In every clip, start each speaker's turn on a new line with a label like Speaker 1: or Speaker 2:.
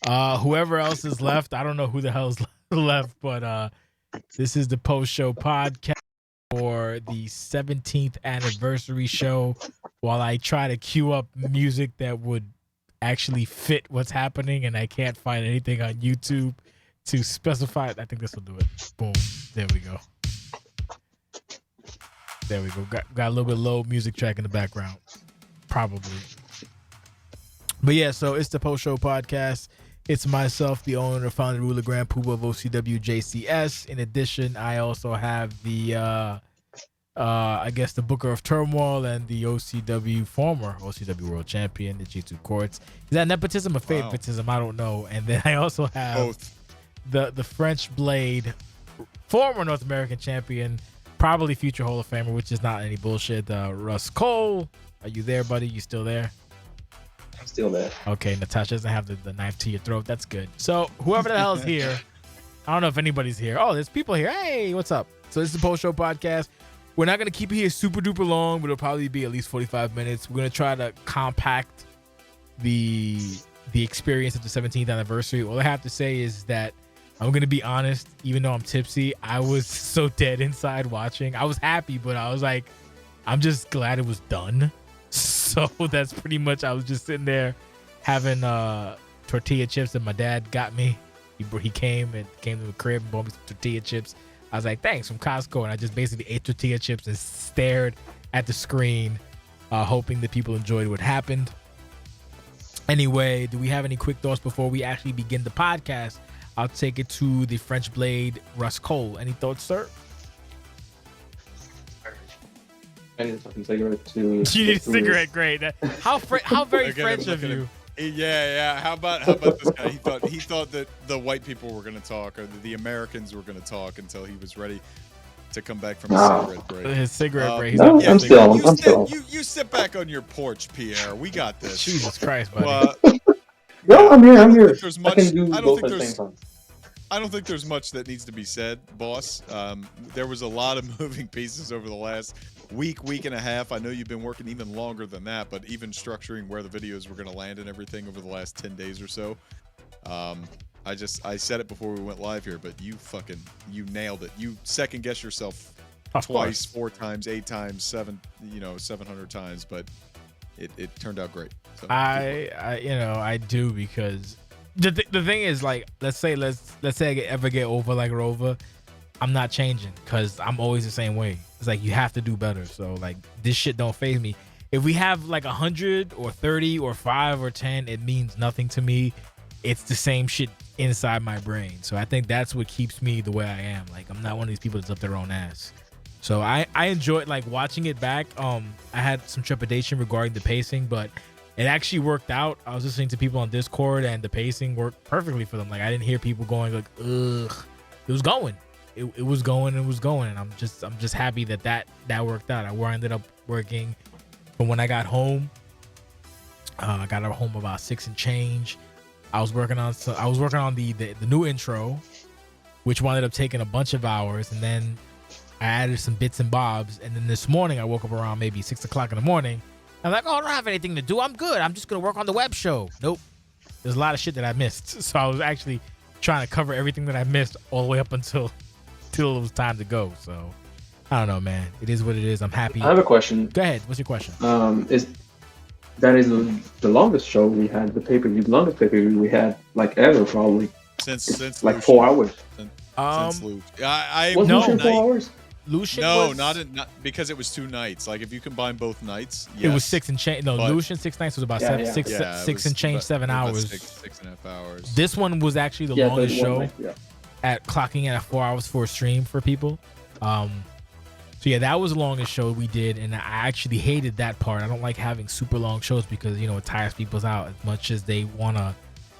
Speaker 1: Whoever else is left, I don't know who the hell is left, but this is the post-show podcast for the 17th anniversary show. While I try to queue up music that would actually fit what's happening, and I can't find anything on YouTube to specify it. I think this will do it. Boom. There we go. There we go. Got a little bit low music track in the background. Probably. But yeah, so it's the post-show podcast. It's myself, the owner, founder, ruler, grand poobah of OCW JCS. In addition, I also have the, I guess, the Booker of Turmoil and the former OCW World Champion, the G2 Courts. Is that nepotism or favoritism? I don't know. And then I also have both. The French Blade, former North American champion, probably future Hall of Famer, which is not any bullshit. Russ Cohle, are you there, buddy? You still there?
Speaker 2: I'm still there.
Speaker 1: Okay, Natasha doesn't have the knife to your throat. That's good. So whoever the hell is here, I don't know if anybody's here. Oh, there's people here. Hey, what's up? So this is the post-show podcast. We're not going to keep it here super duper long, but it'll probably be at least 45 minutes. We're going to try to compact the experience of the 17th anniversary. All I have to say is that I'm going to be honest, even though I'm tipsy, I was so dead inside watching. I was happy, but I was like, I'm just glad it was done. So that's pretty much, I was just sitting there having tortilla chips that my dad got me. He came to the crib and bought me some tortilla chips. I was like, thanks, from Costco. And I just basically ate tortilla chips and stared at the screen, hoping that people enjoyed what happened. Anyway, do we have any quick thoughts before we actually begin the podcast? I'll take it to the French Blade, Russ Cohle. Any thoughts, sir?
Speaker 2: I need a fucking cigarette too.
Speaker 1: You need a cigarette, great. How very French of you.
Speaker 3: Yeah. How about this guy? He thought that the white people were going to talk, or the Americans were going to talk until he was ready to come back from his cigarette break.
Speaker 1: His cigarette break.
Speaker 2: No, I'm still.
Speaker 3: You sit back on your porch, Pierre. We got this.
Speaker 1: Jesus Christ, buddy.
Speaker 2: No, I'm here.
Speaker 3: I don't think there's much that needs to be said, boss. There was a lot of moving pieces over the last week and a half. I know you've been working even longer than that, but even structuring where the videos were going to land and everything over the last 10 days or so. I said it before we went live here, but you nailed it. You second guess yourself twice, 4 times, 8 times, 700 times, but it turned out great. So,
Speaker 1: I do, because the thing is, like, let's say I ever get over like Rova, I'm not changing, because I'm always the same way. It's like, you have to do better. So like, this shit don't faze me. If we have like 100 or 30 or 5 or 10, it means nothing to me. It's the same shit inside my brain. So I think that's what keeps me the way I am. Like, I'm not one of these people that's up their own ass. So I enjoyed like watching it back. I had some trepidation regarding the pacing, but it actually worked out. I was listening to people on Discord, and the pacing worked perfectly for them. Like, I didn't hear people going like, ugh. It was going. It was going. And I'm just happy that worked out. I ended up working from when I got home. I got home about 6 and change. I was working on the new intro, which wound up taking a bunch of hours, and then I added some bits and bobs. And then this morning I woke up around maybe 6 o'clock in the morning. I'm like, oh, I don't have anything to do. I'm good. I'm just gonna work on the web show. Nope. There's a lot of shit that I missed. So I was actually trying to cover everything that I missed all the way up until it was time to go. So I don't know, man. It is what it is. I'm happy.
Speaker 2: I have a question.
Speaker 1: Go ahead. What's your question?
Speaker 2: Is the longest show we had, the pay-per-view, the longest pay-per-view we had, like, ever, probably.
Speaker 3: Since
Speaker 2: like 4 hours.
Speaker 3: Since Luke.
Speaker 2: Was Lucian 4 hours?
Speaker 1: Lucian
Speaker 3: not because it was 2 nights. Like, if you combine both nights, yes.
Speaker 1: It was 6 and change. No, Lucian 6 nights was about 6 and change, 7 hours.
Speaker 3: 6.5 hours.
Speaker 1: This one was actually the longest show. At clocking in at 4 hours for a stream for people. So yeah, that was the longest show we did, and I actually hated that part. I don't like having super long shows because, it tires people out as much as they wanna,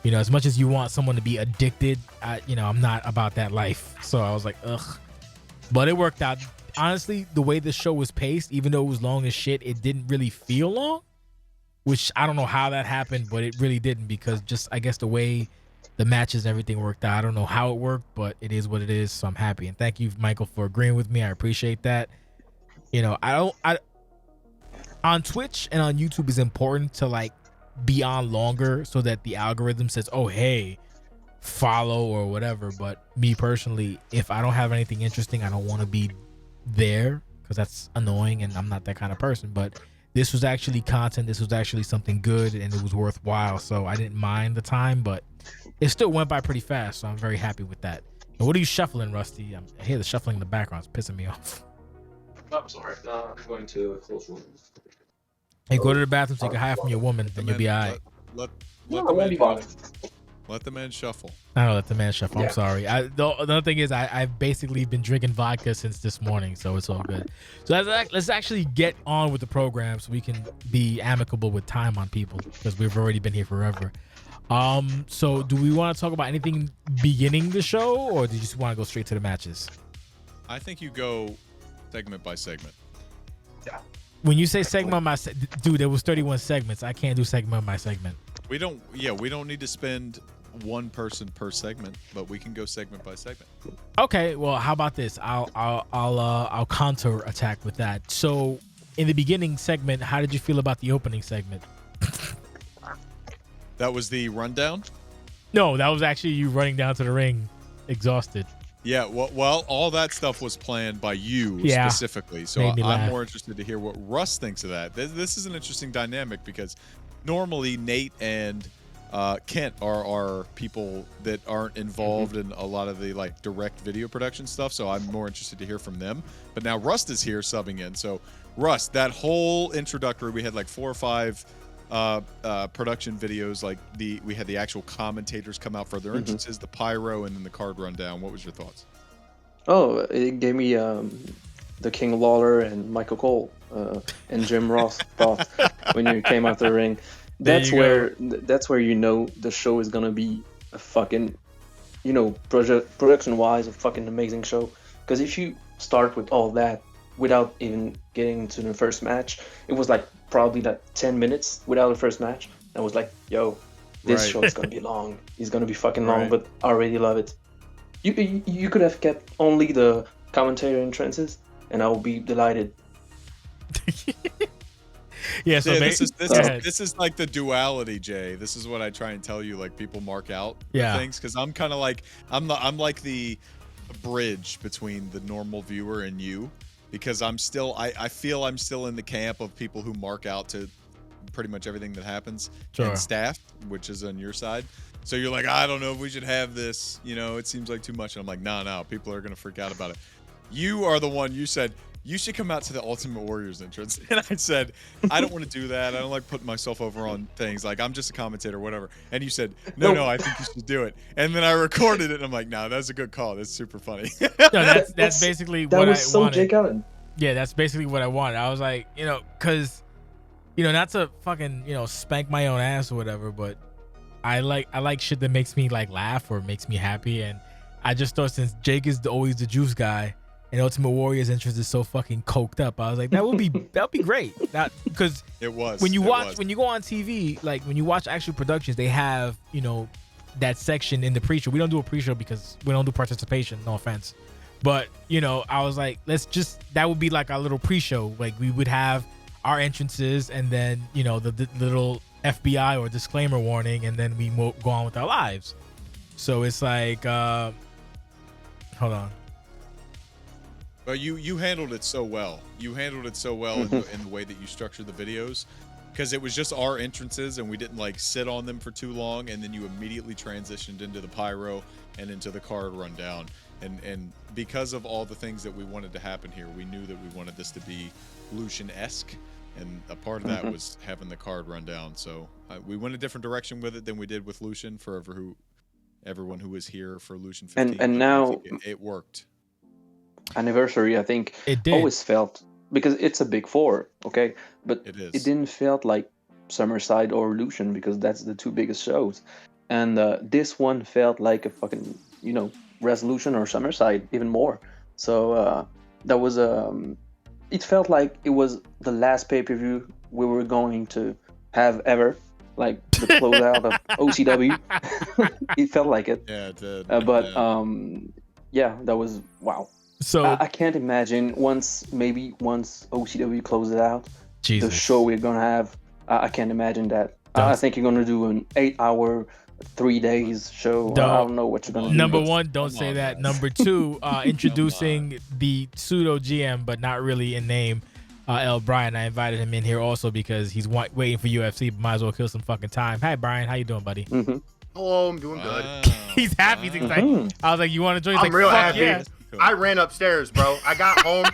Speaker 1: as much as you want someone to be addicted. I'm not about that life. So I was like, ugh. But it worked out. Honestly, the way the show was paced, even though it was long as shit, it didn't really feel long, which I don't know how that happened, but it really didn't, because just, I guess, the way the matches and everything worked out. I don't know how it worked, but it is what it is. So I'm happy. And thank you, Michael, for agreeing with me. I appreciate that. On Twitch and on YouTube, it's important to like be on longer so that the algorithm says, oh, hey, follow or whatever. But me personally, if I don't have anything interesting, I don't want to be there because that's annoying and I'm not that kind of person. But this was actually content. This was actually something good and it was worthwhile. So I didn't mind the time, but it still went by pretty fast. So I'm very happy with that. And what are you shuffling, Rusty? I hear the shuffling in the background. It's pissing me off.
Speaker 2: Oh, I'm sorry. No, I'm going to a close room.
Speaker 1: Hey, go to the bathroom so you can hide from your woman, then you'll be all right.
Speaker 3: Let
Speaker 2: No,
Speaker 3: the
Speaker 2: I won't be
Speaker 3: man
Speaker 2: bothered.
Speaker 3: let the man shuffle.
Speaker 1: I know, let the man shuffle. I'm
Speaker 2: Yeah.
Speaker 1: sorry. The other thing is I've basically been drinking vodka since this morning, so it's all good. So let's actually get on with the program so we can be amicable with time on people because we've already been here forever. So do we want to talk about anything beginning the show, or do you just want to go straight to the matches?
Speaker 3: I think you go segment by segment.
Speaker 2: Yeah.
Speaker 1: When you say segment by dude, there was 31 segments. I can't do segment by segment.
Speaker 3: We don't need to spend one person per segment, but we can go segment by segment.
Speaker 1: Okay, well, how about this? I'll counter attack with that. So, in the beginning segment, how did you feel about the opening segment?
Speaker 3: That was the rundown?
Speaker 1: No, that was actually you running down to the ring, exhausted.
Speaker 3: Yeah, well, all that stuff was planned by you specifically. So
Speaker 1: Made me
Speaker 3: I'm
Speaker 1: laugh.
Speaker 3: more interested to hear what Russ thinks of that. This is an interesting dynamic because normally Nate and Kent are people that aren't involved in a lot of the like direct video production stuff. So I'm more interested to hear from them. But now Rust is here subbing in. So Rust, that whole introductory, we had like 4 or 5 production videos. Like we had the actual commentators come out for their entrances, the pyro, and then the card rundown. What was your thoughts?
Speaker 2: Oh, it gave me the King Lawler and Michael Cole and Jim Ross thoughts when you came out the ring. That's where you know the show is gonna be a fucking, you know, production wise a fucking amazing show. Because if you start with all that without even getting to the first match, it was like probably like 10 minutes without the first match. I was like, yo, this show is gonna be long. It's gonna be fucking long, but I already love it. You could have kept only the commentator entrances, and I will be delighted.
Speaker 1: Yeah, so
Speaker 3: this is like the duality, Jay. This is what I try and tell you. Like people mark out things because I'm kind of like I'm like the bridge between the normal viewer and you, because I'm still I feel I'm still in the camp of people who mark out to pretty much everything that happens and staff, which is on your side. So you're like, I don't know if we should have this. You know, it seems like too much. And I'm like, no, people are gonna freak out about it. You are the one. You said you should come out to the Ultimate Warriors entrance. And I said, I don't want to do that. I don't like putting myself over on things. Like, I'm just a commentator, whatever. And you said, no, I think you should do it. And then I recorded it, and I'm like, no, that's a good call. That's super funny.
Speaker 1: No, that's basically what I wanted. That was so
Speaker 2: Jake Allen.
Speaker 1: Yeah, that's basically what I wanted. I was like, you know, because, you know, not to fucking, you know, spank my own ass or whatever, but I like shit that makes me, like, laugh or makes me happy. And I just thought since Jake is always the juice guy, and Ultimate Warrior's entrance is so fucking coked up, I was like, that would be great. Because
Speaker 3: it was
Speaker 1: when you go on TV, like when you watch actual productions, they have, you know, that section in the pre-show. We don't do a pre-show because we don't do participation. No offense, but you know, I was like, that would be like our little pre-show. Like we would have our entrances, and then you know the little FBI or disclaimer warning, and then we go on with our lives. So it's like, hold on.
Speaker 3: But you handled it so well. You handled it so well in the way that you structured the videos, because it was just our entrances and we didn't like sit on them for too long, and then you immediately transitioned into the pyro and into the card rundown. And because of all the things that we wanted to happen here, we knew that we wanted this to be Lucian-esque, and a part of that was having the card rundown. So we went a different direction with it than we did with Lucian for everyone who was here for Lucian 15.
Speaker 2: And now
Speaker 3: it worked.
Speaker 2: Anniversary, I think
Speaker 1: it did.
Speaker 2: Always felt, because it's a big 4, okay, but
Speaker 3: it
Speaker 2: didn't felt like Summerside or Lucian, because that's the 2 biggest shows, and this one felt like a fucking, you know, Resolution or Summerside even more. So that was it felt like it was the last pay-per-view we were going to have ever, like the closeout of OCW. It felt like it.
Speaker 3: Yeah, it did.
Speaker 2: Yeah, that was wow.
Speaker 1: So
Speaker 2: I can't imagine once OCW closes out,
Speaker 1: Jesus.
Speaker 2: the show we're gonna have. I can't imagine that I think you're gonna do an 8-hour, 3 days show. I don't know what you're gonna do.
Speaker 1: Number one, don't say that.
Speaker 3: Guys.
Speaker 1: Number two, introducing the pseudo GM, but not really in name, El Brian. I invited him in here also because he's waiting for UFC, but might as well kill some fucking time. Hi, Brian. How you doing, buddy?
Speaker 4: Hello, I'm doing good.
Speaker 1: He's happy. He's excited. I was like, you want to join? He's
Speaker 4: I'm
Speaker 1: like,
Speaker 4: real
Speaker 1: fuck
Speaker 4: happy.
Speaker 1: yeah.
Speaker 4: I ran upstairs, bro. I got home.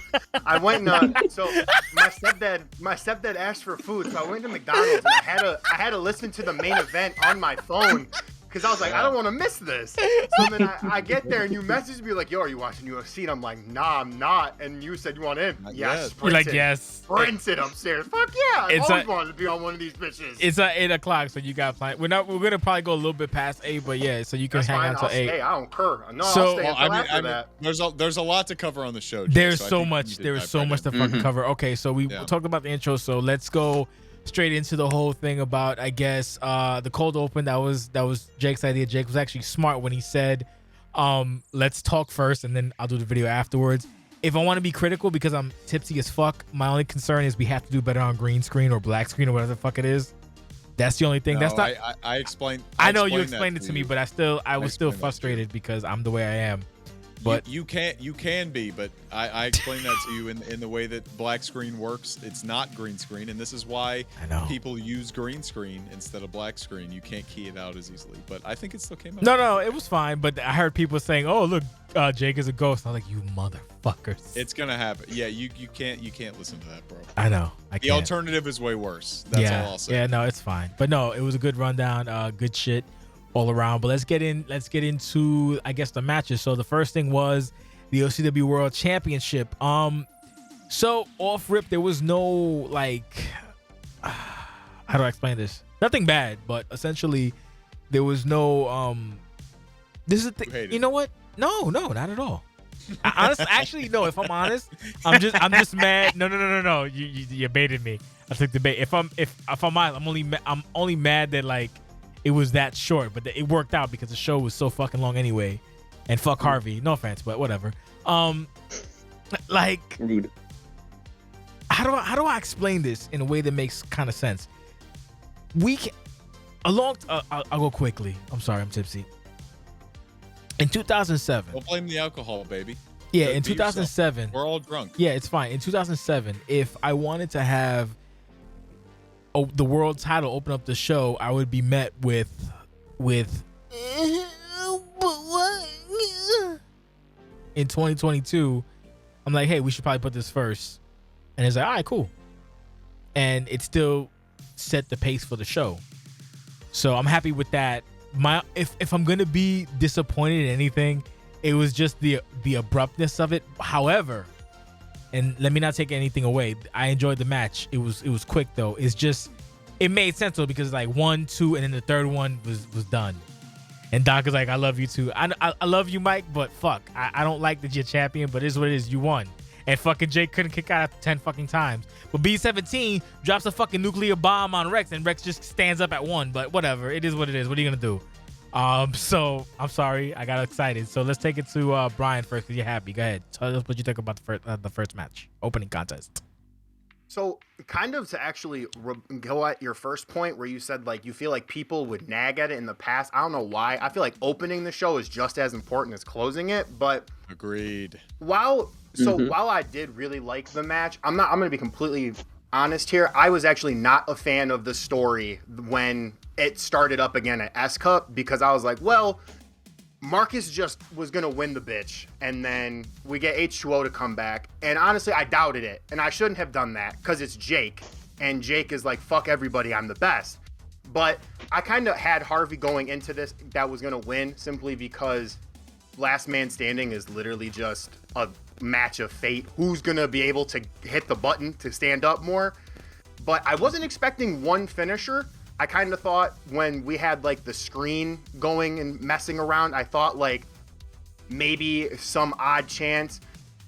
Speaker 4: I went so my stepdad asked for food, so I went to McDonald's and I had to listen to the main event on my phone because I was like, I don't want to miss this. So then I get there and you message me like, yo, are you watching UFC? And I'm like, nah, I'm not. And you said you want in? Yeah,
Speaker 1: You're like, yes.
Speaker 4: Sprinted upstairs. Fuck yeah! I always wanted to be on one of these bitches.
Speaker 1: It's at 8 o'clock, so you got planned. We're gonna probably go a little bit past 8, but yeah, so you can hang out till 8.
Speaker 4: Stay. I don't care. No,
Speaker 1: So-
Speaker 4: I'll stay until after that.
Speaker 3: There's a lot to cover on the show. Jake,
Speaker 1: There's
Speaker 3: I
Speaker 1: so
Speaker 3: think we
Speaker 1: much.
Speaker 3: need to
Speaker 1: There is
Speaker 3: dive
Speaker 1: so
Speaker 3: right
Speaker 1: much
Speaker 3: in.
Speaker 1: to fucking cover. Okay, so we talked about the intro, so let's go straight into the whole thing about, I guess, the cold open. That was Jake's idea. Jake was actually smart when he said, let's talk first and then I'll do the video afterwards. If I want to be critical because I'm tipsy as fuck, my only concern is we have to do better on green screen or black screen or whatever the fuck it is. That's the only thing.
Speaker 3: No,
Speaker 1: That's not.
Speaker 3: I explained.
Speaker 1: I know you explained it to me, but I was still frustrated because I'm the way I am. But
Speaker 3: you can be, but I explained that to you in the way that black screen works. It's not green screen, and this is why people use green screen instead of black screen. You can't key it out as easily, but I think it still came out.
Speaker 1: No, it was fine. But I heard people saying, "Oh, look, Jake is a ghost." I was like, "You motherfuckers!"
Speaker 3: It's gonna happen. Yeah, you can't listen to that, bro.
Speaker 1: I know.
Speaker 3: The alternative is way worse. That's all I'll say.
Speaker 1: Yeah, no, it's fine. But no, it was a good rundown. Good shit all around. But let's get into, I guess, the matches. So the first thing was the OCW World Championship. So off rip, there was no like, how do I explain this? Nothing bad, but essentially there was no this is the thing. You know what? No, not at all. Actually, no. If I'm honest, I'm just mad. No. You baited me. I took the bait. If I'm honest, I'm only mad that like it was that short, but it worked out because the show was so fucking long anyway. And fuck Harvey. No offense, but whatever. Like,
Speaker 2: Rude.
Speaker 1: How do I explain this in a way that makes kind of sense? I'll go quickly. I'm sorry, I'm tipsy. In 2007.
Speaker 3: Don't blame the alcohol, baby.
Speaker 1: Yeah, in 2007.
Speaker 3: We're all drunk.
Speaker 1: Yeah, it's fine. In 2007, if I wanted to have the world title open up the show, I would be met with in 2022, I'm like, hey, we should probably put this first. And it's like, all right, cool. And it still set the pace for the show. So I'm happy with that. If I'm gonna be disappointed in anything, it was just the abruptness of it. However, and let me not take anything away, I enjoyed the match. It was quick though. It's just, it made sense though, because like 1, 2, and then the third one was done. And Doc is like, I love you too. I love you, Mike, but fuck, I don't like that you're champion, but it is what it is. You won. And fucking Jake couldn't kick out after 10 fucking times. But B17 drops a fucking nuclear bomb on Rex, and Rex just stands up at 1. But whatever, it is what it is. What are you gonna do? So I'm sorry, I got excited. So let's take it to Brian first, because you're happy. Go ahead. Tell us what you think about the first match, opening contest.
Speaker 4: So kind of to actually go at your first point where you said like you feel like people would nag at it in the past. I don't know why. I feel like opening the show is just as important as closing it. But
Speaker 3: agreed.
Speaker 4: While I did really like the match, I'm going to be completely honest here. I was actually not a fan of the story when it started up again at S Cup, because I was like, well, Marcus just was going to win the bitch, and then we get H2O to come back. And honestly, I doubted it, and I shouldn't have done that because it's Jake, and Jake is like, fuck everybody, I'm the best. But I kind of had Harvey going into this that was going to win, simply because Last Man Standing is literally just a match of fate. Who's going to be able to hit the button to stand up more? But I wasn't expecting one finisher. I kind of thought when we had like the screen going and messing around, I thought like maybe some odd chance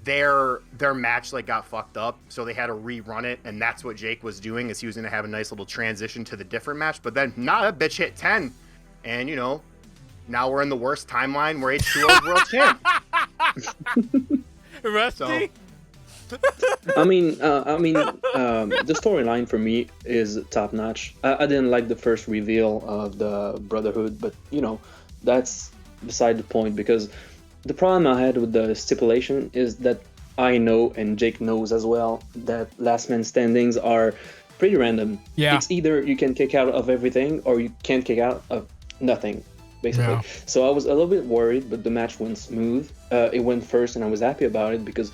Speaker 4: their match like got fucked up, so they had to rerun it, and that's what Jake was doing, is he was going to have a nice little transition to the different match. But then that bitch hit 10, and you know, now we're in the worst timeline where H2O is world champ.
Speaker 1: Rusty?
Speaker 2: I mean, the storyline for me is top notch. I didn't like the first reveal of the Brotherhood, but you know, that's beside the point because the problem I had with the stipulation is that I know and Jake knows as well that last man standings are pretty random.
Speaker 1: Yeah.
Speaker 2: It's either you can kick out of everything or you can't kick out of nothing, basically.
Speaker 1: Yeah.
Speaker 2: So I was a little bit worried, but the match went smooth. It went first, and I was happy about it because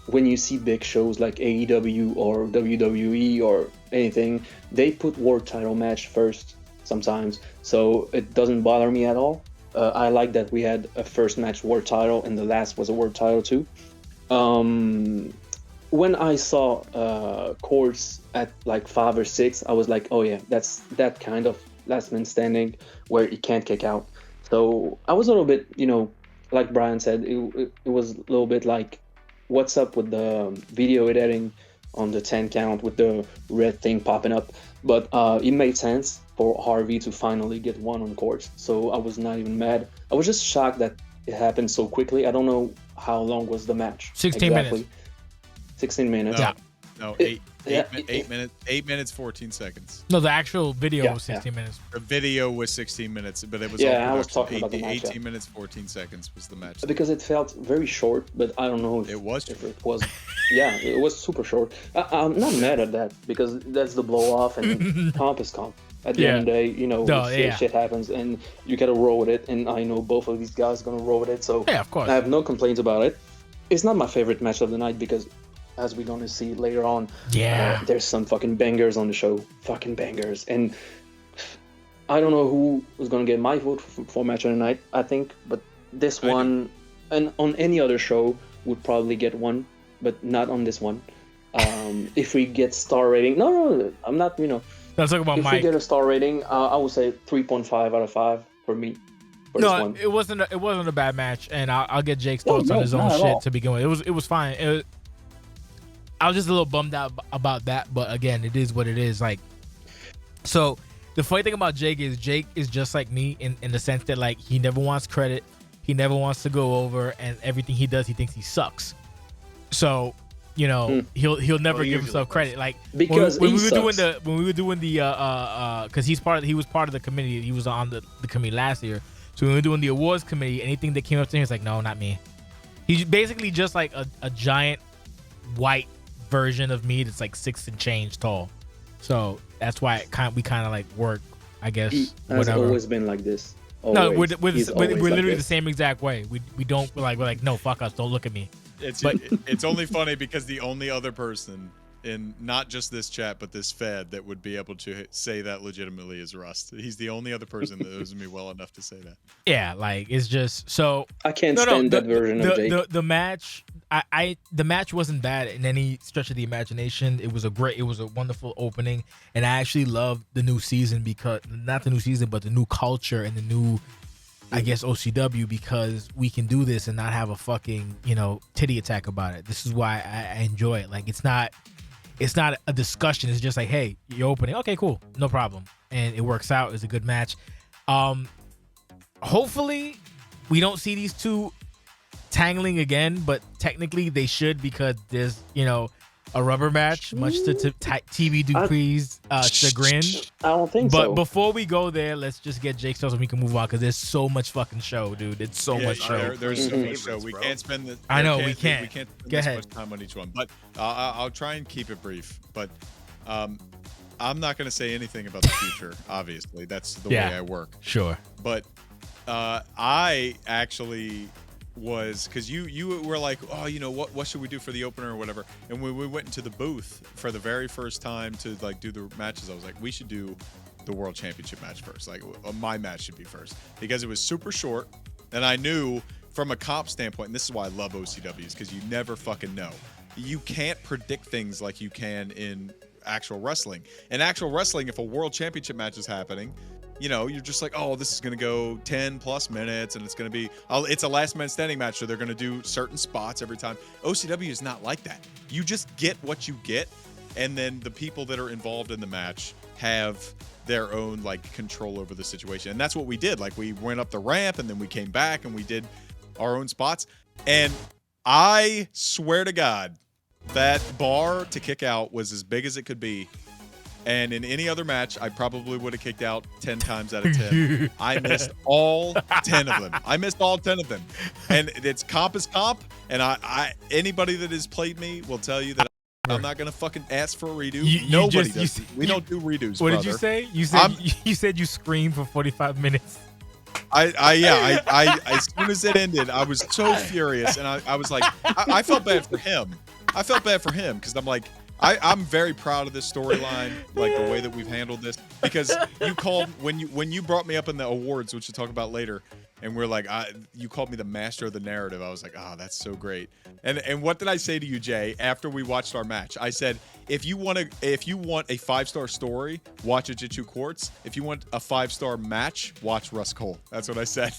Speaker 2: when you see big shows like AEW or WWE or anything, they put world title match first sometimes, so it doesn't bother me at all. I like that we had a first match world title and the last was a world title too. When I saw Courts at like 5 or 6, I was like, oh yeah, that's that kind of last man standing where you can't kick out. So I was a little bit, you know, like Brian said, it was a little bit like, what's up with the video editing on the 10 count with the red thing popping up? But it made sense for Harvey to finally get one on court, so I was not even mad. I was just shocked that it happened so quickly. I don't know how long was the match.
Speaker 1: 16 minutes.
Speaker 2: 16 minutes.
Speaker 1: Yeah.
Speaker 3: No,
Speaker 2: It-
Speaker 3: 8 minutes, 14 seconds.
Speaker 1: No, the actual video
Speaker 2: Yeah,
Speaker 1: was 16 minutes.
Speaker 3: The video was 16 minutes, but it was
Speaker 2: Yeah,
Speaker 3: all
Speaker 2: I was
Speaker 3: production.
Speaker 2: talking about the match,
Speaker 3: 18 minutes, 14 seconds was the match.
Speaker 2: Because it felt very short, but I don't know if
Speaker 3: It was
Speaker 2: if it was. Yeah, it was super short. I'm not mad at that because that's the blow off and comp is comp. At the end of the day, you know, shit happens and you gotta roll with it. And I know both of these guys are gonna roll with it, so
Speaker 1: Yeah, of course.
Speaker 2: I have no complaints about it. It's not my favorite match of the night because, as we're gonna see later on, there's some fucking bangers on the show, fucking bangers. And I don't know who was gonna get my vote for match of the night. I think, but this one, and on any other show, would probably get one, but not on this one. If we get star rating, no, I'm not. You know,
Speaker 1: Let's talk about
Speaker 2: if
Speaker 1: Mike.
Speaker 2: we get a star rating, I would say 3.5 out of 5 for me. For this
Speaker 1: No,
Speaker 2: one.
Speaker 1: it wasn't a bad match, and I'll get Jake's thoughts
Speaker 2: no,
Speaker 1: on his own
Speaker 2: not at
Speaker 1: shit
Speaker 2: all.
Speaker 1: to begin with. It was fine. I was just a little bummed out about that, but again, it is what it is. Like, so the funny thing about Jake is just like me in the sense that like he never wants credit, he never wants to go over, and everything he does, he thinks he sucks. So, you know, he'll never give himself credit. Like
Speaker 2: Because
Speaker 1: when
Speaker 2: he
Speaker 1: we were
Speaker 2: sucks.
Speaker 1: doing the because he was part of the committee. He was on the committee last year. So when we were doing the awards committee, anything that came up to him, he's like, no, not me. He's basically just like a giant white version of me that's like 6 and change tall. So that's why we kind of like work, I guess.
Speaker 2: He has
Speaker 1: whatever.
Speaker 2: always been like this.
Speaker 1: No,
Speaker 2: Always.
Speaker 1: we're
Speaker 2: He's always like
Speaker 1: literally the
Speaker 2: this.
Speaker 1: same exact way. We don't we're like no, fuck us, don't look at me.
Speaker 3: It's only funny because the only other person in not just this chat but this Fed that would be able to say that legitimately is Rust. He's the only other person that knows me well enough to say that.
Speaker 1: Yeah, like it's just so.
Speaker 2: I can't stand that version of Jake.
Speaker 1: The match, the match wasn't bad in any stretch of the imagination. It was a wonderful opening, and I actually love the new season because not the new season, but the new culture and the new, I guess, OCW, because we can do this and not have a fucking titty attack about it. This is why I enjoy it. Like it's not a discussion. It's just like, hey, you're opening, okay, cool, no problem, and it works out. It's a good match. Hopefully we don't see these two tangling again, but technically they should because there's a rubber match, much to TV Dupree's chagrin.
Speaker 2: I don't think
Speaker 1: But
Speaker 2: so.
Speaker 1: before we go there, let's just get Jake's thoughts and we can move on because there's so much fucking show, dude. It's so much show.
Speaker 3: There's so much show.
Speaker 4: Favorites,
Speaker 3: We
Speaker 4: bro.
Speaker 3: can't spend the.
Speaker 1: I know, we
Speaker 3: We
Speaker 1: can't.
Speaker 3: can't spend
Speaker 1: Go
Speaker 3: this
Speaker 1: ahead.
Speaker 3: much time on each one, but I'll try and keep it brief. But I'm not going to say anything about the future. Obviously, that's the way I work.
Speaker 1: Sure.
Speaker 3: But I actually was, because you were like, oh, what should we do for the opener or whatever, and when we went into the booth for the very first time to like do the matches, I was like, we should do the World Championship match first. Like my match should be first because it was super short, and I knew from a comp standpoint, and this is why I love OCWs, because you never fucking know. You can't predict things like you can in actual wrestling. In actual wrestling, if a World Championship match is happening, you're just like, oh, this is going to go 10 plus minutes and it's going to be, it's a last man standing match, so they're going to do certain spots every time. OCW is not like that. You just get what you get, and then the people that are involved in the match have their own like control over the situation. And that's what we did. Like we went up the ramp and then we came back and we did our own spots. And I swear to God, That bar to kick out was as big as it could be. And in any other match, I probably would have kicked out 10 times out of 10. I missed all 10 of them. I missed all 10 of them. And it's comp is comp. And anybody that has played me will tell you that I'm not going to fucking ask for a redo. Nobody does. We don't do redos,
Speaker 1: What
Speaker 3: brother.
Speaker 1: did you say? You said you screamed for 45 minutes.
Speaker 3: As soon as it ended, I was so furious. And I was like, I felt bad for him. I felt bad for him because I'm like, I'm very proud of this storyline, like the way that we've handled this. Because you called when you brought me up in the awards, which we'll talk about later, and we're like, you called me the master of the narrative. I was like, oh, that's so great. And what did I say to you, Jay, after we watched our match? I said, if you want a 5-star story, watch a Jitsu Quartz. If you want a 5-star match, watch Russ Cohle. That's what I said.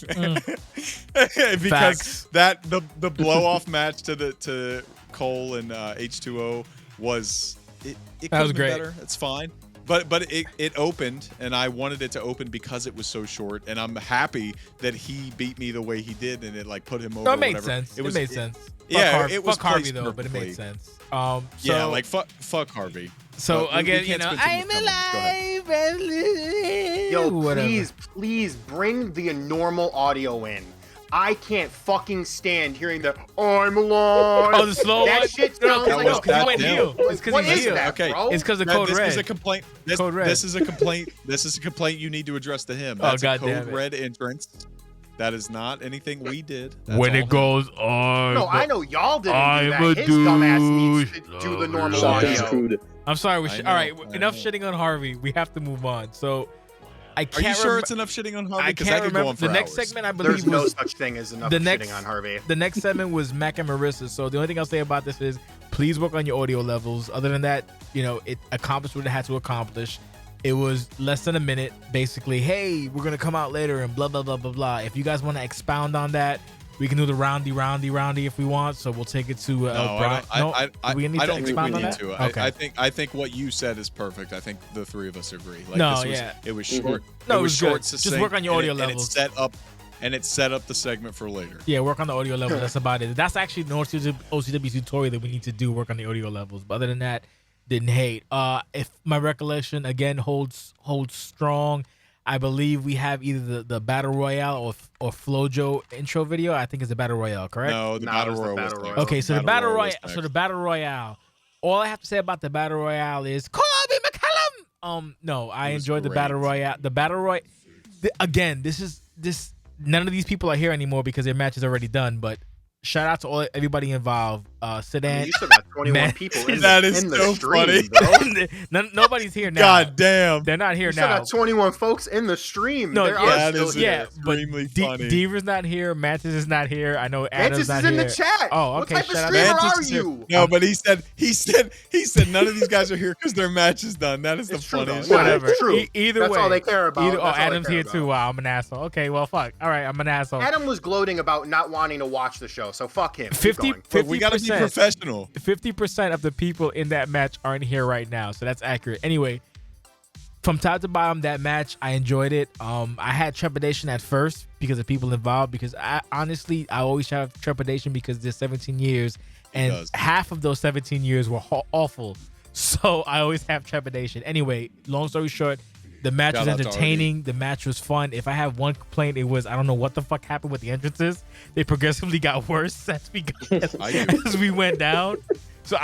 Speaker 3: Because
Speaker 1: Facts.
Speaker 3: the blow off match to Cohle and H2O was it could have been
Speaker 1: great.
Speaker 3: better. It's fine. But it opened, and I wanted it to open because it was so short, and I'm happy that he beat me the way he did, and it like put him over.
Speaker 1: No, it made
Speaker 3: whatever.
Speaker 1: sense. It made sense.
Speaker 3: Yeah, it was
Speaker 1: fuck Harvey
Speaker 3: placed
Speaker 1: though, but it
Speaker 3: perfectly.
Speaker 1: made sense.
Speaker 3: Yeah, like fuck Harvey.
Speaker 1: So
Speaker 3: But we
Speaker 1: again,
Speaker 3: can't
Speaker 1: you know,
Speaker 3: spend too much
Speaker 1: I'm
Speaker 3: time on this. Go
Speaker 1: alive.
Speaker 3: ahead.
Speaker 4: Yo,
Speaker 1: Whatever.
Speaker 4: please bring the normal audio in. I can't fucking stand hearing the "I'm alive."
Speaker 1: Oh, the slow
Speaker 4: that
Speaker 1: one?
Speaker 4: shit
Speaker 1: No,
Speaker 4: sounds
Speaker 1: no,
Speaker 4: like
Speaker 3: was
Speaker 4: a
Speaker 3: that
Speaker 1: he went
Speaker 3: down.
Speaker 1: heel. It's because
Speaker 4: What
Speaker 1: he's
Speaker 4: is
Speaker 1: heel.
Speaker 4: that,
Speaker 3: Okay.
Speaker 4: bro?
Speaker 1: It's because of
Speaker 3: This
Speaker 1: Code
Speaker 3: is
Speaker 1: Red.
Speaker 3: a complaint.
Speaker 1: Code Red.
Speaker 3: This is a complaint. This is a complaint you need to address to him.
Speaker 1: Oh,
Speaker 3: That's
Speaker 1: God
Speaker 3: a
Speaker 1: damn
Speaker 3: Code
Speaker 1: it.
Speaker 3: Red entrance. That is not anything we did. That's
Speaker 1: When
Speaker 3: all
Speaker 1: it
Speaker 3: him.
Speaker 1: goes on.
Speaker 4: No, I know y'all didn't do
Speaker 1: I'm
Speaker 4: that.
Speaker 1: a
Speaker 4: His dumbass needs
Speaker 1: douche.
Speaker 4: to do the normal
Speaker 2: Shot is
Speaker 4: audio.
Speaker 2: crude.
Speaker 1: I'm sorry.
Speaker 3: I know,
Speaker 1: All right,
Speaker 3: I
Speaker 1: enough
Speaker 3: know.
Speaker 1: shitting on Harvey. We have to move on. So I
Speaker 3: Are
Speaker 1: can't
Speaker 3: you sure
Speaker 1: remem-
Speaker 3: it's enough shitting on Harvey?
Speaker 1: I
Speaker 3: Because
Speaker 1: can't
Speaker 3: that could go
Speaker 1: remember
Speaker 3: on for
Speaker 1: the next
Speaker 3: hours.
Speaker 1: segment. I believe
Speaker 4: There's no
Speaker 1: was
Speaker 4: such thing as enough
Speaker 1: the
Speaker 4: shitting
Speaker 1: next-
Speaker 4: on Harvey.
Speaker 1: the next segment was Mac and Marissa. So the only thing I'll say about this is please work on your audio levels. Other than that, you know, it accomplished what it had to accomplish. It was less than a minute, basically. Hey, we're gonna come out later and blah blah blah blah blah. If you guys want to expound on that, we can do the roundy if we want. So we'll take it to El Brian.
Speaker 3: I
Speaker 1: do we need to
Speaker 3: don't think we
Speaker 1: expound on
Speaker 3: need
Speaker 1: that?
Speaker 3: to.
Speaker 1: Okay.
Speaker 3: I think what you said is perfect. I think the three of us agree. Like,
Speaker 1: No,
Speaker 3: this was,
Speaker 1: yeah.
Speaker 3: it was short.
Speaker 1: No,
Speaker 3: it
Speaker 1: it
Speaker 3: was
Speaker 1: was
Speaker 3: short,
Speaker 1: good. Just
Speaker 3: succinct,
Speaker 1: work on your audio
Speaker 3: and
Speaker 1: levels.
Speaker 3: And it set up the segment for later.
Speaker 1: Yeah, work on the audio levels. That's about it. That's actually the OCW tutorial that we need to do. Work on the audio levels. But other than that, didn't hate. If my recollection again holds strong, I believe we have either the battle royale or FloJo intro video. I think it's a battle royale, correct?
Speaker 3: No, the
Speaker 4: No,
Speaker 3: battle
Speaker 4: it was the
Speaker 3: royal
Speaker 4: battle
Speaker 3: was
Speaker 4: royal.
Speaker 3: next.
Speaker 1: Okay, so the battle
Speaker 3: royal
Speaker 1: royale.
Speaker 3: was
Speaker 1: So the
Speaker 3: next.
Speaker 1: battle royale. All I have to say about the battle royale is Colby McCallum. No, I
Speaker 3: It was
Speaker 1: enjoyed the
Speaker 3: great.
Speaker 1: battle royale. The battle royale. Again, this. None of these people are here anymore because their match is already done. But shout out to everybody involved. Sedan.
Speaker 4: You still got 21
Speaker 1: Man,
Speaker 4: people in
Speaker 3: that
Speaker 4: the,
Speaker 3: is
Speaker 4: in the
Speaker 3: so
Speaker 4: stream,
Speaker 3: funny.
Speaker 4: bro.
Speaker 1: Nobody's here now.
Speaker 3: God damn.
Speaker 1: They're not here
Speaker 4: You still
Speaker 1: now.
Speaker 4: got 21 folks in the stream.
Speaker 1: No,
Speaker 4: there
Speaker 1: yeah,
Speaker 4: are
Speaker 3: that
Speaker 4: still
Speaker 3: is
Speaker 4: here.
Speaker 1: but
Speaker 3: extremely funny.
Speaker 1: Deaver's not here. Mantis is not here. I know Adam's
Speaker 4: Mantis
Speaker 1: not
Speaker 4: is in
Speaker 1: here.
Speaker 4: the chat.
Speaker 1: Oh,
Speaker 4: What
Speaker 1: okay,
Speaker 4: type of
Speaker 1: shout out
Speaker 4: streamer
Speaker 3: Mantis
Speaker 4: are
Speaker 3: is here.
Speaker 4: you?
Speaker 3: No, but he said none of these guys are here because their match is done. That is the
Speaker 4: It's true, though.
Speaker 3: funniest.
Speaker 4: No,
Speaker 3: shit.
Speaker 1: Whatever.
Speaker 4: it's true.
Speaker 1: Either
Speaker 4: That's
Speaker 1: way.
Speaker 4: all they care about.
Speaker 1: Either,
Speaker 4: That's all they
Speaker 1: Adam's
Speaker 4: care
Speaker 1: here
Speaker 4: about.
Speaker 1: too. Wow, I'm an asshole. Okay, well, fuck. All right, I'm an asshole.
Speaker 4: Adam was gloating about not wanting to watch the show, so fuck him. Keep
Speaker 1: 50
Speaker 4: going.
Speaker 3: But we got to be
Speaker 1: 50%.
Speaker 3: professional.
Speaker 1: 50% of the people in that match aren't here right now, so that's accurate. Anyway, from top to bottom, that match, I enjoyed it. I had trepidation at first because of people involved. Because I always have trepidation because there's 17 years, and
Speaker 3: does.
Speaker 1: half of those 17 years were awful. So I always have trepidation. Anyway, long story short, the match
Speaker 3: Shout
Speaker 1: was
Speaker 3: out to
Speaker 1: entertaining. The match was fun. If I have one complaint, it was I don't know what the fuck happened with the entrances. They progressively got worse as we went down. So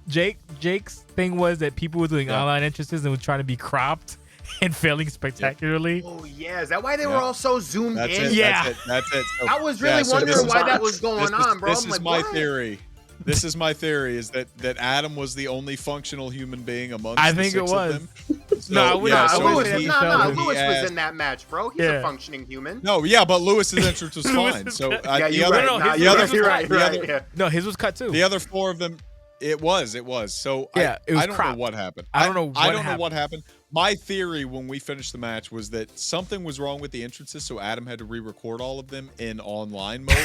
Speaker 1: Jake's thing was that people were doing online entrances and were trying to be cropped and failing spectacularly.
Speaker 4: Oh yeah, is that why they were
Speaker 3: Yeah.
Speaker 4: all so zoomed
Speaker 3: That's
Speaker 4: in?
Speaker 3: it.
Speaker 1: Yeah.
Speaker 3: That's it. So,
Speaker 4: I was really
Speaker 3: so
Speaker 4: wondering
Speaker 3: this is
Speaker 4: why
Speaker 3: my-
Speaker 4: that was going on, bro.
Speaker 3: This
Speaker 4: I'm
Speaker 3: is
Speaker 4: like,
Speaker 3: my
Speaker 4: what?
Speaker 3: theory. This is my theory: is that Adam was the only functional human being amongst
Speaker 1: I
Speaker 3: the
Speaker 1: think it
Speaker 3: six of
Speaker 1: was.
Speaker 3: them. So,
Speaker 1: No, I wouldn't-
Speaker 3: yeah,
Speaker 1: I
Speaker 3: so
Speaker 1: wouldn't
Speaker 3: he-
Speaker 1: say
Speaker 4: Lewis
Speaker 3: he
Speaker 4: was
Speaker 3: asked-
Speaker 4: in that match, bro. He's
Speaker 1: Yeah.
Speaker 4: a functioning human.
Speaker 3: No, yeah, but Lewis's entrance was
Speaker 1: Lewis
Speaker 3: fine.
Speaker 1: is
Speaker 3: So
Speaker 1: good.
Speaker 3: the
Speaker 4: you're
Speaker 3: other,
Speaker 4: right.
Speaker 1: no,
Speaker 4: Nah,
Speaker 1: his-
Speaker 4: you're
Speaker 1: his
Speaker 4: right.
Speaker 1: was
Speaker 4: You're
Speaker 1: cut.
Speaker 4: right. You're right. Yeah.
Speaker 1: No, his was cut too.
Speaker 3: the other four of them, it was. So
Speaker 1: Yeah, it was
Speaker 3: I don't
Speaker 1: cropped.
Speaker 3: know what happened.
Speaker 1: I don't know
Speaker 3: I
Speaker 1: what
Speaker 3: don't know what
Speaker 1: happened.
Speaker 3: happened. My theory when we finished the match was that something was wrong with the entrances, so Adam had to re-record all of them in online mode.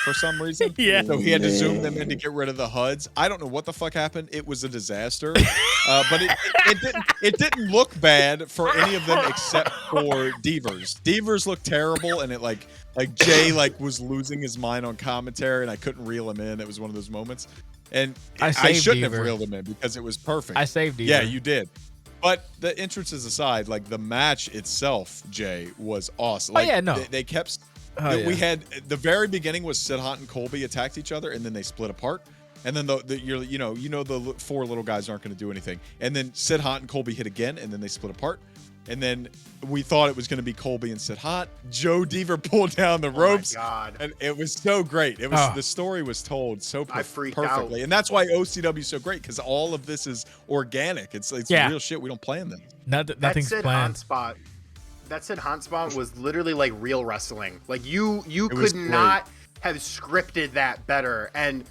Speaker 3: For some reason,
Speaker 1: Yeah.
Speaker 3: So he had to zoom them in to get rid of the HUDs. I don't know what the fuck happened. It was a disaster, but it didn't look bad for any of them except for Devers. Devers looked terrible, and it like Jay was losing his mind on commentary, and I couldn't reel him in. It was one of those moments. And
Speaker 1: I
Speaker 3: shouldn't have
Speaker 1: Deaver.
Speaker 3: reeled him in because it was perfect.
Speaker 1: I saved Deaver.
Speaker 3: Yeah, you did. But the entrances aside, like the match itself, Jay, was awesome. Like,
Speaker 1: yeah, no.
Speaker 3: They kept.
Speaker 1: Oh,
Speaker 3: We
Speaker 1: yeah.
Speaker 3: had the very beginning was Sidhant and Colby attacked each other, and then they split apart. And then the 4 little guys aren't going to do anything. And then Sidhant and Colby hit again, and then they split apart. And then we thought it was going to be Colby and Sidhant. Joe Deaver pulled down the ropes.
Speaker 4: Oh my God.
Speaker 3: And it was so great. It was the story was told so
Speaker 4: I freaked
Speaker 3: perfectly.
Speaker 4: out.
Speaker 3: And that's why OCW is so great, because all of this is organic. It's real shit. We don't plan them.
Speaker 1: Nothing's planned.
Speaker 4: That Sidhant spot was literally like real wrestling. Like you
Speaker 3: was
Speaker 4: could
Speaker 3: great.
Speaker 4: not have scripted that better. And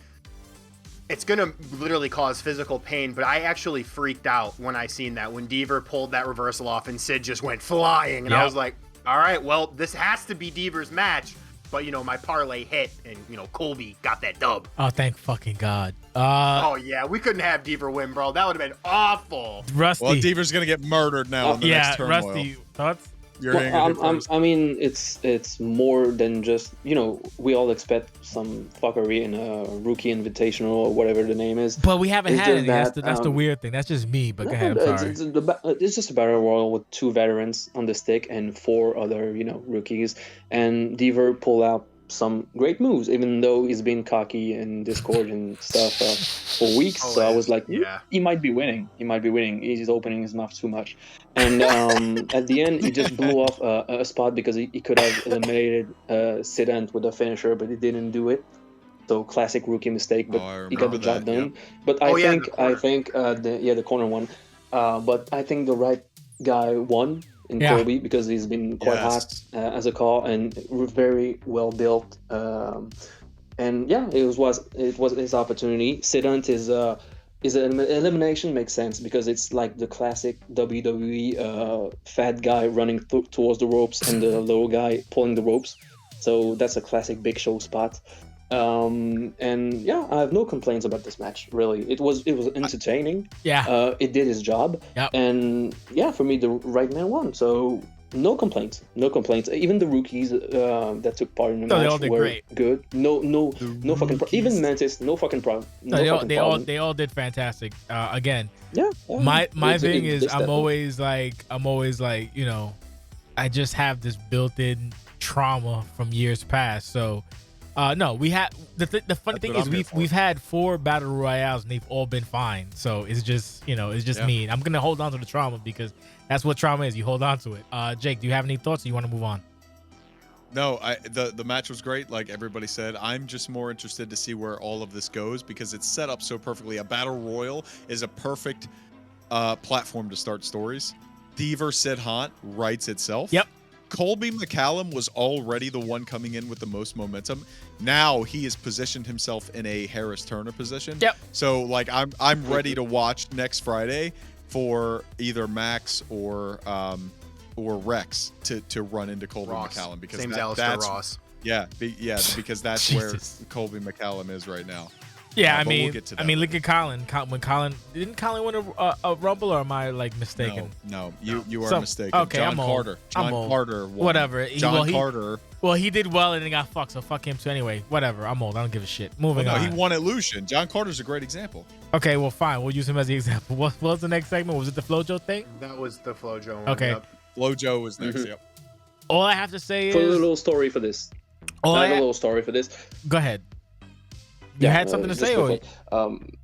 Speaker 4: it's gonna literally cause physical pain, but I actually freaked out when I seen that, when Deaver pulled that reversal off and Sid just went flying, and I was like, all right, well, this has to be Deaver's match. But my parlay hit, and Colby got that dub.
Speaker 1: Oh, thank fucking God.
Speaker 4: Oh yeah, we couldn't have Deaver win, bro. That would have been awful.
Speaker 1: Rusty.
Speaker 3: Well, Deaver's gonna get murdered now in the next Turmoil.
Speaker 1: Rusty, thoughts?
Speaker 2: I mean, it's more than just, we all expect some fuckery in a rookie invitational or whatever the name is.
Speaker 1: But we haven't
Speaker 2: It's
Speaker 1: had
Speaker 2: just
Speaker 1: any. That's the weird thing. That's just me. But go ahead. I'm sorry.
Speaker 2: It's just a battle royal with 2 veterans on the stick and 4 other, rookies. And Deaver pulled out some great moves, even though he's been cocky in Discord and stuff for weeks. So I was like, he might be winning. He's opening his mouth too much. And at the end, he just blew off a spot because he could have eliminated Sidhant with a finisher, but he didn't do it. So classic rookie mistake, but he got the job done. But I think the corner one. But I think the right guy won in Colby, because he's been quite hot as a call and very well built. And it was his opportunity. Sidhant is an elimination, makes sense because it's like the classic WWE fat guy running towards the ropes and the little guy pulling the ropes. So that's a classic Big Show spot. And I have no complaints about this match. Really, it was entertaining. It did his job. And for me, the right man won. So no complaints. Even the rookies that took part in the match were great. Good. No fucking even Mantis, no fucking problem.
Speaker 1: They all did fantastic. Again, my thing is I'm always like I just have this built-in trauma from years past. So. No, we had the funny thing is we've had 4 battle royales and they've all been fine. So it's just me. I'm gonna hold on to the trauma because that's what trauma is. You hold on to it. Jake, do you have any thoughts or you want to move on?
Speaker 3: No, the match was great, like everybody said. I'm just more interested to see where all of this goes because it's set up so perfectly. A battle royal is a perfect platform to start stories. Deaver Sidhant writes itself.
Speaker 1: Yep.
Speaker 3: Colby McCallum was already the one coming in with the most momentum. Now he has positioned himself in a Harris Turner position.
Speaker 1: Yep.
Speaker 3: So like I'm ready to watch next Friday for either Max or Rex to run into Colby McCallum because
Speaker 4: same as Alistair Ross.
Speaker 3: Yeah, because that's where Colby McCallum is right now.
Speaker 1: Yeah,
Speaker 3: we'll get to that
Speaker 1: look at Colin. When Colin didn't Colin win a Rumble, or am I like mistaken?
Speaker 3: No, you are mistaken.
Speaker 1: Okay,
Speaker 3: John
Speaker 1: I'm
Speaker 3: Carter.
Speaker 1: old.
Speaker 3: John
Speaker 1: I'm old.
Speaker 3: Carter won.
Speaker 1: Whatever.
Speaker 3: Carter.
Speaker 1: Well, he did well and he got fucked, so fuck him too. Anyway, whatever. I'm old. I don't give a shit. Moving on.
Speaker 3: He won at Lucian. John Carter's a great example.
Speaker 1: Okay, well, fine. We'll use him as the example. What was the next segment? Was it the FloJo thing?
Speaker 4: That was the FloJo one.
Speaker 1: Okay.
Speaker 4: Yep.
Speaker 3: FloJo was next. Yep.
Speaker 1: All I have to say is
Speaker 2: a little story for this. I have a little story for this.
Speaker 1: Go ahead. You had something to say, or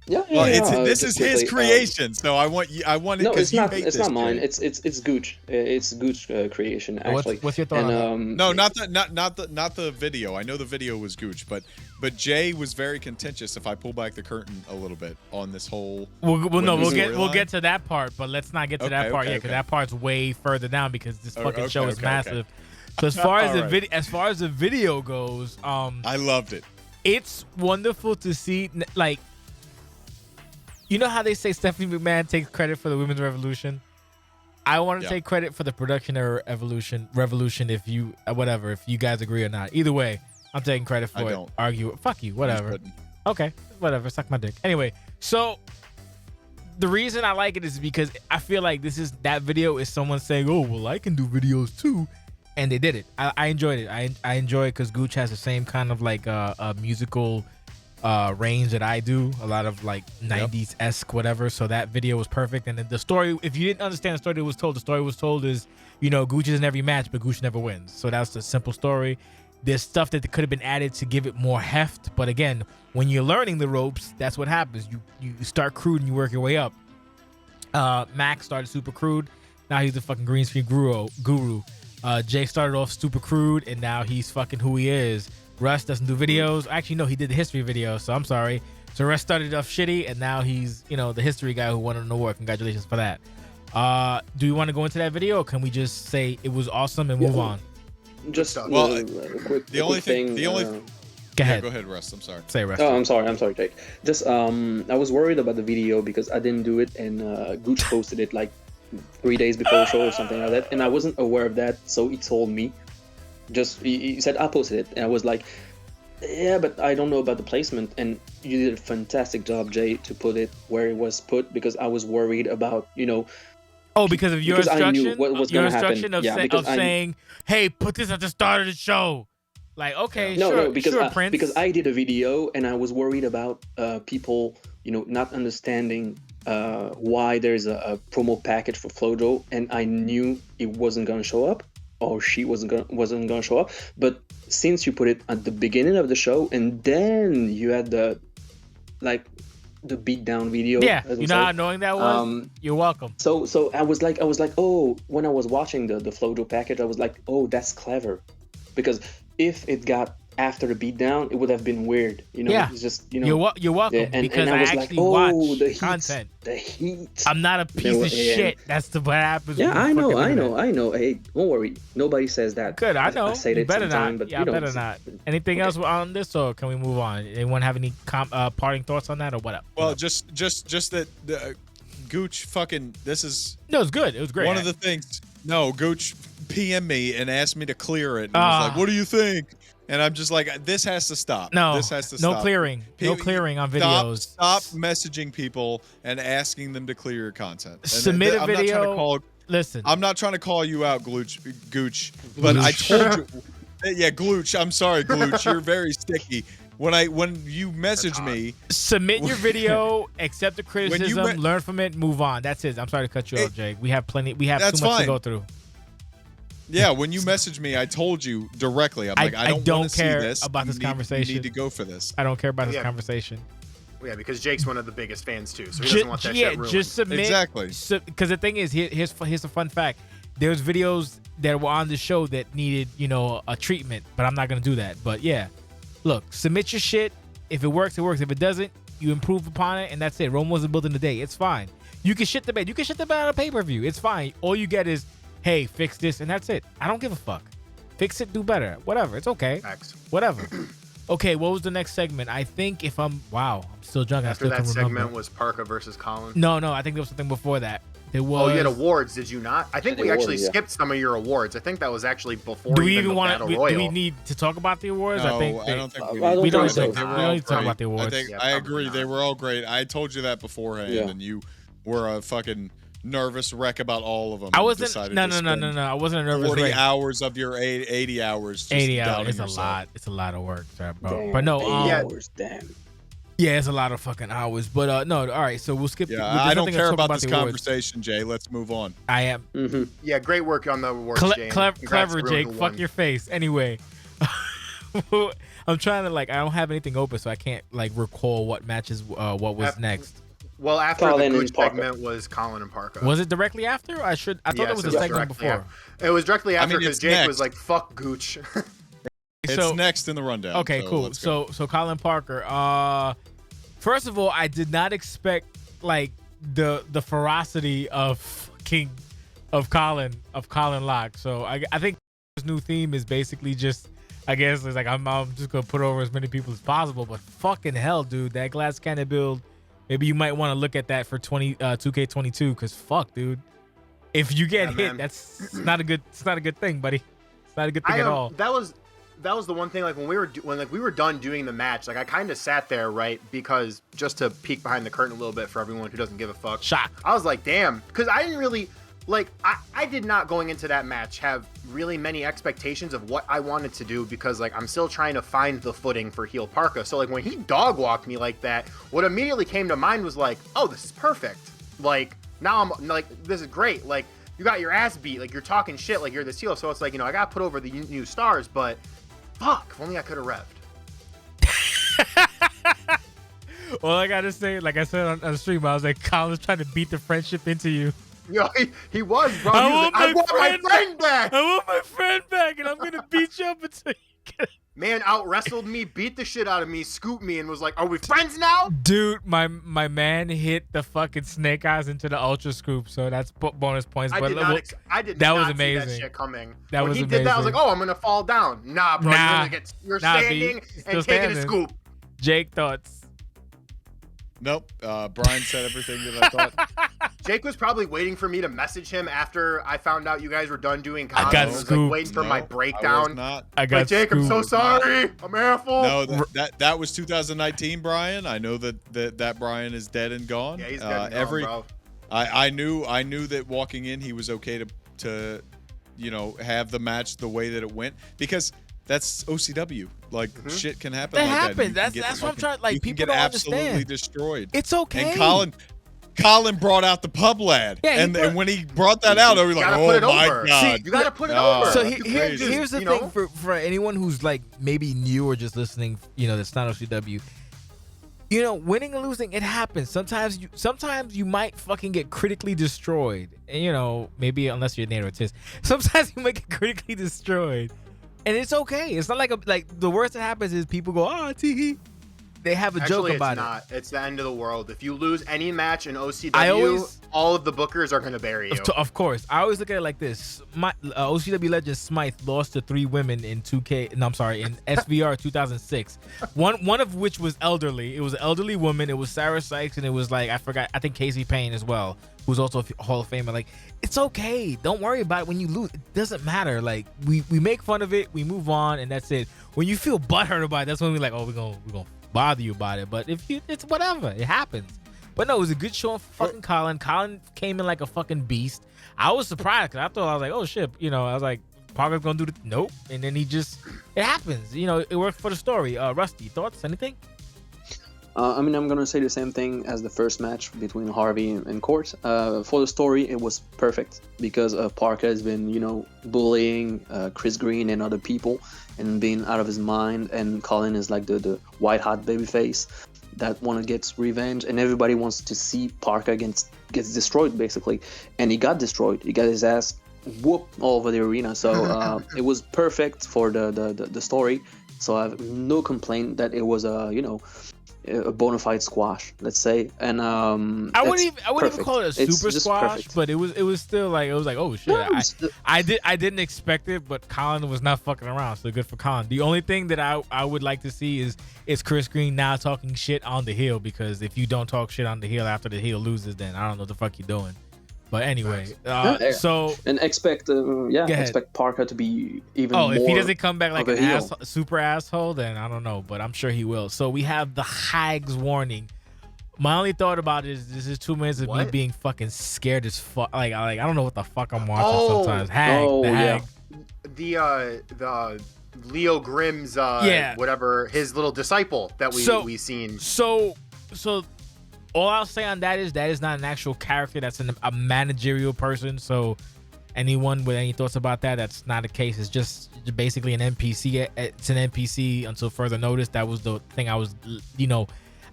Speaker 3: this is his creation, so I want it.
Speaker 2: No, it's not. It's not mine. It's Gooch. It's Gooch creation actually.
Speaker 1: What's your thought on that?
Speaker 3: No, not the video. I know the video was Gooch, but Jay was very contentious. If I pull back the curtain a little bit on this whole,
Speaker 1: we'll get to that part, but let's not get to that part yet because that part's way further down because this fucking show is massive. So as far as the video goes,
Speaker 3: I loved it.
Speaker 1: It's wonderful to see, like, you know how they say Stephanie McMahon takes credit for the women's revolution? I want to take credit for the production era revolution if you guys agree or not. Either way, I'm taking credit for it. Argue it. Fuck you. Whatever. Okay. Whatever. Suck my dick. Anyway, so the reason I like it is because I feel like that video is someone saying, oh, well, I can do videos too. And they did it. I enjoyed it. I enjoy it because Gooch has the same kind of like a musical range that I do, a lot of like 90s-esque whatever. So that video was perfect. And then the story, if you didn't understand the story that was told, the story was told is, you know, Gooch is in every match, but Gooch never wins. So that's the simple story. There's stuff that could have been added to give it more heft. But again, when you're learning the ropes, that's what happens. You start crude and you work your way up. Max started super crude. Now he's the fucking green screen guru. Jay started off super crude, and now he's fucking who he is. Russ doesn't do videos. Actually, no, he did the history video, so I'm sorry. So Russ started off shitty, and now he's, you know, the history guy who won an award. Congratulations for that. Do you want to go into that video, or can we just say it was awesome and move on?
Speaker 2: Just
Speaker 3: well,
Speaker 2: quick
Speaker 3: Go
Speaker 1: ahead.
Speaker 3: Go ahead, Russ. I'm sorry.
Speaker 1: Say Russ.
Speaker 2: Oh, I'm sorry, Jake. Just I was worried about the video because I didn't do it, and Gooch posted it like 3 days before the show or something like that, and I wasn't aware of that, so he told me. He said I posted it, and I was like, yeah, but I don't know about the placement. And you did a fantastic job, Jay, to put it where it was put, because I was worried about, you know.
Speaker 1: Oh, because of your instruction?
Speaker 2: I knew what was
Speaker 1: your
Speaker 2: going to happen.
Speaker 1: instruction of saying, hey, put this at the start of the show. Like, okay,
Speaker 2: because I did a video and I was worried about people, you know, not understanding why there's a promo package for Flojo, and I knew it wasn't going to show up, or she wasn't going to show up. But since you put it at the beginning of the show, and then you had the beatdown video.
Speaker 1: Yeah, you know how annoying that was? You're welcome.
Speaker 2: So I was like, oh, when I was watching the Flojo package, I was like, oh, that's clever. Because if it got after the beatdown, it would have been weird. You know, it's just, you know.
Speaker 1: You're welcome, because I actually watch
Speaker 2: the
Speaker 1: content.
Speaker 2: The heat.
Speaker 1: I'm not a piece of shit. That's what happens.
Speaker 2: Yeah, I know. Hey, don't worry. Nobody says that.
Speaker 1: Good, I know.
Speaker 2: I say that
Speaker 1: better
Speaker 2: sometime,
Speaker 1: not.
Speaker 2: but
Speaker 1: Yeah, better not. Anything else on this, or can we move on? Anyone have any parting thoughts on that, or what?
Speaker 3: Well, just that Gooch fucking. This is.
Speaker 1: No, it's good. It was great.
Speaker 3: One of the things. No, Gooch PM me and asked me to clear it. And was like, "What do you think?" And I'm just like, "This has to stop.
Speaker 1: No,
Speaker 3: this has to stop.
Speaker 1: No clearing. No clearing on videos.
Speaker 3: Stop messaging people and asking them to clear your content. And
Speaker 1: submit a video. Listen,
Speaker 3: I'm not trying to call you out, Gooch, but I told you. Yeah, Gooch. I'm sorry, Gooch. You're very sticky. When you message me,
Speaker 1: submit your video, accept the criticism, learn from it, move on. That's it. I'm sorry to cut you off, Jake. We have plenty. We have too much to go through.
Speaker 3: Yeah, when you messaged me, I told you directly. I'm like, I don't
Speaker 1: care
Speaker 3: see this.
Speaker 1: about this conversation.
Speaker 3: You need to go for this.
Speaker 1: I don't care about this conversation.
Speaker 4: Yeah, because Jake's one of the biggest fans too, so he doesn't want that shit ruined.
Speaker 1: Just submit.
Speaker 3: Exactly.
Speaker 1: Because the thing is, here's a fun fact. There's videos that were on the show that needed, you know, a treatment, but I'm not gonna do that. But yeah, look, submit your shit. If it works, it works. If it doesn't, you improve upon it, and that's it. Rome wasn't built in a day. It's fine. You can shit the bed. You can shit the bed on a pay-per-view. It's fine. All you get is, hey, fix this, and that's it. I don't give a fuck. Fix it, do better. Whatever. It's okay.
Speaker 4: Facts.
Speaker 1: Whatever. Okay, what was the next segment? I think I'm still drunk.
Speaker 4: After that segment was Parka versus Colin.
Speaker 1: No, I think there was something before that. There was.
Speaker 4: Oh, you had awards, did you not? I think we actually skipped some of your awards. I think that was actually before. Do we even want to?
Speaker 1: Do we need to talk about the awards?
Speaker 3: No,
Speaker 1: I
Speaker 3: don't think
Speaker 1: we don't need
Speaker 3: to
Speaker 1: talk about the awards.
Speaker 3: I agree. They were all great. I told you that beforehand, and you were a fucking nervous wreck about all of them.
Speaker 1: I wasn't. No. I wasn't a nervous
Speaker 3: 40
Speaker 1: wreck.
Speaker 3: hours of your 80 hours. Just
Speaker 1: 80 hours. It's
Speaker 3: yourself.
Speaker 1: A lot. It's a lot of work, bro.
Speaker 2: Damn,
Speaker 1: but no.
Speaker 2: 80 hours. Damn.
Speaker 1: Yeah, it's a lot of fucking hours. But no. All right. So we'll skip.
Speaker 3: Yeah, I don't care about this conversation, Jay. Let's move on.
Speaker 1: I am.
Speaker 2: Mm-hmm.
Speaker 4: Yeah, great work on the awards, Jay.
Speaker 1: Clever, Jake. Fuck your face. Anyway. I'm trying to I don't have anything open, so I can't recall what matches what was next.
Speaker 4: Well, after the Gooch segment was Colin and Parka.
Speaker 1: Was it directly after? I thought it was a segment before.
Speaker 4: It was directly after because Jake was like, "Fuck Gooch."
Speaker 3: It's next in the rundown.
Speaker 1: Okay, cool. So Colin Parker. First of all, I did not expect the ferocity of Colin Locke. So I think his new theme is basically just. I guess it's I'm just gonna put over as many people as possible. But fucking hell, dude, that glass cannon build. Maybe you might want to look at that for 2K22 because fuck, dude. If you get hit, it's not a good thing, buddy. It's not a good thing at all.
Speaker 4: That was the one thing. When we were done doing the match, I kind of sat there, right? Because just to peek behind the curtain a little bit for everyone who doesn't give a fuck.
Speaker 1: Shock.
Speaker 4: I was like, damn, because I didn't really like I did not going into that match have really many expectations of what I wanted to do because like I'm still trying to find the footing for heel Parka. So like when he dog walked me like that, what immediately came to mind was like, oh, this is perfect. Like now I'm like, this is great. Like you got your ass beat, like you're talking shit, like you're this heel. So it's like, you know, I got put over the new stars, but fuck, if only I could have revved.
Speaker 1: All I gotta say, like I said on the stream, I was like, Colin's trying to beat the friendship into you.
Speaker 4: Yo, he was, bro. I want my friend back.
Speaker 1: I want my friend back, and I'm gonna beat you up until you get it.
Speaker 4: Man out wrestled me, beat the shit out of me, scooped me, and was like, "Are we friends now?"
Speaker 1: Dude, my man hit the fucking snake eyes into the ultra scoop, so that's bonus points.
Speaker 4: I
Speaker 1: but
Speaker 4: did not see that shit coming.
Speaker 1: That
Speaker 4: when
Speaker 1: was
Speaker 4: he
Speaker 1: amazing.
Speaker 4: did that, I was like, "Oh, I'm gonna fall down." Nah, bro, you're standing and taking a scoop.
Speaker 1: Jake, thoughts?
Speaker 3: Nope. Brian said everything that I thought.
Speaker 4: Jake was probably waiting for me to message him after I found out you guys were done doing comments.
Speaker 1: I got
Speaker 4: was
Speaker 1: scooped.
Speaker 4: like waiting for my breakdown.
Speaker 3: I was not.
Speaker 1: I got
Speaker 4: like, Jake,
Speaker 1: scooped.
Speaker 4: I'm so sorry. I'm awful.
Speaker 3: No, that was 2019, Brian. I know that Brian is dead and gone.
Speaker 4: Yeah, he's dead and gone, bro.
Speaker 3: I knew that walking in he was okay to you know, have the match the way that it went because that's OCW. Like shit can happen.
Speaker 1: That
Speaker 3: like
Speaker 1: happens.
Speaker 3: That.
Speaker 1: That's what I'm trying. Like
Speaker 3: you
Speaker 1: people
Speaker 3: can
Speaker 1: don't
Speaker 3: get absolutely
Speaker 1: understand.
Speaker 3: destroyed.
Speaker 1: It's okay.
Speaker 3: And Colin brought out the pub lad.
Speaker 1: Yeah,
Speaker 3: and when he brought that out, I was like, oh my god.
Speaker 4: See, you gotta put it over.
Speaker 1: So here's the thing for anyone who's like maybe new or just listening, you know, that's not OCW. You know, winning and losing, it happens. Sometimes you might fucking get critically destroyed. And, you know, maybe unless you're Nato Ortiz, sometimes you might get critically destroyed. And it's okay. It's not like the worst that happens is people go, oh, tee. They have a joke about it.
Speaker 4: It's not. It's the end of the world. If you lose any match in OCW, all of the bookers are going to bury you.
Speaker 1: Of course. I always look at it like this. My OCW legend Smythe lost to 3 women in 2K. No, I'm sorry, in SVR 2006. One of which was elderly. It was an elderly woman. It was Sarah Sykes, and it was like, I forgot, I think Casey Payne as well, who's also a Hall of Famer. Like, it's okay. Don't worry about it when you lose. It doesn't matter. Like, we make fun of it, we move on, and that's it. When you feel butthurt about it, that's when we're like, oh, we're gonna bother you about it. But it's whatever, it happens. But no, it was a good show for fucking Colin. Colin came in like a fucking beast. I was surprised because I was like, oh shit, you know, I was like, Parker's gonna do the nope, and then it happens. You know, it worked for the story. Rusty, thoughts? Anything?
Speaker 2: I mean, I'm gonna say the same thing as the first match between Harvey and Court. For the story, it was perfect because Parker has been, you know, bullying Chris Green and other people and being out of his mind, and Colin is like the white hot babyface that want to get revenge, and everybody wants to see Parker gets destroyed basically, and he got destroyed. He got his ass whooped all over the arena. So it was perfect for the story. So I have no complaint that it was a bona fide squash, let's say. And I wouldn't even
Speaker 1: call it a super squash, perfect. But it was still like, oh shit. No, I didn't expect it, but Colin was not fucking around, so good for Colin. The only thing that I would like to see is Chris Green now talking shit on the heel, because if you don't talk shit on the heel after the heel loses, then I don't know what the fuck you're doing. But anyway, so
Speaker 2: and expect Parker to be even more.
Speaker 1: If he doesn't come back like an super asshole, then I don't know, but I'm sure he will. So we have the Hags warning. My only thought about it is this is 2 minutes of me being fucking scared as fuck. Like I don't know what the fuck I'm watching sometimes. Hag.
Speaker 4: The Leo Grimm's whatever, his little disciple that we seen.
Speaker 1: So all I'll say on that is not an actual character. That's a managerial person. So anyone with any thoughts about that, that's not the case. It's just basically an NPC. It's an NPC until further notice. That was the thing I was,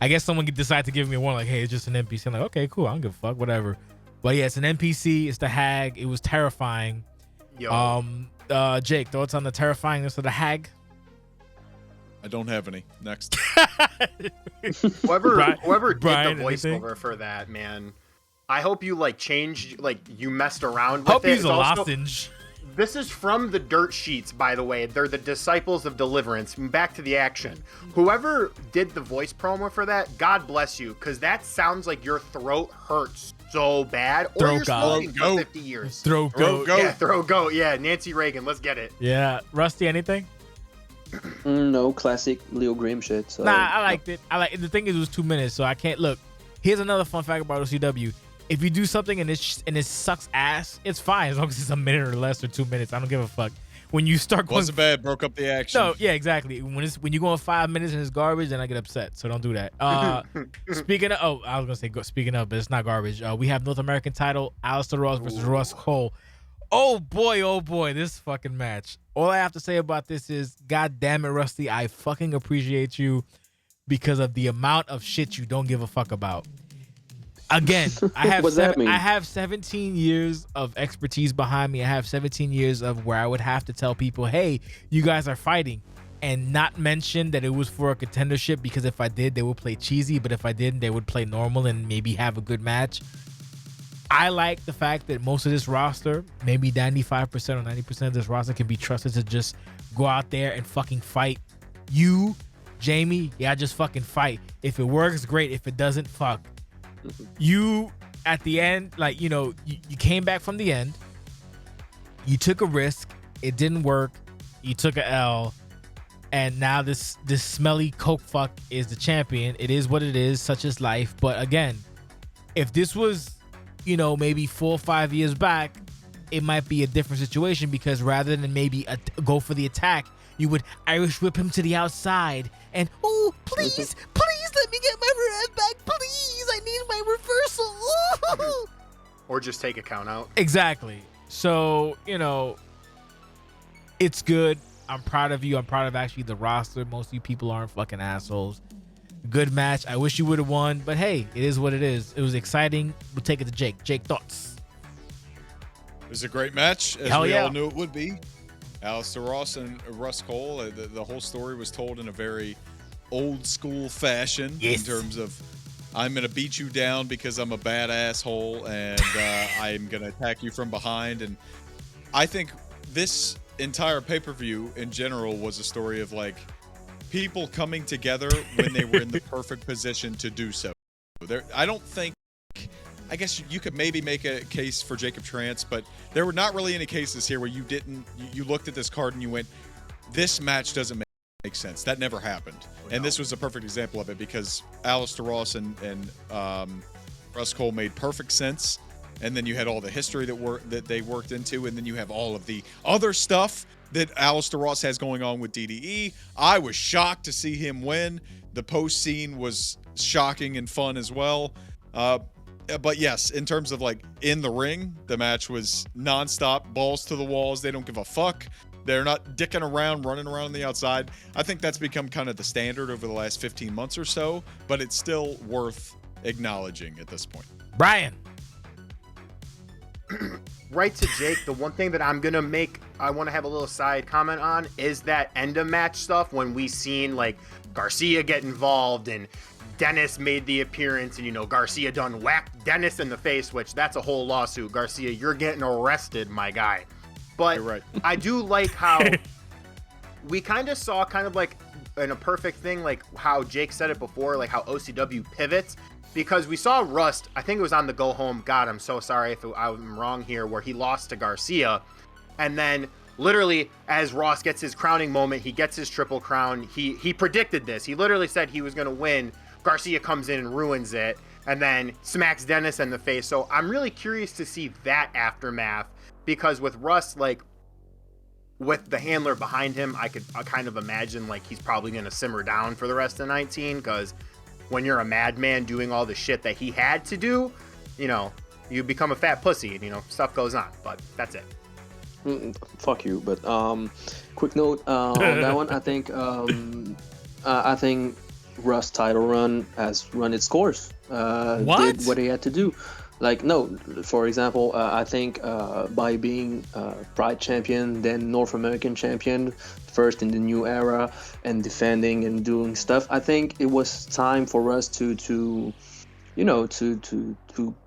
Speaker 1: I guess someone could decide to give me a warning like, hey, it's just an NPC. I'm like, okay, cool. I don't give a fuck, whatever. But yeah, it's an NPC. It's the Hag. It was terrifying.
Speaker 4: Yo.
Speaker 1: Jake, thoughts on the terrifyingness of the Hag?
Speaker 3: I don't have any. Next.
Speaker 4: Whoever did
Speaker 1: Brian,
Speaker 4: the voiceover for that, man, I hope you changed, you messed around with it.
Speaker 1: Hope he's a lozenge.
Speaker 4: This is from the dirt sheets, by the way. They're the Disciples of Deliverance. Back to the action. Whoever did the voice promo for that, God bless you, because that sounds like your throat hurts so bad, or you're smoking for 50 years.
Speaker 1: Throw goat.
Speaker 4: Yeah, throw goat. Yeah, Nancy Reagan. Let's get it.
Speaker 1: Yeah, Rusty, anything?
Speaker 2: No, classic Leo Grimm shit. So.
Speaker 1: Nah, I liked it. The thing is, it was 2 minutes, so I can't look. Here's another fun fact about OCW. If you do something and it sucks ass, it's fine as long as it's a minute or less or 2 minutes. I don't give a fuck. When you start going,
Speaker 3: wasn't bad, broke up the action.
Speaker 1: No, yeah, exactly. When you go in 5 minutes and it's garbage, then I get upset. So don't do that. Speaking of, I was gonna say speaking of, but it's not garbage. We have North American title, Alistair Ross versus Russ Cole. Oh boy, this fucking match. All I have to say about this is, God damn it, Rusty, I fucking appreciate you because of the amount of shit you don't give a fuck about. Again, I have 17 years of expertise behind me. I have 17 years of where I would have to tell people, hey, you guys are fighting, and not mention that it was for a contendership, because if I did, they would play cheesy, but if I didn't, they would play normal and maybe have a good match. I like the fact that most of this roster, maybe 95% or 90% of this roster, can be trusted to just go out there and fucking fight. You, Jamie, yeah, just fucking fight. If it works, great. If it doesn't, fuck. You at the end, like, you know, you came back from the end, you took a risk, it didn't work, you took a L, and now this smelly coke fuck is the champion. It is what it is, such is life. But again, if this was, you know, maybe 4 or 5 years back, it might be a different situation, because rather than maybe go for the attack, you would Irish whip him to the outside and, oh, please let me get my red back, please, I need my reversal.
Speaker 4: Or just take a count out.
Speaker 1: Exactly. So, you know, it's good. I'm proud of you. I'm proud of actually the roster. Most of you people aren't fucking assholes. Good match. I wish you would have won, but hey, it is what it is. It was exciting. We'll take it to Jake. Jake, thoughts?
Speaker 3: It was a great match, as we all knew it would be. Alistair Ross and Russ Cole, the whole story was told in a very old school fashion, in terms of, I'm going to beat you down because I'm a bad asshole, and I'm going to attack you from behind. And I think this entire pay-per-view in general was a story of, like, people coming together when they were in the perfect position to do so. I don't think, I guess you could maybe make a case for Jacob Trance, but there were not really any cases here where you looked at this card and you went, this match doesn't make sense. That never happened. And this was a perfect example of it, because Alistair Ross and Russ Cole made perfect sense. And then you had all the history that they worked into, and then you have all of the other stuff that Alistair Ross has going on with DDE. I was shocked to see him win. The post scene was shocking and fun as well. But yes, in terms of, like, in the ring, the match was nonstop, balls to the walls. They don't give a fuck. They're not dicking around, running around on the outside. I think that's become kind of the standard over the last 15 months or so, but it's still worth acknowledging at this point.
Speaker 1: Brian.
Speaker 4: Right to Jake, the one thing that I want to have a little side comment on is that end of match stuff, when we seen, like, Garcia get involved and Dennis made the appearance, and, you know, Garcia done whacked Dennis in the face, which that's a whole lawsuit. Garcia, you're getting arrested, my guy. But
Speaker 3: You're right.
Speaker 4: I do like how we kind of saw, kind of like in a perfect thing, like how Jake said it before, like how OCW pivots, because we saw Rust, I think it was on the go home, God, I'm so sorry if I'm wrong here, where he lost to Garcia, and then literally as Ross gets his crowning moment, he gets his triple crown, he predicted this, he literally said he was going to win. Garcia comes in and ruins it, and then smacks Dennis in the face. So I'm really curious to see that aftermath, because with Russ, like, with the handler behind him, I kind of imagine, like, he's probably going to simmer down for the rest of 19, because when you're a madman doing all the shit that he had to do, you know, you become a fat pussy, and, you know, stuff goes on. But that's it.
Speaker 2: Fuck you. But quick note on that one. I think Russ title run has run its course. Did what he had to do. Like, no, for example, I think by being Pride champion, then North American champion, first in the new era, and defending and doing stuff, I think it was time for us to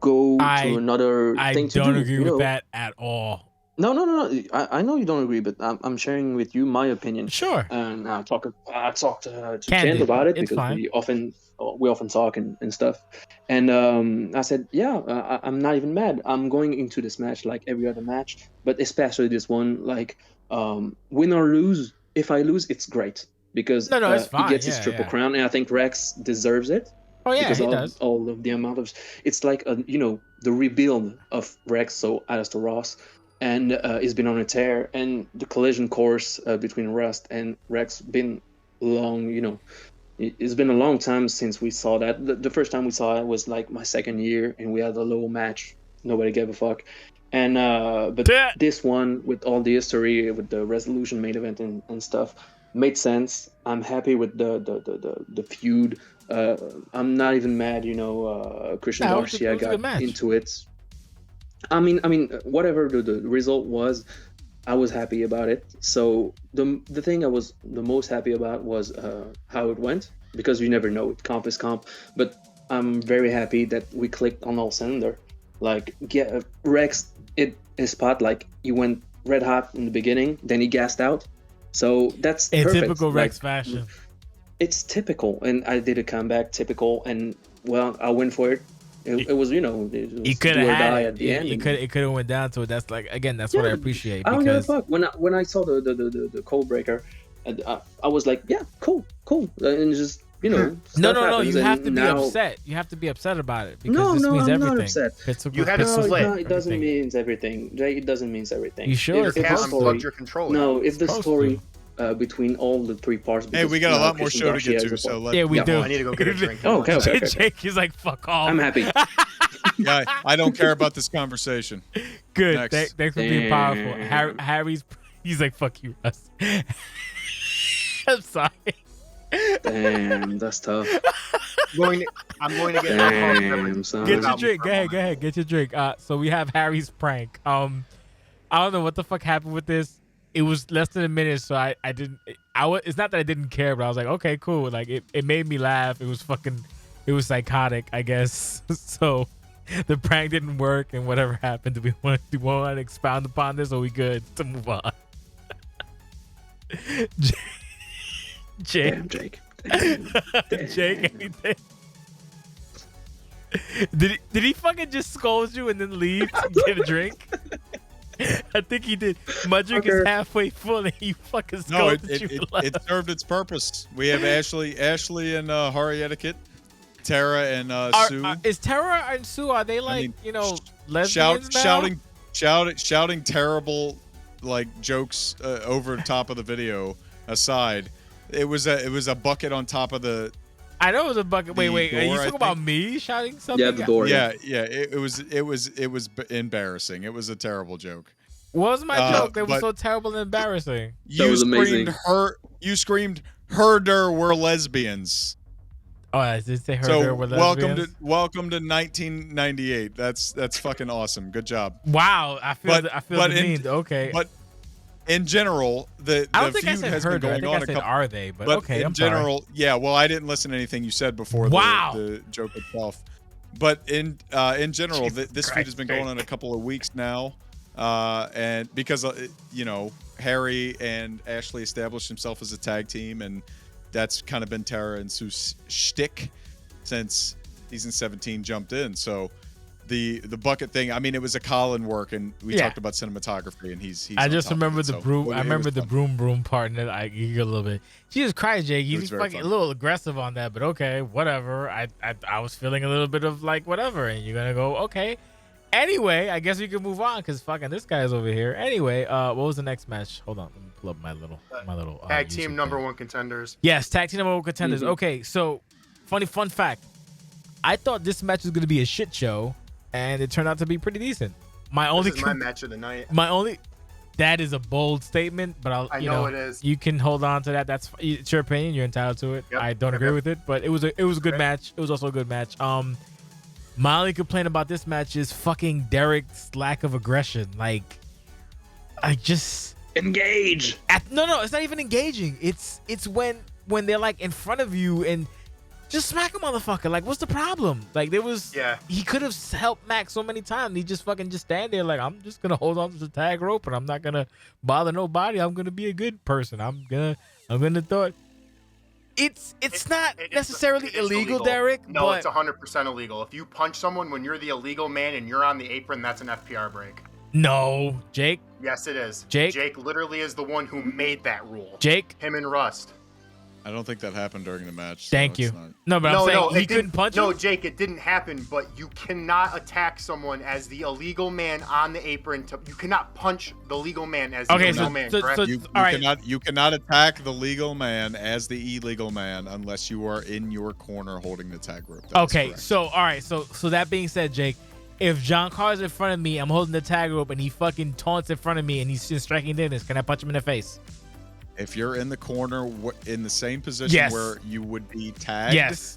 Speaker 2: go to another thing to do.
Speaker 1: I don't agree with that at all.
Speaker 2: No. I know you don't agree, but I'm sharing with you my opinion.
Speaker 1: Sure.
Speaker 2: And I talked to Ken about it, because we often talk and stuff. And I said, I'm not even mad. I'm going into this match like every other match, but especially this one, like, win or lose. If I lose, it's great, because
Speaker 1: it's fine.
Speaker 2: he gets his triple crown, and I think Rex deserves it.
Speaker 1: Oh yeah,
Speaker 2: because
Speaker 1: he does.
Speaker 2: all of the amount of it's like the rebuild of Rex, so Alistair Ross, and he's been on a tear, and the collision course between Rust and Rex been long. It's been a long time since we saw that. The first time we saw it was like my second year, and we had a low match. Nobody gave a fuck. And but this one, with all the history, with the resolution main event and stuff, made sense. I'm happy with the feud. I'm not even mad. Christian Garcia got into it. I mean, whatever the result was, I was happy about it. So the thing I was the most happy about was how it went, because you never know. Comp is comp, but I'm very happy that we clicked on all cylinder. Like, Rex, his spot, like, he went red hot in the beginning, then he gassed out. So that's
Speaker 1: in
Speaker 2: perfect.
Speaker 1: Typical Rex fashion.
Speaker 2: It's typical, and I did a comeback, typical, and well, I went for it. It was, it was
Speaker 1: he could have had
Speaker 2: at the end.
Speaker 1: It could have went down to it. That's like, again, that's what I appreciate.
Speaker 2: I don't give a fuck. When I saw the code breaker, I was like, yeah, cool, and just no.
Speaker 1: You have to be upset. You have to be upset about it, because this means
Speaker 2: I'm
Speaker 1: everything.
Speaker 2: Not upset.
Speaker 4: You had to split.
Speaker 2: No, it doesn't mean everything. It doesn't mean everything.
Speaker 1: You sure?
Speaker 4: If your controller.
Speaker 2: No, if the story between all the three parts.
Speaker 3: Hey, we got a lot more show to get to, so
Speaker 1: we do.
Speaker 4: I need to go get a drink.
Speaker 2: Okay.
Speaker 1: Jake is like, fuck off.
Speaker 2: I'm happy.
Speaker 3: Yeah, I don't care about this conversation.
Speaker 1: Good. Thanks for being powerful. He's like, fuck you, Russ. I'm sorry.
Speaker 2: Damn, that's tough.
Speaker 4: I'm going to get
Speaker 2: Damn, son.
Speaker 1: Get your drink. Go ahead. Get your drink. So we have Harry's prank. I don't know what the fuck happened with this. It was less than a minute, so I didn't. It's not that I didn't care, but I was like, okay, cool. Like it made me laugh. It was psychotic, I guess. So the prank didn't work, and whatever happened, do we want to expound upon this, or are we good to move on? Jake.
Speaker 2: Damn, Jake.
Speaker 1: Jake, anything? Did he fucking just scold you and then leave and get a drink? I think he did. My drink is halfway full and he fucking scolded you.
Speaker 3: It served its purpose. We have Ashley and Hari Etiquette, Tara and Sue.
Speaker 1: Is Tara and Sue, are they like, lesbians now?
Speaker 3: Shouting terrible like jokes over top of the video aside. It was a bucket on top of the.
Speaker 1: I know it was a bucket. Wait,
Speaker 3: door,
Speaker 1: are you talking about me shouting something?
Speaker 2: Yeah, the door.
Speaker 3: Yeah. It was embarrassing. It was a terrible joke.
Speaker 1: What was my joke that was so terrible and embarrassing?
Speaker 2: That was amazing.
Speaker 3: You screamed, "Herder, we're lesbians."
Speaker 1: Oh, I did say herder, we're lesbians.
Speaker 3: Welcome to 1998. That's fucking awesome. Good job.
Speaker 1: Wow, I feel the need. Okay,
Speaker 3: but. In general, the feud has been going on.
Speaker 1: Are they? But okay,
Speaker 3: in general, yeah. Well, I didn't listen to anything you said before the joke itself. But in general, this feud has been going on a couple of weeks now, and because Harry and Ashley established himself as a tag team, and that's kind of been Tara and Sue's shtick since season 17 jumped in. So. The bucket thing. I mean, it was a Colin work, and we talked about cinematography, and he's I
Speaker 1: just remember the broom. I remember the broom part, and I giggled a little bit. Jesus Christ, Jake, he's fucking a little aggressive on that, but okay, whatever. I was feeling a little bit of like whatever, and you're gonna go okay. Anyway, I guess we can move on because fucking this guy's over here. Anyway, what was the next match? Hold on, let me pull up my little
Speaker 4: tag team number one contenders.
Speaker 1: Yes, tag team number one contenders. Mm-hmm. Okay, so fun fact. I thought this match was gonna be a shit show. And it turned out to be pretty decent. My
Speaker 4: match of the night.
Speaker 1: That is a bold statement, but I know it is. You can hold on to that. It's your opinion. You're entitled to it. Yep. I don't agree with it, but it was a good match. It was also a good match. My only complaint about this match is fucking Derek's lack of aggression. Like, I just
Speaker 2: engage.
Speaker 1: No, it's not even engaging. It's when they're like in front of you and. Just smack a motherfucker. Like, what's the problem? Like, he could have helped Max so many times. He just fucking stand there like, I'm just gonna hold on to the tag rope and I'm not gonna bother nobody. I'm gonna be a good person. I'm gonna throw it. It's not necessarily illegal, Derek.
Speaker 4: No, but it's 100% illegal. If you punch someone when you're the illegal man and you're on the apron, that's an FPR break.
Speaker 1: No, Jake.
Speaker 4: Yes, it is.
Speaker 1: Jake
Speaker 4: literally is the one who made that rule.
Speaker 1: Jake.
Speaker 4: Him and Rust.
Speaker 3: I don't think that happened during the match. So
Speaker 1: Thank you.
Speaker 3: it's not-
Speaker 1: No, but I'm saying he couldn't punch him?
Speaker 4: No, Jake, it didn't happen, but you cannot attack someone as the illegal man on the apron. You cannot punch the legal man as the illegal man, correct?
Speaker 3: You cannot attack the legal man as the illegal man unless you are in your corner holding the tag rope.
Speaker 1: Okay, so all right, so that being said, Jake, if John Carr's in front of me, I'm holding the tag rope, and he fucking taunts in front of me, and he's just striking distance, can I punch him in the face?
Speaker 3: If you're in the corner in the same position where you would be tagged,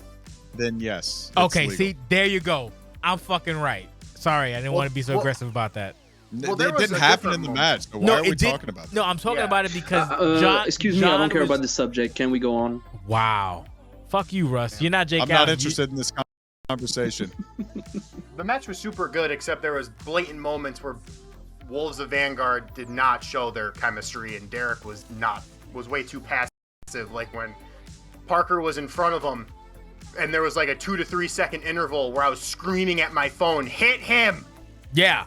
Speaker 3: then yes.
Speaker 1: Okay,
Speaker 3: legal.
Speaker 1: see, there you go. I'm fucking right. Sorry, I didn't want to be so aggressive about that.
Speaker 3: It didn't happen in the match. So why are we talking about that?
Speaker 1: No, I'm talking about it because
Speaker 2: excuse me, I don't care about this subject. Can we go on?
Speaker 1: Wow. Fuck you, Russ. You're not Jake
Speaker 3: I'm not interested in this conversation.
Speaker 4: The match was super good, except there was blatant moments where Wolves of Vanguard did not show their chemistry, and Derek was way too passive. Like when Parker was in front of him, and there was like a 2 to 3 second interval where I was screaming at my phone, "Hit him!"
Speaker 1: Yeah,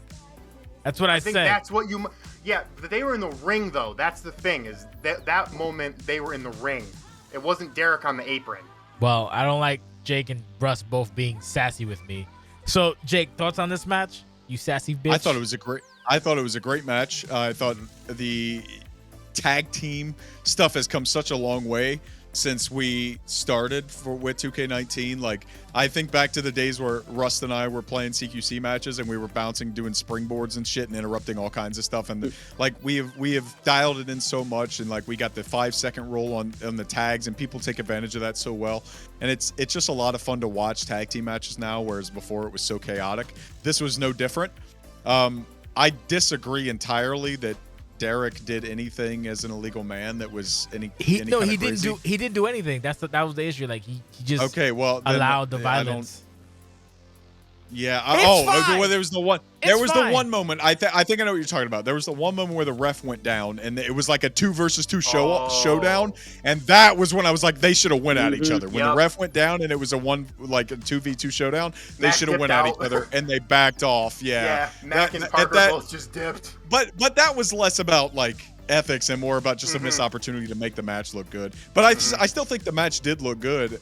Speaker 1: that's what I
Speaker 4: think
Speaker 1: said.
Speaker 4: That's what you. Yeah, but they were in the ring though. That's the thing is that moment they were in the ring. It wasn't Derek on the apron.
Speaker 1: Well, I don't like Jake and Russ both being sassy with me. So, Jake, thoughts on this match? You sassy bitch.
Speaker 3: I thought it was a great match. I thought the tag team stuff has come such a long way since we started with 2K19. Like, I think back to the days where Rust and I were playing CQC matches and we were bouncing, doing springboards and shit and interrupting all kinds of stuff. And like we have dialed it in so much, and like we got the 5-second roll on the tags, and people take advantage of that so well. And it's just a lot of fun to watch tag team matches now, whereas before it was so chaotic. This was no different. I disagree entirely that Derek did anything as an illegal man that was
Speaker 1: he didn't do anything. That was the issue. Like he just allowed the violence.
Speaker 3: Yeah.
Speaker 1: Well,
Speaker 3: there was the one. The one moment. I think I know what you're talking about. There was the one moment where the ref went down, and it was like a 2 versus 2 showdown, and that was when I was like, they should have went at each other. When the ref went down, and it was a 2v2 showdown, they should have went at each other, and they backed off. Yeah.
Speaker 4: Mac and Parker both just dipped.
Speaker 3: But that was less about like ethics and more about just a missed opportunity to make the match look good. But I still think the match did look good.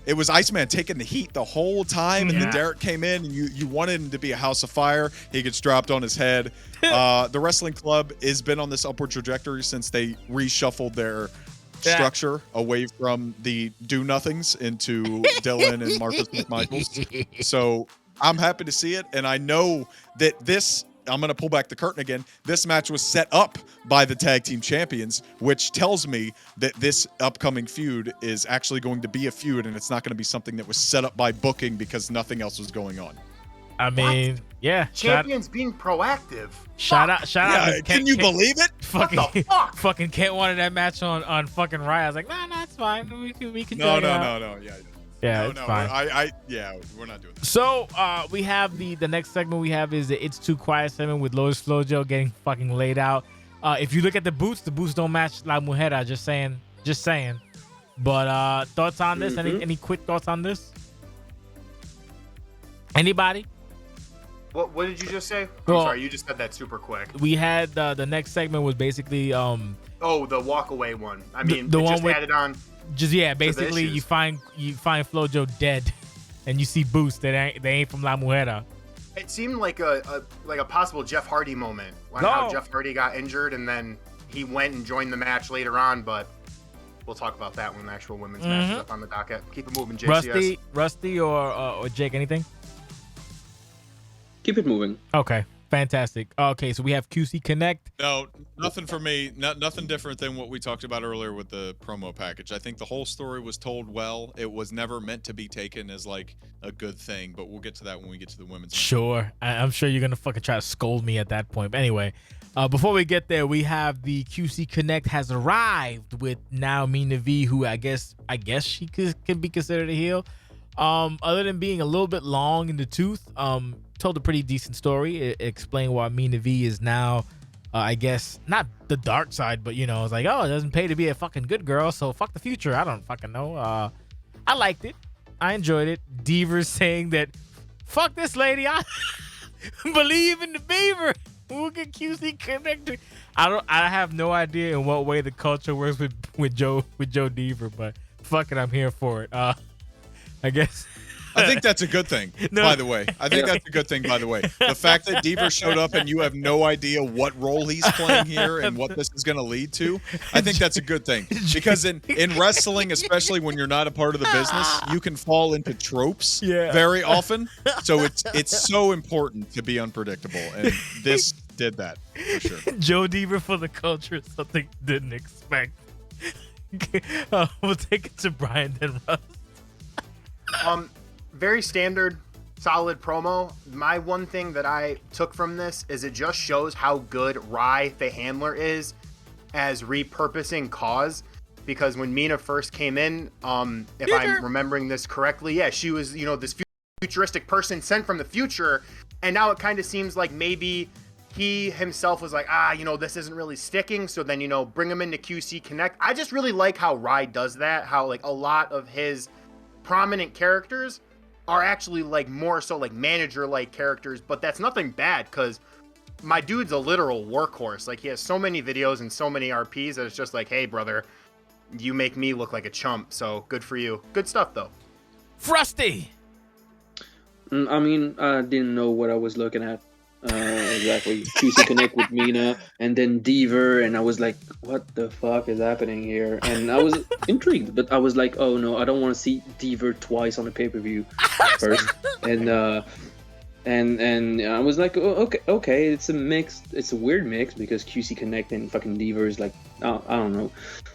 Speaker 3: It was Iceman taking the heat the whole time, and then Derek came in, and you wanted him to be a house of fire. He gets dropped on his head. The wrestling club has been on this upward trajectory since they reshuffled their structure away from the do-nothings into Dylan and Marcus McMichaels. So I'm happy to see it, and I know that I'm going to pull back the curtain again. This match was set up by the tag team champions, which tells me that this upcoming feud is actually going to be a feud, and it's not going to be something that was set up by booking because nothing else was going on.
Speaker 1: I mean,
Speaker 4: champions being proactive.
Speaker 1: Shout out.
Speaker 3: Can you believe it?
Speaker 1: Fucking Kent wanted that match on fucking Riot. I was like, nah, it's fine. We can.
Speaker 3: No.
Speaker 1: Yeah, it's fine.
Speaker 3: We're not doing that.
Speaker 1: So we have the next segment we have is the It's Too Quiet segment with Lotus Flojo getting fucking laid out. If you look at the boots don't match La Mujera. Just saying. But thoughts on this? Any quick thoughts on this? Anybody?
Speaker 4: What did you just say? I'm sorry, you just said that super quick.
Speaker 1: We had the next segment was basically
Speaker 4: the walk away one. I mean,
Speaker 1: the one
Speaker 4: just
Speaker 1: with,
Speaker 4: added on.
Speaker 1: Basically you find Flojo dead, and you see Boost they ain't from La Mujera.
Speaker 4: It seemed like a possible Jeff Hardy moment on how Jeff Hardy got injured, and then he went and joined the match later on. But we'll talk about that when the actual women's match is up on the docket. Keep it moving, JCS.
Speaker 1: Rusty or Jake, anything?
Speaker 2: Keep it moving.
Speaker 1: Okay, fantastic. Okay, so we have QC Connect.
Speaker 3: No, nothing for me. Nothing different than what we talked about earlier with the promo package. I think the whole story was told well. It was never meant to be taken as like a good thing, but we'll get to that when we get to the women's match.
Speaker 1: Sure. I'm sure you're going to fucking try to scold me at that point. But anyway, before we get there, we have the QC Connect has arrived with now Mina V, who I guess she can be considered a heel. Other than being a little bit long in the tooth, told a pretty decent story. It explained why Mina V is now, I guess, not the dark side, but, it's like, it doesn't pay to be a fucking good girl, so fuck the future. I don't fucking know. I liked it. I enjoyed it. Deaver's saying that, fuck this lady. I believe in the beaver. We'll get QC connected. I have no idea in what way the culture works with Joe Deaver, but fuck it, I'm here for it. I guess.
Speaker 3: I think that's a good thing, by the way. I think that's a good thing, by the way. The fact that Deaver showed up and you have no idea what role he's playing here and what this is going to lead to, I think that's a good thing. Because in wrestling, especially when you're not a part of the business, you can fall into tropes very often. So it's so important to be unpredictable, and this did that for sure.
Speaker 1: Joe Deaver for the culture is something didn't expect. We'll take it to Brian then Russ.
Speaker 4: Very standard, solid promo. My one thing that I took from this is it just shows how good Rye, the handler, is as repurposing Cause. Because when Mina first came in, if I'm remembering this correctly, she was, this futuristic person sent from the future. And now it kind of seems like maybe he himself was like, this isn't really sticking. So then, bring him into QC Connect. I just really like how Rye does that. How like a lot of his prominent characters are actually like more so like manager like characters, but that's nothing bad because my dude's a literal workhorse. Like he has so many videos and so many RPs that it's just like, hey brother, you make me look like a chump. So good for you. Good stuff though.
Speaker 1: Frosty.
Speaker 2: I mean, I didn't know what I was looking at. Exactly. QC Connect with Mina and then Deaver, and I was like, what the fuck is happening here? And I was intrigued, but I was like, oh no, I don't want to see Deaver twice on a pay-per-view first. And I was like, oh, okay, it's a weird mix because QC Connect and fucking Deaver is like, I don't know,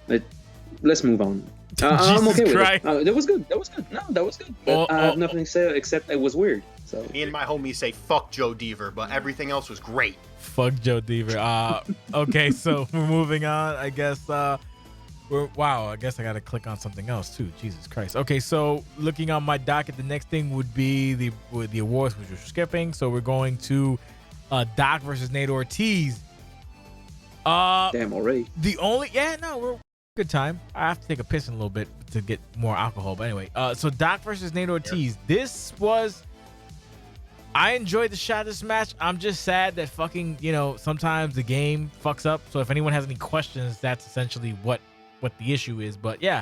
Speaker 2: but let's move on. I'm okay with it. That was good. No, that was good. But I have nothing to say except it was weird. So
Speaker 4: me and my homies say fuck Joe Deaver, but everything else was great.
Speaker 1: Fuck Joe Deaver. Okay, so we're moving on. I guess I guess I gotta click on something else too. Jesus Christ. Okay, so looking on my docket, the next thing would be the awards, which we're skipping. So we're going to Doc versus Nato Ortiz.
Speaker 2: Damn, already.
Speaker 1: We're good time. I have to take a piss in a little bit to get more alcohol, but anyway. So Doc versus Nato Ortiz. This was. I enjoyed the shot of this match. I'm just sad that fucking, sometimes the game fucks up. So if anyone has any questions, that's essentially what the issue is. But yeah,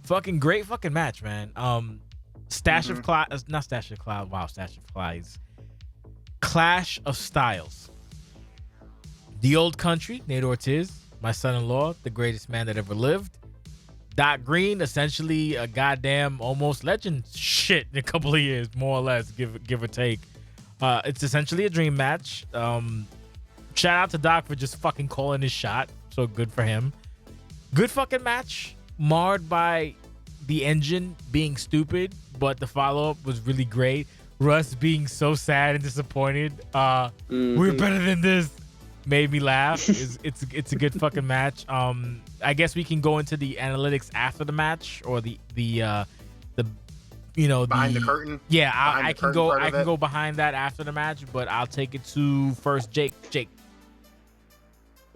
Speaker 1: fucking great fucking match, man. Clash of Clans. Clash of Styles. The Old Country, Nato Ortiz, my son-in-law, the greatest man that ever lived. Doc Green, essentially a goddamn almost legend shit in a couple of years, more or less, give or take. It's essentially a dream match. Shout out to Doc for just fucking calling his shot. So good for him. Good fucking match. Marred by the engine being stupid, but the follow-up was really great. Russ being so sad and disappointed. We're better than this. Made me laugh. It's a good fucking match. I guess we can go into the analytics after the match or the
Speaker 4: behind the curtain.
Speaker 1: Yeah, I can go behind that after the match, but I'll take it to first Jake.
Speaker 3: The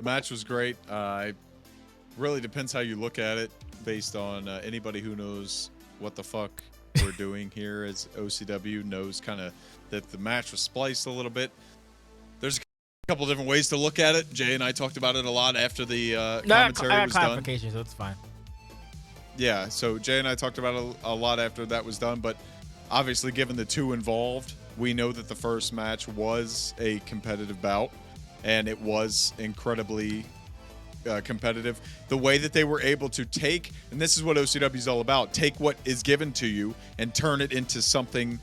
Speaker 3: match was great. It really depends how you look at it based on anybody who knows what the fuck we're doing here as OCW knows kind of that the match was spliced a little bit. There's a couple different ways to look at it. Jay and I talked about it a lot after the commentary was done.
Speaker 1: Clarification, so it's fine.
Speaker 3: Yeah, so Jay and I talked about it a lot after that was done, but obviously given the two involved, we know that the first match was a competitive bout, and it was incredibly competitive. The way that they were able to take, and this is what OCW is all about, take what is given to you and turn it into something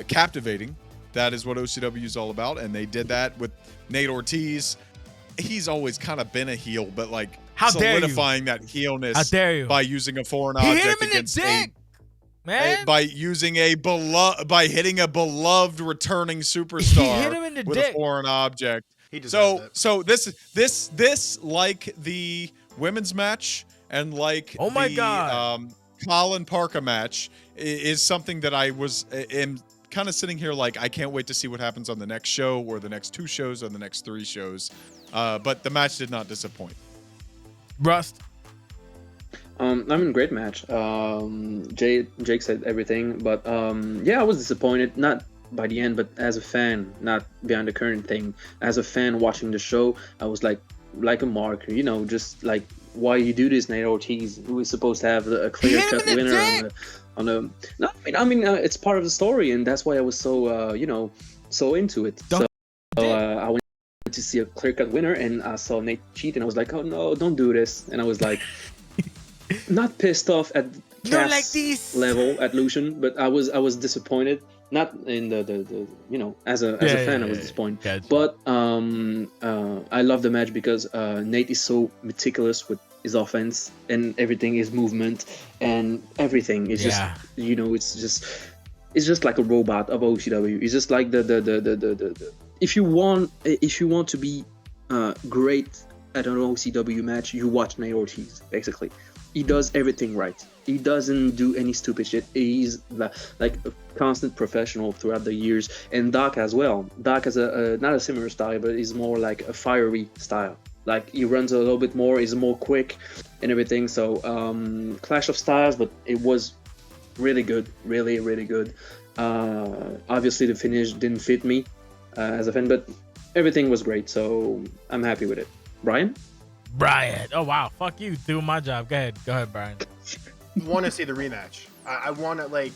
Speaker 3: captivating. That is what OCW is all about, and they did that with Nato Ortiz. He's always kind of been a heel, but like solidifying that heelness by using a foreign object against
Speaker 1: man.
Speaker 3: By using by hitting a beloved returning superstar
Speaker 1: hit him in the
Speaker 3: with
Speaker 1: dick.
Speaker 3: A foreign object.
Speaker 4: So
Speaker 3: this like the women's match and like Colin Parker match is something that I am kind of sitting here like I can't wait to see what happens on the next show or the next two shows or the next three shows. But the match did not disappoint.
Speaker 1: Rust.
Speaker 2: I mean, great match. Jake said everything, but yeah, I was disappointed. Not by the end, but as a fan, not behind the current thing, as a fan watching the show, I was like a mark, you know, just like, why you do this, Nato Ortiz, who is supposed to have a clear-cut winner on a no, I mean it's part of the story, and that's why I was so you know, so into it. So I went to see a clear-cut winner, and I saw Nate cheat, and I was like, oh no, don't do this. And I was like, not pissed off at Cass level at Lucian, but I was disappointed. Not in the you know, as a fan, I was disappointed. Gotcha. But I love the match because Nate is so meticulous with his offense, and everything is movement, and everything is just, you know, it's just like a robot of OCW. It's just like the if you want to be great at an OCW match, you watch Nato Ortiz. Basically, he does everything right. He doesn't do any stupid shit. He's like a constant professional throughout the years. And Doc as well. Doc has a not a similar style, but he's more like a fiery style. Like, he runs a little bit more, he's more quick and everything. So clash of styles, but it was really good, really, really good. Obviously the finish didn't fit me as a fan, but everything was great, so I'm happy with it. Brian?
Speaker 1: Oh wow, fuck you, doing my job. Go ahead, Brian.
Speaker 4: Want to see the rematch. I want to, like,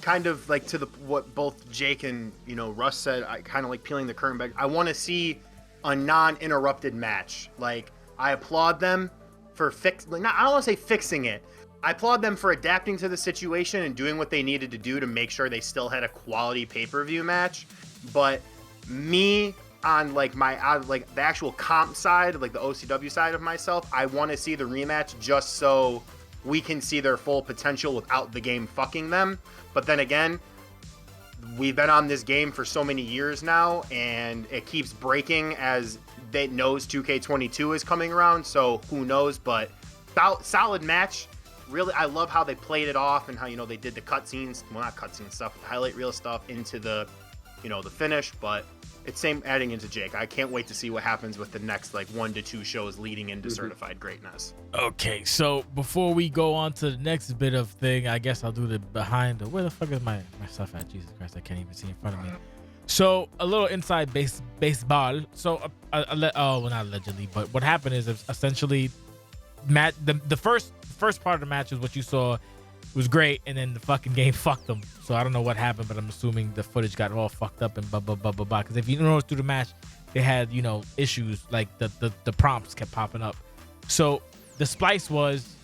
Speaker 4: kind of like to what both Jake and, you know, Russ said. I kind of like peeling the curtain back. I want to see a non-interrupted match. Like, I applaud them for I don't want to say fixing it. I applaud them for adapting to the situation and doing what they needed to do to make sure they still had a quality pay-per-view match. But me, on like like the actual comp side, like the OCW side of myself, I want to see the rematch just so we can see their full potential without the game fucking them. But then again, we've been on this game for so many years now, and it keeps breaking as it knows 2K22 is coming around, so who knows. But solid match. Really, I love how they played it off, and how, you know, they did the cutscenes, well, not cutscene stuff, but the highlight reel stuff into the, you know, the finish. But it's same adding into Jake. I can't wait to see what happens with the next like 1 to 2 shows leading into Certified Greatness.
Speaker 1: Okay, so before we go on to the next bit of thing, I guess I'll do the behind. Where the fuck is my stuff at? Jesus Christ, I can't even see in front of me. So a little inside baseball. So not allegedly, but what happened is essentially, Matt, the first part of the match is what you saw. Was great, and then the fucking game fucked them. So I don't know what happened, but I'm assuming the footage got all fucked up and blah blah blah blah blah. Because if you notice through the match, they had, you know, issues, like the prompts kept popping up. So the splice was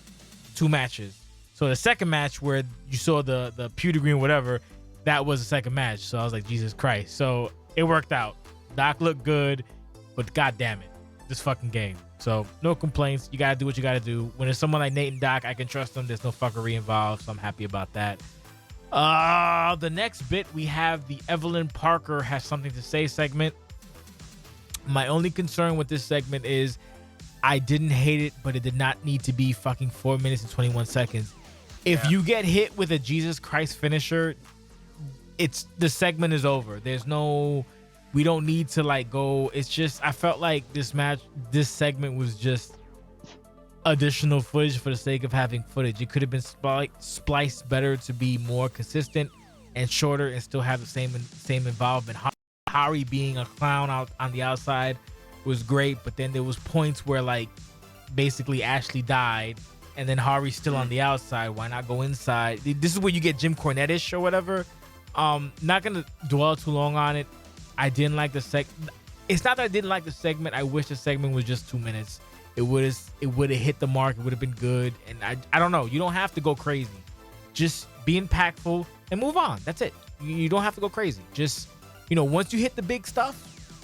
Speaker 1: 2 matches. So the second match where you saw the pewter green whatever, that was the second match. So I was like, Jesus Christ. So it worked out. Doc looked good, but god damn it, this fucking game. So no complaints. You gotta do what you gotta do. When it's someone like Nate and Doc, I can trust them. There's no fuckery involved, so I'm happy about that. The next bit, we have the Evelyn Parker has something to say segment. My only concern with this segment is I didn't hate it, but it did not need to be fucking 4 minutes and 21 seconds. If you get hit with a Jesus Christ finisher, the segment is over. We don't need to like go. It's just, I felt like this segment was just additional footage for the sake of having footage. It could have been spliced better to be more consistent and shorter and still have the same involvement. Hari being a clown out on the outside was great, but then there was points where like basically Ashley died and then Hari's still on the outside. Why not go inside? This is where you get Jim Cornette-ish or whatever. Not gonna dwell too long on it. I didn't like the It's not that I didn't like the segment. I wish the segment was just 2 minutes. It would have hit the mark. It would have been good. And I don't know. You don't have to go crazy. Just be impactful and move on. That's it. You don't have to go crazy. Just, you know, once you hit the big stuff,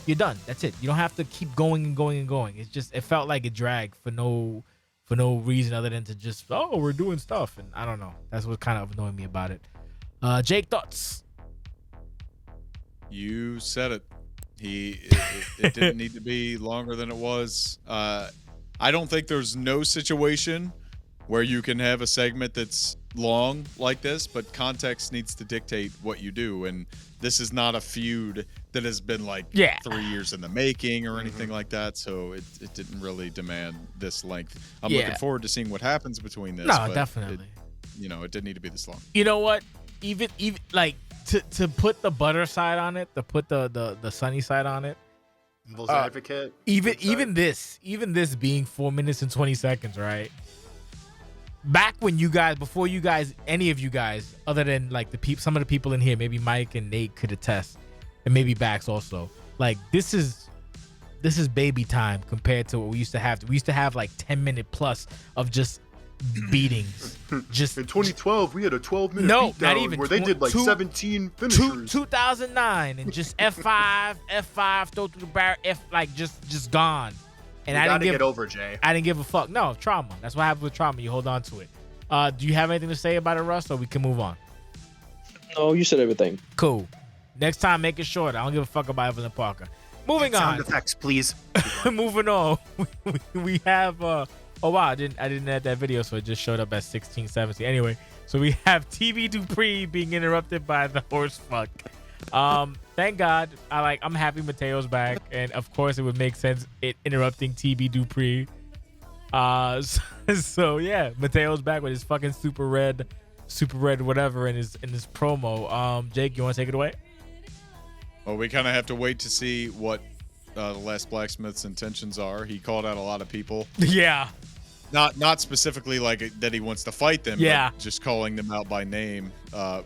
Speaker 1: you're done. That's it. You don't have to keep going and going and going. It's just, it felt like it dragged for no reason other than to just, oh, we're doing stuff. And I don't know. That's what kind of annoyed me about it. Jake, thoughts?
Speaker 3: You said it. It didn't need to be longer than it was. I don't think there's no situation where you can have a segment that's long like this, but context needs to dictate what you do. And this is not a feud that has been like 3 years in the making or anything like that. So it didn't really demand this length. I'm looking forward to seeing what happens between this.
Speaker 1: No, definitely.
Speaker 3: It didn't need to be this long.
Speaker 1: You know what? Even like, to put the butter side on it, to put the sunny side on it.
Speaker 4: Devil's advocate.
Speaker 1: Even this being 4 minutes and 20 seconds, right? Back when you guys, before you guys, any of you guys, other than like some of the people in here, maybe Mike and Nate could attest, and maybe Bax also. Like this is baby time compared to what we used to have. We used to have like 10-minute plus of just beatings. Just
Speaker 4: in 2012, we had a 12-minute
Speaker 1: not even
Speaker 4: where they did like 17 finishers. 2009
Speaker 1: and just F5, throw through the barrel, just gone. And
Speaker 4: I didn't get over, Jay.
Speaker 1: I didn't give a fuck. No, trauma. That's what happens with trauma. You hold on to it. Do you have anything to say about it, Russ, or we can move on?
Speaker 2: No, you said everything.
Speaker 1: Cool. Next time, make it shorter. I don't give a fuck about Evelyn Parker. Moving on.
Speaker 4: Sound effects, please.
Speaker 1: Moving on. We have oh wow, I didn't add that video, so it just showed up at 16:17. Anyway, so we have TV Dupree being interrupted by the horse fuck. Thank God. I'm happy Mateo's back, and of course it would make sense it interrupting TB Dupree. So yeah, Mateo's back with his fucking super red whatever in his promo. Jake, you want to take it away?
Speaker 3: Well, we kind of have to wait to see what the Last Blacksmith's intentions are. He called out a lot of people.
Speaker 1: Yeah.
Speaker 3: Not specifically like that he wants to fight them,
Speaker 1: yeah,
Speaker 3: but just calling them out by name,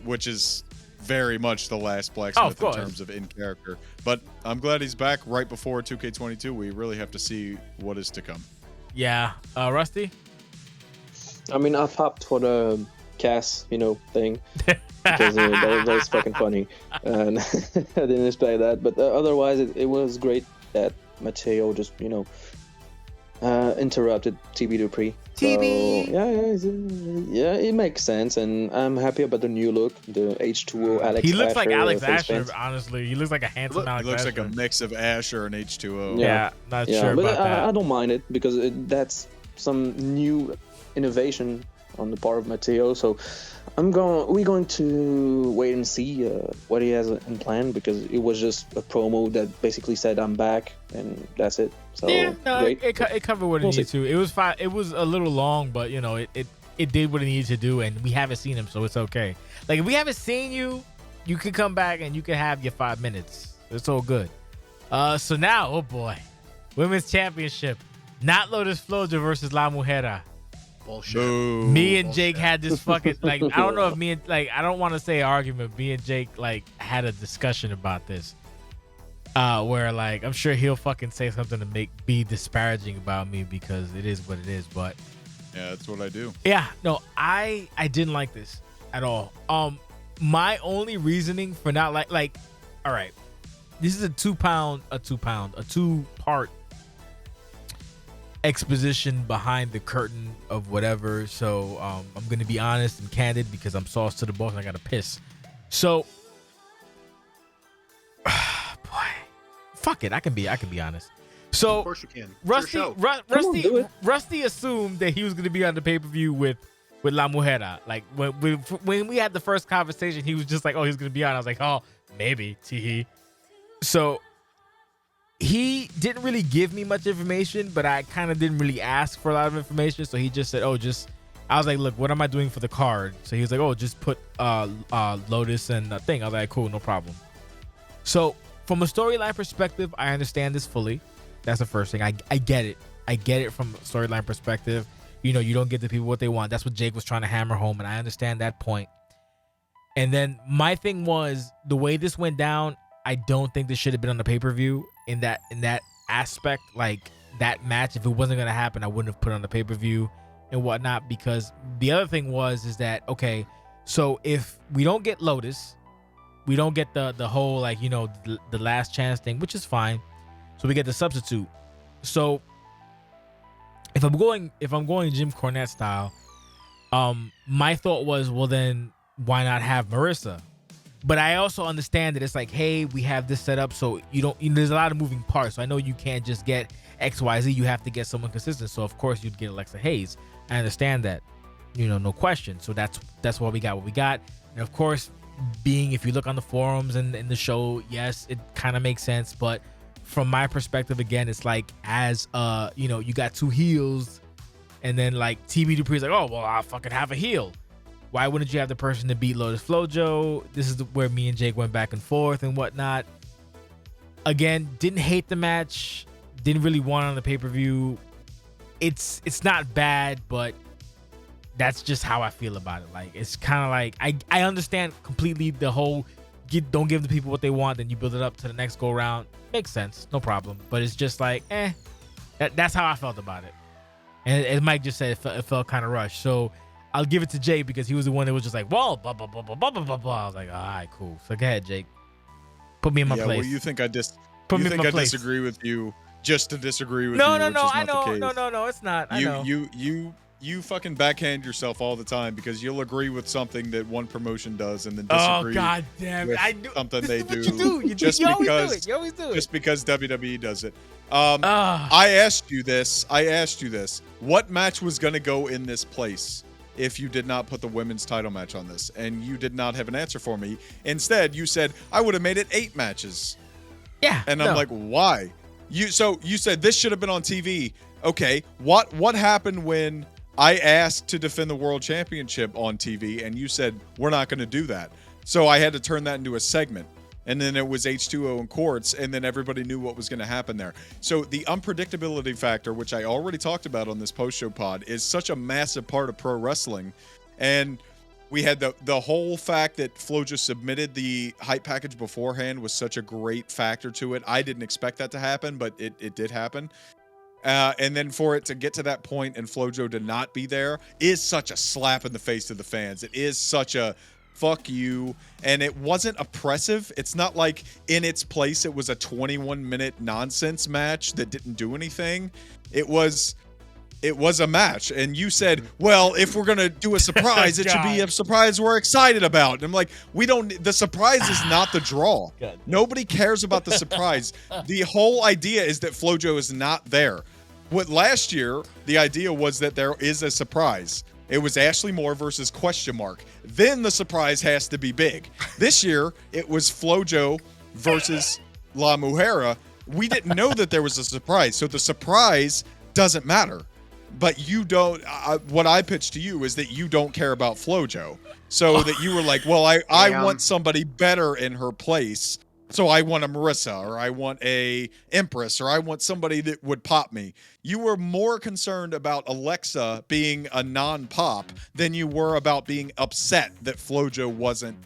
Speaker 3: which is very much the Last Blacksmith in terms of in character. But I'm glad he's back right before 2K22. We really have to see what is to come.
Speaker 1: Yeah. Rusty?
Speaker 2: I mean, I popped for the Cass, thing. Because that was fucking funny. And I didn't expect that. But otherwise, it was great that Mateo just, interrupted TB Dupree.
Speaker 1: TB!
Speaker 2: So, yeah, it makes sense. And I'm happy about the new look, the H2O Alex Asher.
Speaker 1: He looks like Alex Asher, honestly. He looks like a handsome Alex Asher.
Speaker 3: He looks like a mix of Asher and H2O.
Speaker 1: Yeah, not sure about that.
Speaker 2: I don't mind it because that's some new innovation on the part of Mateo. So we're going to wait and see what he has in plan, because it was just a promo that basically said I'm back and that's it. So
Speaker 1: yeah, no,
Speaker 2: great.
Speaker 1: It covered what it needed to. It was fine. It was a little long, but it did what it needed to do, and we haven't seen him, so it's okay. Like if we haven't seen you, you can come back and you can have your 5 minutes. It's all good. So now, oh boy, Women's Championship, not Lotus Floja versus La Mujera.
Speaker 4: Bullshit.
Speaker 1: Me and Jake had this fucking I don't know if I don't want to say argument. Me and Jake had a discussion about this, where I'm sure he'll fucking say something to be disparaging about me, because it is what it is. But
Speaker 3: yeah, that's what I do.
Speaker 1: Yeah, no, I didn't like this at all. My only reasoning for not all right, this is a 2-part exposition behind the curtain of whatever. So I'm gonna be honest and candid because I'm sauced to the balls and I gotta piss. So boy, fuck it, I can be honest. So
Speaker 4: of course you can.
Speaker 1: Rusty assumed that he was gonna be on the pay-per-view with La Mujera. Like when we had the first conversation, he was just like, oh, he's gonna be on. I was like, oh, maybe. Teehee. So he didn't really give me much information, but I kind of didn't really ask for a lot of information. So he just said, I was like, look, what am I doing for the card? So he was like, oh, just put Lotus and a thing. I was like, cool, no problem. So from a storyline perspective, I understand this fully. That's the first thing. I get it. I get it from a storyline perspective. You don't get the people what they want. That's what Jake was trying to hammer home, and I understand that point. And then my thing was, the way this went down, I don't think this should have been on the pay-per-view in that aspect. Like that match, if it wasn't going to happen, I wouldn't have put it on the pay-per-view and whatnot, because the other thing is that, okay, so if we don't get Lotus, we don't get the whole the last chance thing, which is fine. So we get the substitute. So if I'm going Jim Cornette style, my thought was, well, then why not have Marissa? But I also understand that it's like, hey, we have this set up, so there's a lot of moving parts. So I know you can't just get XYZ. You have to get someone consistent. So of course you'd get Alexa Hayes. I understand that, no question. So that's why we got what we got. And of course, if you look on the forums and in the show, yes, it kind of makes sense. But from my perspective, again, it's like, as you got two heels, and then TB Dupree's like, oh well, I'll fucking have a heel. Why wouldn't you have the person to beat Lotus Flojo? This is where me and Jake went back and forth and whatnot. Again, didn't hate the match. Didn't really want it on the pay-per-view. It's not bad, but that's just how I feel about it. Like, it's kind of like I understand completely the whole don't give the people what they want, then you build it up to the next go round. Makes sense, no problem. But it's just like, that's how I felt about it. And as Mike just said, it felt kind of rushed. So I'll give it to Jake because he was the one that was just like, whoa, blah, blah, blah, blah, blah, blah, blah. I was like, all right, cool. So go ahead, Jake. Put me in my place.
Speaker 3: Well, you think I disagree with you just to disagree with you?
Speaker 1: No,
Speaker 3: I know.
Speaker 1: No, it's not. I know.
Speaker 3: You fucking backhand yourself all the time because you'll agree with something that one promotion does and then disagree.
Speaker 1: Oh, God damn it.
Speaker 3: Something they do.
Speaker 1: You always do it.
Speaker 3: Just because WWE does it. I asked you this. What match was going to go in this place if you did not put the women's title match on this? And you did not have an answer for me. Instead, you said, I would have made it 8 matches.
Speaker 1: Yeah.
Speaker 3: And I'm like, why? You said this should have been on TV. Okay, what happened when I asked to defend the World Championship on TV and you said we're not going to do that? So I had to turn that into a segment. And then it was H2O and Quartz, and then everybody knew what was going to happen there. So the unpredictability factor, which I already talked about on this post-show pod, is such a massive part of pro wrestling. And we had the whole fact that Flojo submitted the hype package beforehand was such a great factor to it. I didn't expect that to happen, but it did happen. And then for it to get to that point and Flojo to not be there is such a slap in the face to the fans. It is such a fuck you. And it wasn't oppressive. It's not like in its place it was a 21-minute nonsense match that didn't do anything. It was a match. And you said, well, if we're going to do a surprise, it should be a surprise we're excited about. And I'm like, the surprise is not the draw. Nobody cares about the surprise. The whole idea is that Flojo is not there. What last year, the idea was that there is a surprise. It was Ashley Moore versus question mark. Then the surprise has to be big. This year, it was Flojo versus La Mujera. We didn't know that there was a surprise. So the surprise doesn't matter. But you don't, what I pitched to you is that you don't care about Flojo. So that you were like, well, I want somebody better in her place. So I want a Marissa, or I want a Empress, or I want somebody that would pop me. You were more concerned about Alexa being a non-pop than you were about being upset that Flojo wasn't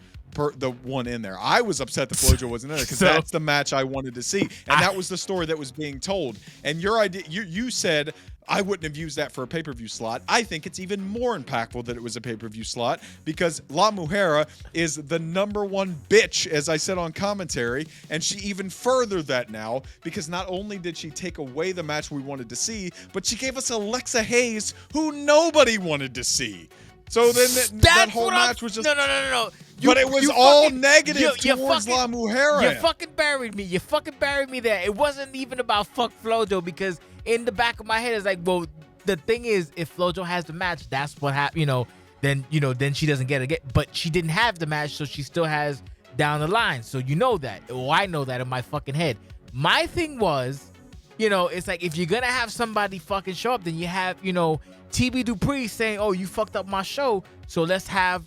Speaker 3: the one in there. I was upset that Flojo wasn't in there because that's the match I wanted to see. And that was the story that was being told. And your idea, you said, I wouldn't have used that for a pay-per-view slot. I think it's even more impactful that it was a pay-per-view slot because La Mujera is the #1 bitch, as I said on commentary, and she even furthered that now because not only did she take away the match we wanted to see, but she gave us Alexa Hayes, who nobody wanted to see. So then that whole match was just...
Speaker 1: No.
Speaker 3: But it was all negative towards La Mujera.
Speaker 1: You fucking buried me. You fucking buried me there. It wasn't even about fuck Flojo because in the back of my head it's like, well, the thing is, if Flojo has the match, that's what happened. Then she doesn't get it. But she didn't have the match, so she still has down the line. So you know that. Well, I know that in my fucking head. My thing was, it's like if you're gonna have somebody fucking show up, then you have, TB Dupree saying, "Oh, you fucked up my show, so let's have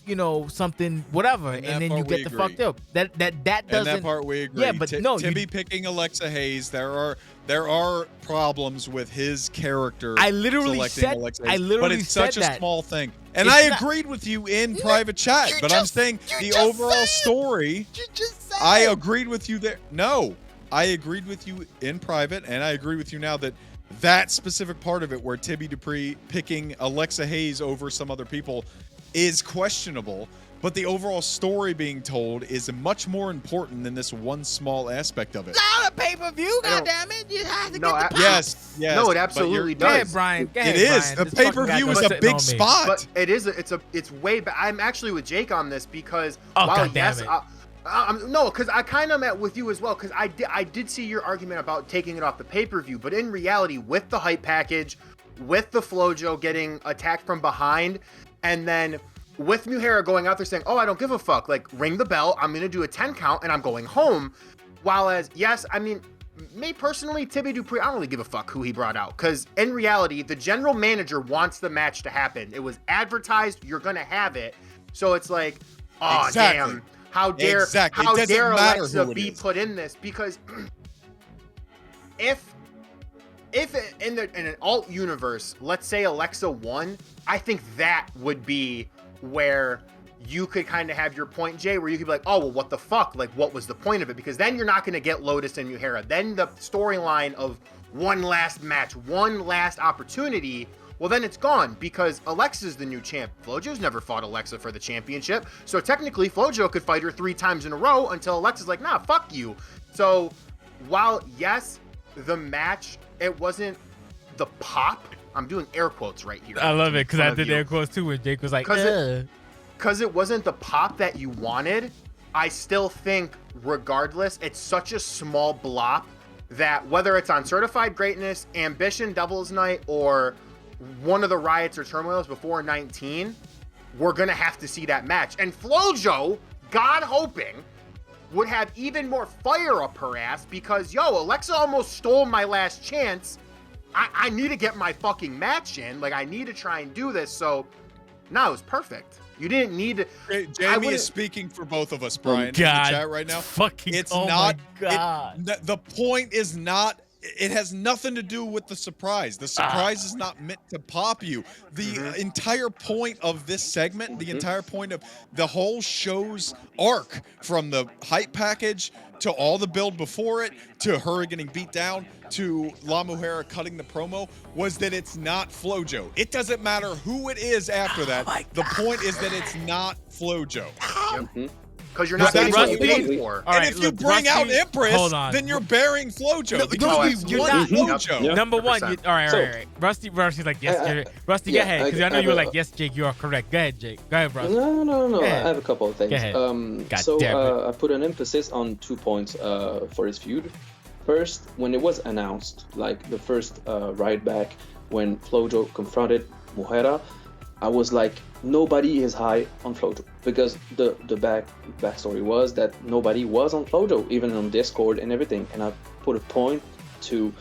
Speaker 1: something whatever," and then you get the fucked up. That doesn't.
Speaker 3: And that part we agree.
Speaker 1: Yeah, but no,
Speaker 3: Timmy picking Alexa Hayes. There are problems with his character.
Speaker 1: I literally said.
Speaker 3: But it's such a small thing, and I agreed with you in private chat. But I'm saying the overall story.
Speaker 1: You just said.
Speaker 3: I agreed with you there. No, I agreed with you in private, and I agree with you now that specific part of it where Tibby Dupree picking Alexa Hayes over some other people is questionable, but the overall story being told is much more important than this one small aspect of it.
Speaker 1: Not a pay-per-view, goddammit. You have to get the pop.
Speaker 3: Yes.
Speaker 4: No, it absolutely does.
Speaker 1: Go ahead, Brian.
Speaker 3: It is. The pay-per-view is a big spot.
Speaker 4: But it's way back. I'm actually with Jake on this because no, because I kind of met with you as well, because I did see your argument about taking it off the pay-per-view, but in reality, with the hype package, with the Flojo getting attacked from behind, and then with Mujera going out there saying, "Oh, I don't give a fuck, like, ring the bell, I'm going to do a 10 count, and I'm going home," while as, yes, I mean, me personally, Tibby Dupree, I don't really give a fuck who he brought out, because in reality, the general manager wants the match to happen. It was advertised, you're going to have it. So it's like, oh
Speaker 3: Exactly.
Speaker 4: damn, how dare
Speaker 3: Exactly. It
Speaker 4: how
Speaker 3: doesn't
Speaker 4: dare
Speaker 3: matter
Speaker 4: Alexa
Speaker 3: who it
Speaker 4: be
Speaker 3: is.
Speaker 4: put in this? Because if in an alt universe, let's say Alexa won, I think that would be where you could kind of have your point, Jay, where you could be like, oh, well, what the fuck? Like, what was the point of it? Because then you're not going to get Lotus and Uhura. Then the storyline of one last match, one last opportunity, well, then it's gone because Alexa's the new champ. Flojo's never fought Alexa for the championship. So technically, Flojo could fight her 3 times in a row until Alexa's like, nah, fuck you. So while, yes, the match, it wasn't the pop. I'm doing air quotes right here.
Speaker 1: I love it because I did air quotes too when Jake was like,
Speaker 4: because it wasn't the pop that you wanted. I still think, regardless, it's such a small blop that whether it's on Certified Greatness, Ambition, Devil's Night, or one of the Riots or Turmoils before 19, we're going to have to see that match. And Flojo, God hoping, would have even more fire up her ass because, yo, Alexa almost stole my last chance. I need to get my fucking match in. Like, I need to try and do this. So, no, it was perfect. You didn't need to.
Speaker 3: Jamie is speaking for both of us, Brian, in the
Speaker 1: God,
Speaker 3: chat right now.
Speaker 1: It's not. My God.
Speaker 3: The point is not. It has nothing to do with the surprise. The surprise is not meant to pop you. The entire point of this segment, the entire point of the whole show's arc, from the hype package to all the build before it, to her getting beat down, to La Mujer cutting the promo, was that it's not Flojo. It doesn't matter who it is after that. The point is that it's not Flojo.
Speaker 4: Because you're not getting what you paid for.
Speaker 3: And if you bring out Empress, then you're burying Flojo. Because we want Flojo.
Speaker 1: Number one, all right. Rusty's like, yes, Rusty, go ahead. Because I know you were like, yes, Jake, you are correct. Go ahead, Jake. Go ahead, Rusty.
Speaker 2: No. I have a couple of things.
Speaker 1: Go ahead.
Speaker 2: I put an emphasis on 2 points for his feud. First, when it was announced, like the first ride back, when Flojo confronted Mujer, I was like, nobody is high on Flojo, because the backstory was that nobody was on Flojo, even on Discord and everything. And I put a point to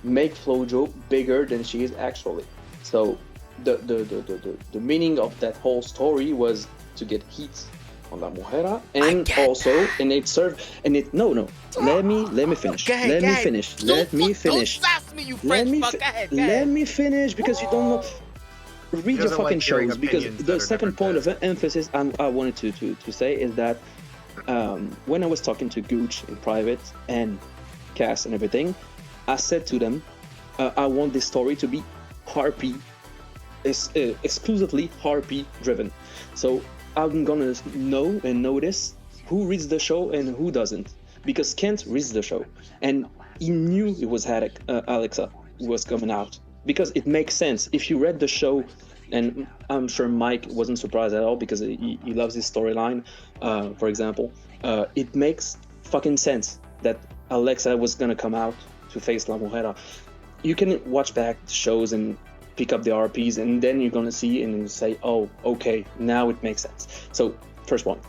Speaker 2: make Flojo bigger than she is actually. So the meaning of that whole story was to get heat on La Mujer, and also, and it served, and it no. Let me finish. Let me finish.
Speaker 1: Don't sass me, you French fuck.
Speaker 2: Let me finish, because you don't know. Read your fucking shows, because the second point of emphasis I wanted to say is that when I was talking to Gooch in private and Cass and everything, I said to them, I want this story to be Harpy, exclusively Harpy driven. So I'm gonna know and notice who reads the show and who doesn't, because Kent reads the show and he knew it was Alexa who was coming out. Because it makes sense. If you read the show, and I'm sure Mike wasn't surprised at all because he loves his storyline, for example, it makes fucking sense that Alexa was gonna come out to face La Mujer. You can watch back the shows and pick up the RPs, and then you're gonna see and say, oh, okay, now it makes sense. So, first point.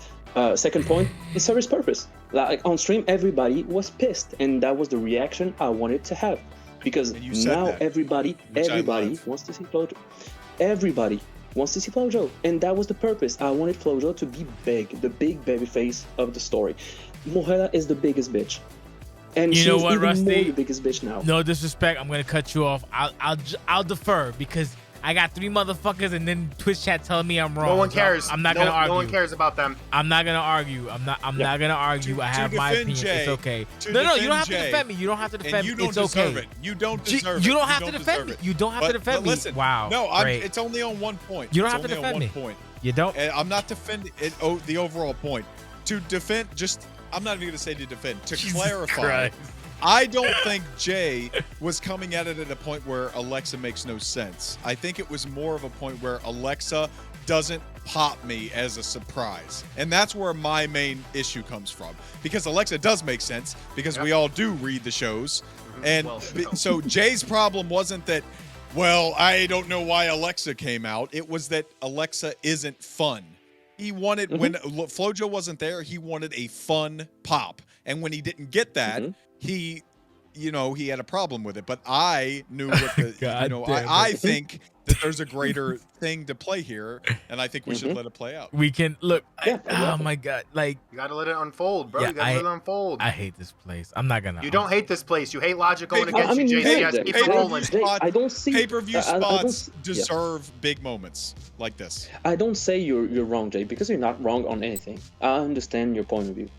Speaker 2: Second point, it serves purpose. Like on stream, everybody was pissed, and that was the reaction I wanted to have. Because now everybody wants to see Flojo. Everybody wants to see Flojo. And that was the purpose. I wanted Flojo to be big, the big baby face of the story. Mujer is the biggest bitch. And
Speaker 1: you
Speaker 2: she's
Speaker 1: know what,
Speaker 2: even
Speaker 1: Rusty?
Speaker 2: more the biggest bitch now.
Speaker 1: No disrespect, I'm gonna cut you off. I'll defer, because I got 3 motherfuckers and then Twitch chat telling me I'm wrong.
Speaker 4: No one cares.
Speaker 1: I'm not gonna argue.
Speaker 4: No one cares about them.
Speaker 1: I'm not gonna argue. I'm not gonna argue. I have my opinion.
Speaker 3: Jay,
Speaker 1: it's okay. No, you don't have to defend me. You don't have to defend me. It's okay.
Speaker 3: You don't deserve it.
Speaker 1: You don't have to defend me. You don't have to defend me.
Speaker 3: Listen,
Speaker 1: wow.
Speaker 3: No, it's only on 1 point.
Speaker 1: You don't have to defend me. You don't.
Speaker 3: And I'm not defending it. Oh, the overall point. To defend, I'm not even gonna say to defend. To clarify. I don't think Jay was coming at it at a point where Alexa makes no sense. I think it was more of a point where Alexa doesn't pop me as a surprise. And that's where my main issue comes from. Because Alexa does make sense, because we all do read the shows. And so Jay's problem wasn't that, well, I don't know why Alexa came out. It was that Alexa isn't fun. He wanted, when Flojo wasn't there, he wanted a fun pop. And when he didn't get that, he you know, he had a problem with it. But I knew what the,
Speaker 1: God
Speaker 3: you know,
Speaker 1: damn
Speaker 3: I
Speaker 1: it.
Speaker 3: think that there's a greater thing to play here, and I think we should let it play out.
Speaker 1: We can look.
Speaker 2: Yeah,
Speaker 1: Oh my God! Like,
Speaker 4: You gotta let it unfold, bro.
Speaker 1: Yeah,
Speaker 4: You gotta let it unfold.
Speaker 1: I hate this place. I'm not gonna.
Speaker 4: You don't hate this place. You hate Logic going
Speaker 3: Hey,
Speaker 4: against
Speaker 2: I mean,
Speaker 4: you,
Speaker 2: you hate
Speaker 4: JCS.
Speaker 2: it.
Speaker 4: Keep
Speaker 2: Hey,
Speaker 4: it rolling.
Speaker 2: Jay, I don't see
Speaker 3: Pay-per-view
Speaker 2: I don't
Speaker 3: spots
Speaker 2: yeah.
Speaker 3: deserve big moments like this.
Speaker 2: I don't say you're wrong, Jay, because you're not wrong on anything. I understand your point of view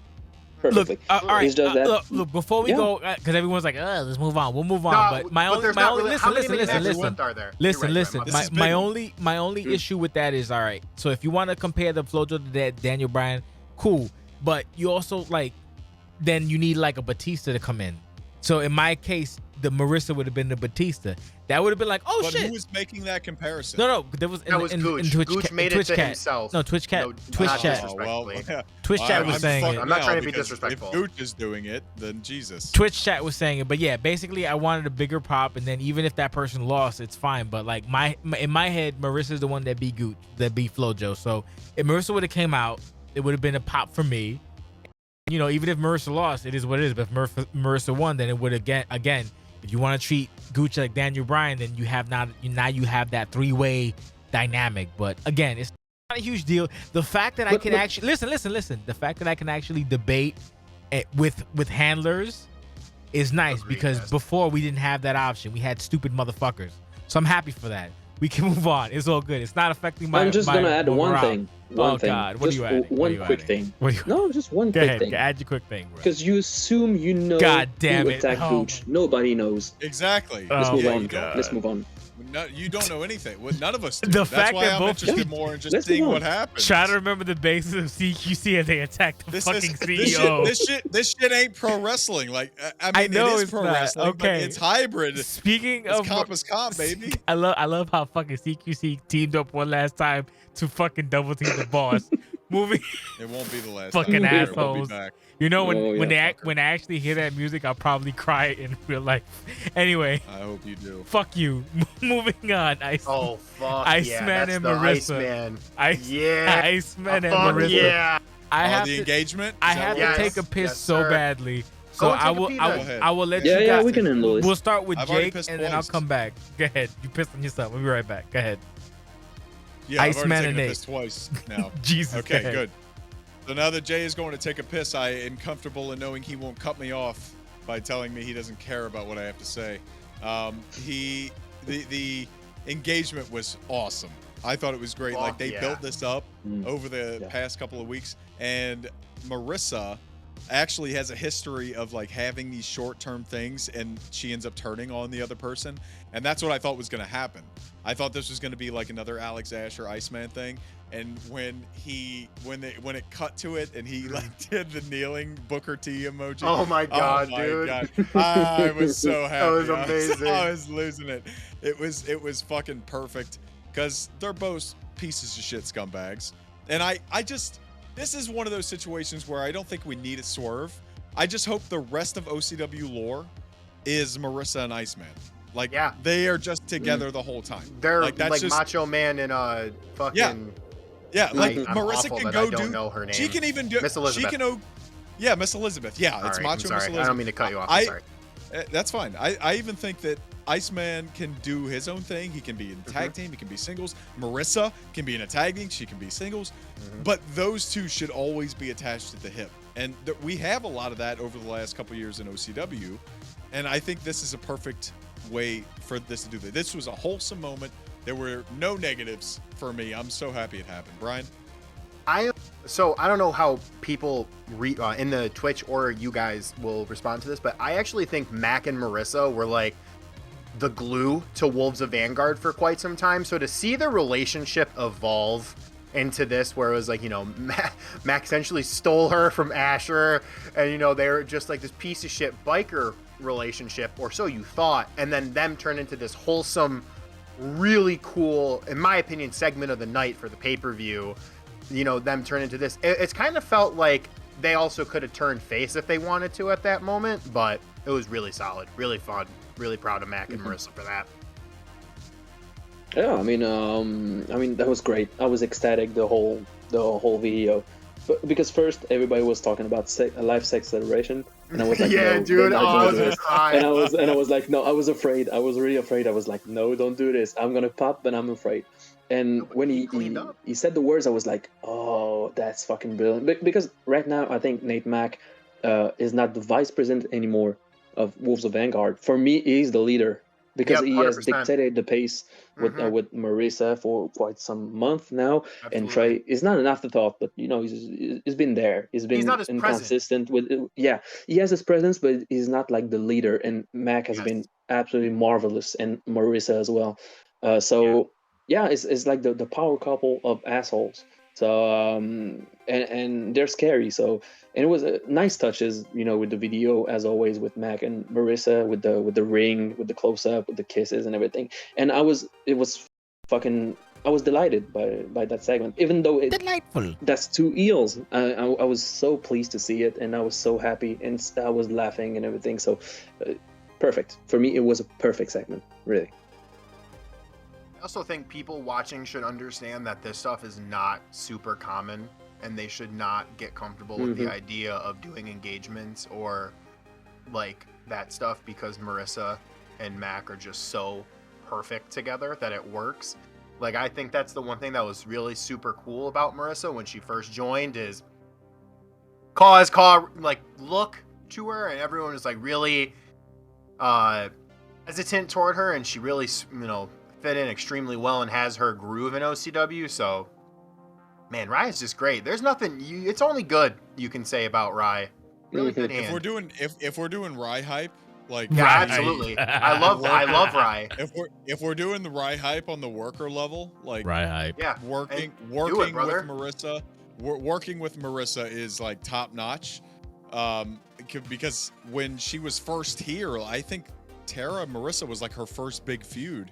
Speaker 2: perfectly.
Speaker 1: Look, all right.
Speaker 2: It's just that
Speaker 1: Look, before we go, because everyone's like, let's move on. We'll move on.
Speaker 4: No,
Speaker 1: but my only,
Speaker 4: there's
Speaker 1: my
Speaker 4: not
Speaker 1: only,
Speaker 4: really, how many
Speaker 1: listen.
Speaker 4: matches are there?
Speaker 1: Listen.
Speaker 3: This is
Speaker 1: My
Speaker 3: big.
Speaker 1: my only issue with that is, all right. So if you want to compare the FloJo to that Daniel Bryan, cool. But you also like, then you need like a Batista to come in. So in my case, the Marissa would have been the Batista. That would have been like, oh
Speaker 3: But
Speaker 1: shit.
Speaker 3: who was making that comparison?
Speaker 1: No, there was
Speaker 4: That was Gooch. Gooch made it to himself.
Speaker 1: No, Twitch chat.
Speaker 4: No,
Speaker 1: Twitch
Speaker 4: not
Speaker 1: chat.
Speaker 4: disrespectfully.
Speaker 1: Twitch chat was saying it.
Speaker 4: I'm not trying to be
Speaker 3: because
Speaker 4: disrespectful.
Speaker 3: If Gooch is doing it, then Jesus.
Speaker 1: Twitch chat was saying it, but yeah, basically I wanted a bigger pop, and then even if that person lost, it's fine. But like in my head, Marissa's the one that beat Gooch, that beat FloJo. So if Marissa would have came out, it would have been a pop for me. You know, even if Marissa lost, it is what it is. But if Marissa won, then it would again. If you want to treat Gooch like Daniel Bryan, then you have now you have that three-way dynamic. But again, it's not a huge deal. The fact that I can actually listen. The fact that I can actually debate with handlers is nice.
Speaker 4: Agreed,
Speaker 1: Because
Speaker 4: yes.
Speaker 1: before we didn't have that option. We had stupid motherfuckers. So I'm happy for that. We can move on. It's all good. It's not affecting my.
Speaker 2: I'm just gonna add one
Speaker 1: morale.
Speaker 2: thing.
Speaker 1: Oh God, what are you adding?
Speaker 2: One quick thing.
Speaker 1: What are you?
Speaker 2: No, just one
Speaker 1: Go
Speaker 2: quick
Speaker 1: ahead.
Speaker 2: thing.
Speaker 1: Add your quick thing, bro.
Speaker 2: Because you assume you know
Speaker 1: God damn
Speaker 2: who
Speaker 1: it.
Speaker 2: attacked
Speaker 1: Oh.
Speaker 2: Gooch. Nobody knows.
Speaker 3: Exactly.
Speaker 2: Let's
Speaker 1: Oh
Speaker 2: move
Speaker 1: my
Speaker 2: on.
Speaker 1: God.
Speaker 2: Let's move on.
Speaker 3: No, you don't know anything. Well, none of us do.
Speaker 1: The
Speaker 3: That's
Speaker 1: fact
Speaker 3: why
Speaker 1: that
Speaker 3: I'm
Speaker 1: both-
Speaker 3: interested more in just
Speaker 2: Let's
Speaker 3: seeing
Speaker 2: move on.
Speaker 3: what happens.
Speaker 1: Try to remember the basis of CQC and they attacked the fucking CEO.
Speaker 3: This shit ain't pro wrestling. Like I
Speaker 1: I
Speaker 3: mean,
Speaker 1: know
Speaker 3: it is
Speaker 1: it's
Speaker 3: pro
Speaker 1: not.
Speaker 3: wrestling.
Speaker 1: Okay.
Speaker 3: But it's hybrid.
Speaker 1: Speaking
Speaker 3: It's
Speaker 1: of,
Speaker 3: comp is comp, baby.
Speaker 1: I love how fucking CQC teamed up one last time to fucking double team the boss. Moving,
Speaker 3: It won't be the last.
Speaker 1: Fucking
Speaker 3: time. We'll
Speaker 1: assholes.
Speaker 3: be back.
Speaker 1: you know when
Speaker 2: Oh,
Speaker 1: when
Speaker 2: yeah,
Speaker 1: when I actually hear that music, I'll probably cry in real life. Anyway,
Speaker 3: I hope you do.
Speaker 1: fuck you. Moving on.
Speaker 4: Oh fuck
Speaker 1: Iceman
Speaker 4: yeah, that's
Speaker 1: and
Speaker 4: the
Speaker 1: Marissa.
Speaker 4: Iceman. Yeah.
Speaker 1: Iceman and
Speaker 4: Fuck
Speaker 1: Marissa.
Speaker 4: yeah.
Speaker 1: I
Speaker 3: Oh,
Speaker 1: have
Speaker 3: the
Speaker 1: to.
Speaker 3: engagement.
Speaker 1: I
Speaker 3: Is that
Speaker 1: have
Speaker 3: what
Speaker 1: to
Speaker 3: it
Speaker 1: take
Speaker 3: is?
Speaker 1: a piss
Speaker 4: Yes,
Speaker 1: so
Speaker 4: sir.
Speaker 1: badly.
Speaker 4: Go
Speaker 1: So
Speaker 4: and
Speaker 1: I
Speaker 4: take a
Speaker 1: will.
Speaker 4: pee
Speaker 1: I
Speaker 4: then.
Speaker 1: will. I will let
Speaker 2: Yeah,
Speaker 1: you
Speaker 2: yeah,
Speaker 1: guys.
Speaker 2: we can handle this.
Speaker 1: We'll start with
Speaker 3: I've already
Speaker 1: Jake,
Speaker 3: pissed
Speaker 1: and then I'll
Speaker 3: twice.
Speaker 1: come back. Go ahead. You pissed on yourself. We'll be right back. Go ahead.
Speaker 3: Yeah, I've
Speaker 1: Iceman
Speaker 3: already
Speaker 1: and
Speaker 3: taken a
Speaker 1: Nate.
Speaker 3: piss twice now.
Speaker 1: Jesus. go
Speaker 3: Okay,
Speaker 1: ahead.
Speaker 3: good. So now that Jay is going to take a piss, I am comfortable in knowing he won't cut me off by telling me he doesn't care about what I have to say. The engagement was awesome. I thought it was great.
Speaker 4: Fuck
Speaker 3: Like they
Speaker 4: yeah.
Speaker 3: built this up over the
Speaker 2: Yeah.
Speaker 3: past couple of weeks, and Marissa actually has a history of like having these short-term things, and she ends up turning on the other person, and that's what I thought was going to happen. I thought this was going to be like another Alex Asher Iceman thing, and when it cut to it and he like did the kneeling Booker T emoji.
Speaker 4: Oh my God,
Speaker 3: my
Speaker 4: dude.
Speaker 3: God. I was so happy.
Speaker 4: was amazing.
Speaker 3: I was losing it. It was fucking perfect because they're both pieces of shit scumbags, and I just. This is one of those situations where I don't think we need a swerve. I just hope the rest of OCW lore is Marissa and Iceman. Like,
Speaker 4: Yeah.
Speaker 3: they are just together the whole time.
Speaker 4: They're
Speaker 3: like,
Speaker 4: like,
Speaker 3: that's just,
Speaker 4: Macho Man and fucking.
Speaker 3: yeah. Like
Speaker 4: I'm
Speaker 3: Marissa
Speaker 4: awful
Speaker 3: can
Speaker 4: that
Speaker 3: go
Speaker 4: I don't
Speaker 3: do.
Speaker 4: know her name.
Speaker 3: She can even do.
Speaker 4: Miss Elizabeth.
Speaker 3: She can. Yeah, Miss Elizabeth. Yeah,
Speaker 4: All
Speaker 3: it's
Speaker 4: right,
Speaker 3: Macho
Speaker 4: I'm
Speaker 3: Miss
Speaker 4: sorry.
Speaker 3: Elizabeth.
Speaker 4: I don't mean to cut you off. I'm sorry.
Speaker 3: That's fine. I even think that Iceman can do his own thing. He can be in tag team. He can be singles. Marissa can be in a tag team. She can be singles. But those two should always be attached at the hip. And we have a lot of that over the last couple years in OCW. And I think this is a perfect way for this to do that. This was a wholesome moment. There were no negatives for me. I'm so happy it happened. Brian?
Speaker 4: So I don't know how people in the Twitch or you guys will respond to this, but I actually think Mac and Marissa were like the glue to Wolves of Vanguard for quite some time. So to see the relationship evolve into this, where it was like, you know, Mac essentially stole her from Asher, and you know they're just like this piece of shit biker relationship, or so you thought, and then them turn into this wholesome, really cool, in my opinion, segment of the night for the pay-per-view. You know, them turn into this. It's kind of felt like they also could have turned face if they wanted to at that moment, but it was really solid, really fun, really proud of Mac and Marissa for that.
Speaker 2: Yeah, I mean that was great. I was ecstatic the whole video. because first everybody was talking about live sex celebration, and I was like,
Speaker 4: yeah,
Speaker 2: no,
Speaker 4: dude,
Speaker 2: don't
Speaker 4: I
Speaker 2: do
Speaker 4: was
Speaker 2: this.
Speaker 4: crying.
Speaker 2: And I was like, no, I was afraid. I was really afraid. I was like, no, don't do this. I'm gonna pop, but I'm afraid. And when he said the words, I was like, oh, that's fucking brilliant. Because right now, I think Nate Mack is not the vice president anymore of Wolves of Vanguard. For me, he's the leader because he has
Speaker 4: 100%.
Speaker 2: dictated the pace with Marissa for quite some month now.
Speaker 4: Absolutely.
Speaker 2: And Trey is not an afterthought, but you know, he's been there. He's been
Speaker 4: not as
Speaker 2: inconsistent with he has his presence, but he's not like the leader. And Mac has been absolutely marvelous, and Marissa as well. It's like the power couple of assholes. So and they're scary. So, and it was nice touches, you know, with the video as always with Mac and Marissa with the ring, with the close up, with the kisses and everything. And I was delighted by that segment, even though
Speaker 1: delightful.
Speaker 2: That's two eels. I was so pleased to see it, and I was so happy, and I was laughing and everything. So perfect for me. It was a perfect segment, really.
Speaker 4: I also think people watching should understand that this stuff is not super common, and they should not get comfortable with the idea of doing engagements or like that stuff, because Marissa and Mac are just so perfect together that it works. Like, I think that's the one thing that was really super cool about Marissa when she first joined is like look to her, and everyone was like really hesitant toward her, and she really, you know, fit in extremely well and has her groove in OCW. So, man, Riot's just great. There's nothing it's only good you can say about Riot. Really good hand.
Speaker 3: If we're doing Rye hype, like
Speaker 4: absolutely. I love Rye.
Speaker 3: If we're doing the Rye hype on the worker level, like
Speaker 1: Rye hype.
Speaker 4: Yeah.
Speaker 3: Working with Marissa, working with Marissa is like top notch. Because when she was first here, I think Marissa was like her first big feud.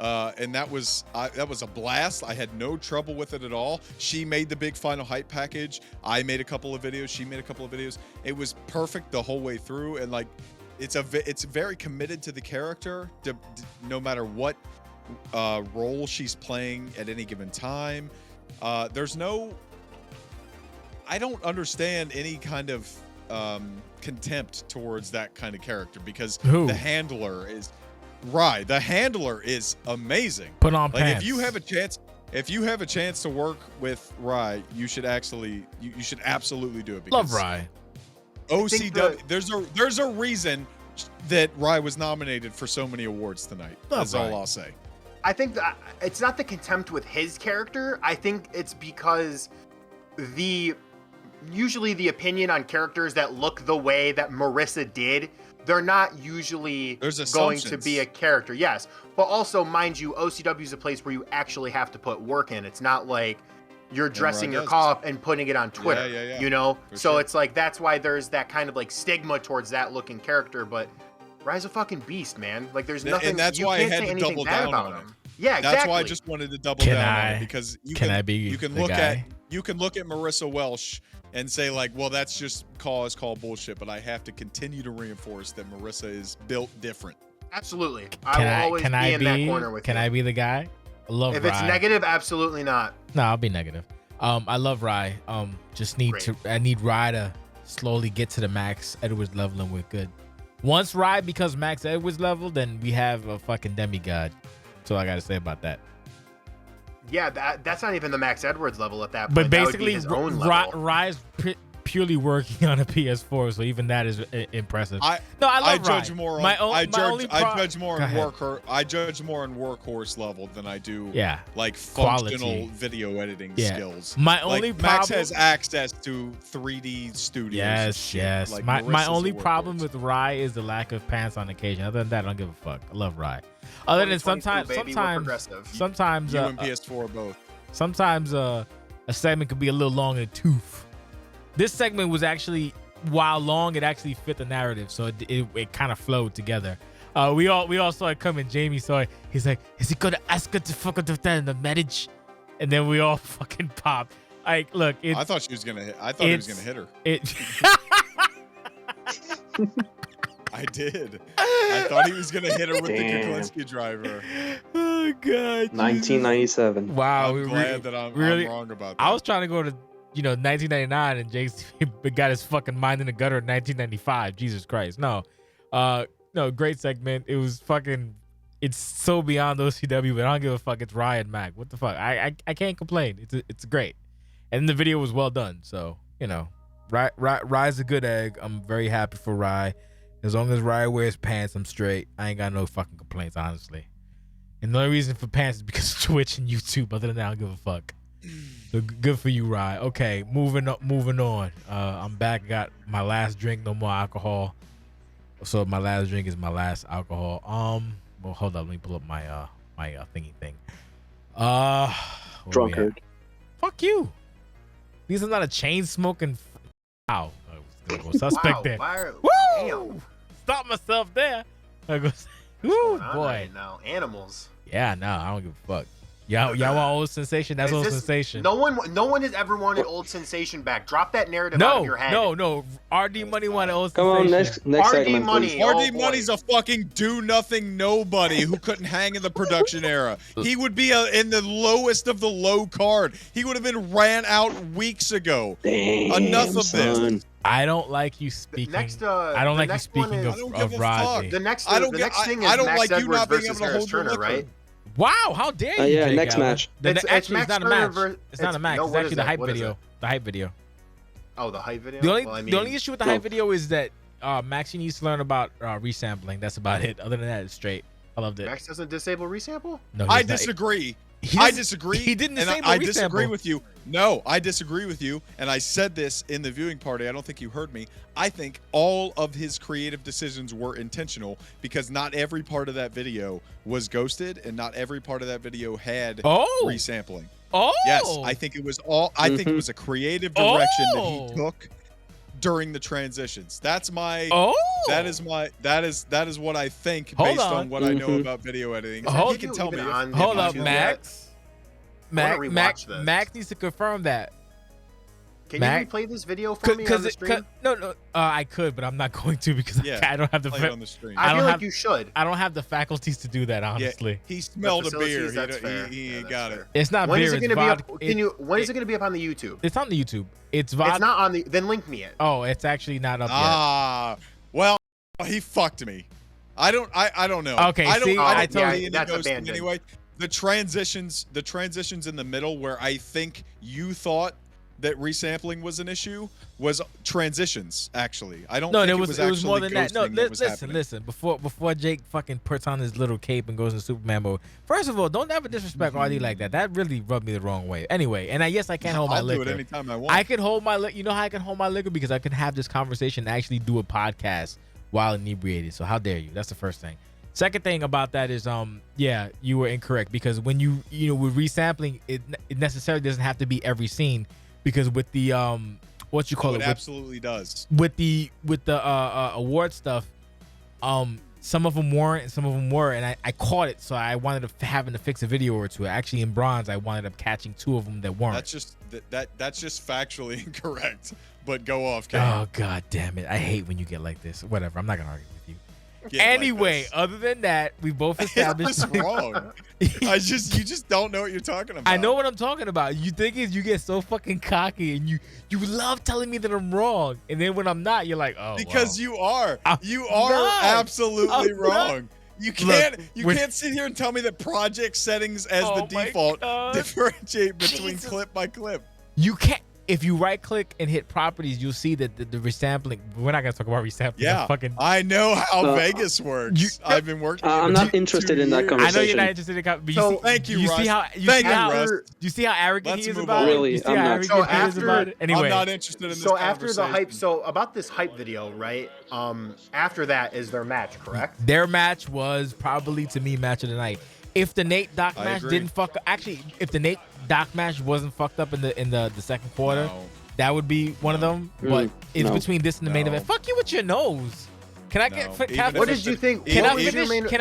Speaker 3: And that was a blast. I had no trouble with it at all. She made the big final hype package. I made a couple of videos. She made a couple of videos. It was perfect the whole way through. And like, it's very committed to the character, no matter what role she's playing at any given time. I don't understand any kind of contempt towards that kind of character, because the handler is. Rye, the handler is amazing.
Speaker 1: Put on
Speaker 3: like
Speaker 1: pants.
Speaker 3: If you have a chance to work with Rye, you should absolutely do it.
Speaker 1: Love Rye.
Speaker 3: OCW, there's a reason that Rye was nominated for so many awards tonight. That's all I'll say.
Speaker 4: I think that it's not the contempt with his character. I think it's because usually the opinion on characters that look the way that Marissa did, they're not usually going to be a character. Yes. But also, mind you, OCW is a place where you actually have to put work in. It's not like you're dressing your call up and putting it on Twitter, you know? So it's like, that's why there's that kind of like stigma towards that looking character. But Rye's a fucking beast, man. Like, there's nothing,
Speaker 3: and that's
Speaker 4: you
Speaker 3: why
Speaker 4: can't
Speaker 3: I had
Speaker 4: say
Speaker 3: to
Speaker 4: anything
Speaker 3: double
Speaker 4: bad
Speaker 3: down
Speaker 4: about
Speaker 3: on
Speaker 4: him.
Speaker 3: it.
Speaker 4: Yeah, exactly.
Speaker 3: That's why I just wanted to double down on it, because you can look at Marissa Welsh and say like, well, that's just call bullshit, but I have to continue to reinforce that Marissa is built different.
Speaker 4: Absolutely. I will always be in that corner with you.
Speaker 1: Can I be the guy? I love
Speaker 4: If
Speaker 1: Rye.
Speaker 4: it's negative, absolutely not.
Speaker 1: No, I'll be negative. I love Rye. I need Rye to slowly get to the Max Edwards level, and we're good. Once Rye becomes Max Edwards level, then we have a fucking demigod. That's all I gotta say about that.
Speaker 4: Yeah, that's not even the Max Edwards level at that point.
Speaker 1: But basically,
Speaker 4: his own level.
Speaker 1: Rye's purely working on a PS4, so even that is impressive.
Speaker 3: I judge more on workhorse level than I do like functional video editing skills.
Speaker 1: My only problem,
Speaker 3: Max has access to 3D studios.
Speaker 1: Yes.
Speaker 3: Like,
Speaker 1: my only problem with Rye is the lack of pants on occasion. Other than that, I don't give a fuck. I love Rye. Other than sometimes
Speaker 4: you and
Speaker 3: PS4 both.
Speaker 1: Sometimes a segment could be a little long in the tooth. This segment was actually, while long, it actually fit the narrative, so it kind of flowed together. We all saw it coming. Jamie saw it. He's like, "Is he gonna ask her to fucking defend the marriage?" And then we all fucking popped. Like, look,
Speaker 3: I thought she was gonna hit. I thought he was gonna hit her. I did. I thought he was gonna hit her with the Kuklinski driver.
Speaker 1: Oh god.
Speaker 2: 1997.
Speaker 1: Wow.
Speaker 3: I'm glad that I'm wrong about that.
Speaker 1: I was trying to go to 1999 and JC got his fucking mind in the gutter in 1995. Jesus Christ. No. No, great segment. It was fucking, it's so beyond OCW, but I don't give a fuck. It's Riot and Mac. What the fuck? I can't complain. It's great. And the video was well done. So, Rye's a good egg. I'm very happy for Rye. As long as Rye wears pants, I'm straight. I ain't got no fucking complaints, honestly. And the only reason for pants is because of Twitch and YouTube. Other than that, I don't give a fuck. So good for you, Rye. Okay, moving on. I'm back. Got my last drink. No more alcohol. So my last drink is my last alcohol. Well, hold up. Let me pull up my thingy thing.
Speaker 2: Drunkard.
Speaker 1: Fuck you. These are not a chain smoking. Ow. I was gonna go suspect there. Woo!
Speaker 4: Damn.
Speaker 1: Stop myself there. I go. Woo,
Speaker 4: What's
Speaker 1: boy.
Speaker 4: right now? Animals.
Speaker 1: Yeah, no, I don't give a fuck. Y'all want old sensation? That's old sensation.
Speaker 4: No one has ever wanted old sensation back. Drop that narrative out of your head.
Speaker 1: No. RD Money wanted old
Speaker 2: Come
Speaker 1: sensation.
Speaker 2: on, next
Speaker 4: RD
Speaker 2: segment,
Speaker 4: Money.
Speaker 2: please.
Speaker 3: RD Money's a fucking do-nothing nobody who couldn't hang in the production era. He would be in the lowest of the low card. He would have been ran out weeks ago.
Speaker 2: Damn,
Speaker 3: Enough of
Speaker 2: son.
Speaker 3: this.
Speaker 1: I don't like you speaking. I don't like you speaking of Rodney.
Speaker 4: The next
Speaker 3: I don't
Speaker 4: thing
Speaker 3: I
Speaker 4: is
Speaker 3: don't
Speaker 4: Max
Speaker 3: like you
Speaker 4: Edwards
Speaker 3: not being
Speaker 4: versus
Speaker 3: able to
Speaker 4: Harris
Speaker 3: hold your
Speaker 4: Turner,
Speaker 3: liquor.
Speaker 4: right?
Speaker 1: Wow, how dare you?
Speaker 2: Yeah,
Speaker 1: Jake
Speaker 2: next
Speaker 1: Allen.
Speaker 2: match.
Speaker 1: Actually, it's not a
Speaker 4: Max
Speaker 1: match.
Speaker 4: Turner
Speaker 1: It's not a match.
Speaker 4: no,
Speaker 1: It's
Speaker 4: what
Speaker 1: actually
Speaker 4: is
Speaker 1: the
Speaker 4: it?
Speaker 1: hype
Speaker 4: What is
Speaker 1: video.
Speaker 4: it?
Speaker 1: The hype video.
Speaker 4: Oh, the hype video.
Speaker 1: The only
Speaker 4: Well, I mean,
Speaker 1: the only issue with the hype video is that Max needs to learn about resampling. That's about it. Other than that, it's straight. I loved it.
Speaker 4: Max doesn't disable resample.
Speaker 1: No,
Speaker 3: I disagree. I disagree.
Speaker 1: He didn't
Speaker 3: and
Speaker 1: disable
Speaker 3: I disagree
Speaker 1: resample.
Speaker 3: with you. No, I disagree with you. And I said this in the viewing party. I don't think you heard me. I think all of his creative decisions were intentional because not every part of that video was ghosted and not every part of that video had resampling.
Speaker 1: Oh,
Speaker 3: yes, I think it was all. I think it was a creative direction that he took during the transitions. That's my. That is what I think based on what I know about video editing.
Speaker 1: Hold
Speaker 3: he can tell me.
Speaker 1: Hold up, Max. Max needs to confirm that.
Speaker 4: Can you replay this video for me on the stream?
Speaker 1: No, I could, but I'm not going to because I don't have the.
Speaker 3: Play it on the stream.
Speaker 4: I feel like you should.
Speaker 1: I don't have the faculties to do that, honestly.
Speaker 3: Yeah, he smelled a beer.
Speaker 4: He
Speaker 3: got it.
Speaker 1: It's not
Speaker 4: when
Speaker 1: beer.
Speaker 4: Is it
Speaker 1: it's vodka.
Speaker 4: When is it going to be up on the YouTube?
Speaker 1: It's on the YouTube. It's vodka.
Speaker 4: It's not on the. Then link me it.
Speaker 1: Oh, it's actually not up yet.
Speaker 3: Well, he fucked me. I don't know.
Speaker 1: Okay,
Speaker 3: I told you
Speaker 4: that's abandoned.
Speaker 3: anyway. The transitions in the middle where I think you thought that resampling was an issue was transitions. Actually, I don't.
Speaker 1: No,
Speaker 3: think
Speaker 1: it was more than that. No, listen. Before Jake fucking puts on his little cape and goes into Superman mode. First of all, don't ever disrespect RD like that. That really rubbed me the wrong way. Anyway, and yes, I can hold my liquor.
Speaker 3: I'll do it anytime I want.
Speaker 1: I can hold my liquor. You know how I can hold my liquor because I can have this conversation and actually do a podcast while inebriated. So how dare you? That's the first thing. Second thing about that is, yeah, you were incorrect because when you with resampling, it necessarily doesn't have to be every scene. Because with the what you call it,
Speaker 3: absolutely does.
Speaker 1: With the award stuff, some of them weren't and some of them were, and I caught it, so I wanted to having to fix a video or two. Actually, in bronze, I wound up catching 2 of them that weren't.
Speaker 3: That's just factually incorrect. But go off, Kate.
Speaker 1: Oh god damn it! I hate when you get like this. Whatever, I'm not gonna argue with you. Anyway, other than that, we both established.
Speaker 3: It's wrong. You just don't know what you're talking about.
Speaker 1: I know what I'm talking about. You think is you get so fucking cocky and you love telling me that I'm wrong, and then when I'm not, you're like, oh.
Speaker 3: Because you are absolutely wrong. You can't sit here and tell me that project settings as the default differentiate between clip by clip.
Speaker 1: You can't. If you right click and hit properties, you'll see that the resampling. We're not gonna talk about resampling.
Speaker 3: Yeah, I know how Vegas works. I've been working.
Speaker 2: I'm not interested in that conversation.
Speaker 1: I know you're not interested in that.
Speaker 3: So thank you, Russ.
Speaker 1: You see how arrogant he is about it.
Speaker 2: Really, I'm not.
Speaker 1: Anyway,
Speaker 3: I'm not interested in this.
Speaker 4: So after the hype, about this hype video, right? After that is their match, correct?
Speaker 1: Their match was probably to me match of the night. If the Nate Doc match didn't fuck, actually, if the Nate Doc match wasn't fucked up in the second quarter, that would be one of them. But it's between this and the main event. Fuck you with your nose. Can I get?
Speaker 4: What did you think?
Speaker 1: Can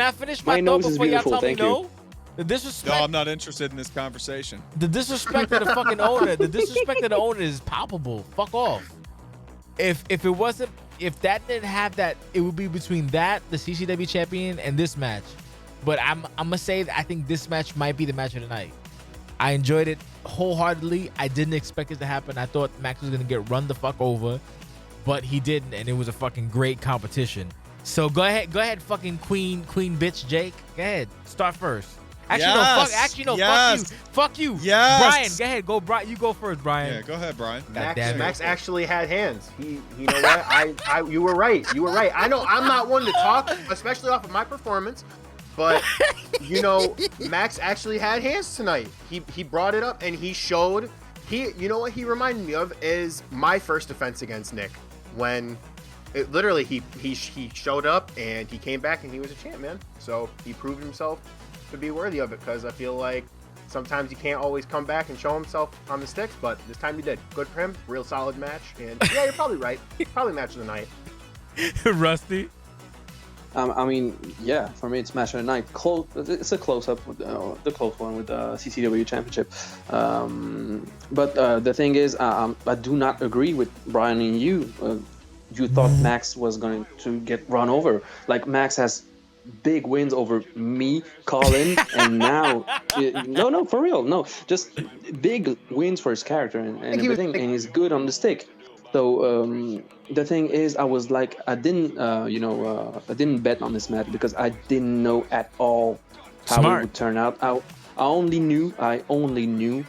Speaker 1: I finish my thought before y'all tell me no? The disrespect.
Speaker 3: No, I'm not interested in this conversation.
Speaker 1: The disrespect of the fucking owner. The disrespect of the owner is palpable. Fuck off. If that didn't have that, it would be between that, the CCW champion, and this match. But I'm gonna say that I think this match might be the match of the night. I enjoyed it wholeheartedly, I didn't expect it to happen. I thought Max was gonna get run the fuck over, but he didn't, and it was a fucking great competition. So go ahead, fucking queen bitch Jake. Go ahead, start first. Actually,
Speaker 3: yes.
Speaker 1: Fuck you.
Speaker 3: Yes.
Speaker 1: Brian, go ahead. Go, Brian. You go first, Brian.
Speaker 3: Yeah, go ahead, Brian.
Speaker 4: Max actually had hands. You know what? You were right. You were right. I know I'm not one to talk, especially off of my performance, but you know, Max actually had hands tonight. He brought it up and he showed. You know what he reminded me of is my first defense against Nick when. It literally he showed up and he came back and he was a champ, man. So he proved himself to be worthy of it, because I feel like sometimes you can't always come back and show himself on the sticks, but this time he did. Good for him. Real solid match. And yeah, you're probably right. Probably match of the night.
Speaker 1: Rusty.
Speaker 2: I mean, yeah, for me it's match of the night. Close. It's a close-up with the close one with the CCW Championship. But the thing is, I do not agree with Brian and you. You thought Max was going to get run over. Like, Max has big wins over me, Colin, and now no, for real, no, just big wins for his character and everything, and he's good on the stick. So the thing is, I was like, I didn't bet on this match because I didn't know at all how it would turn out. I only knew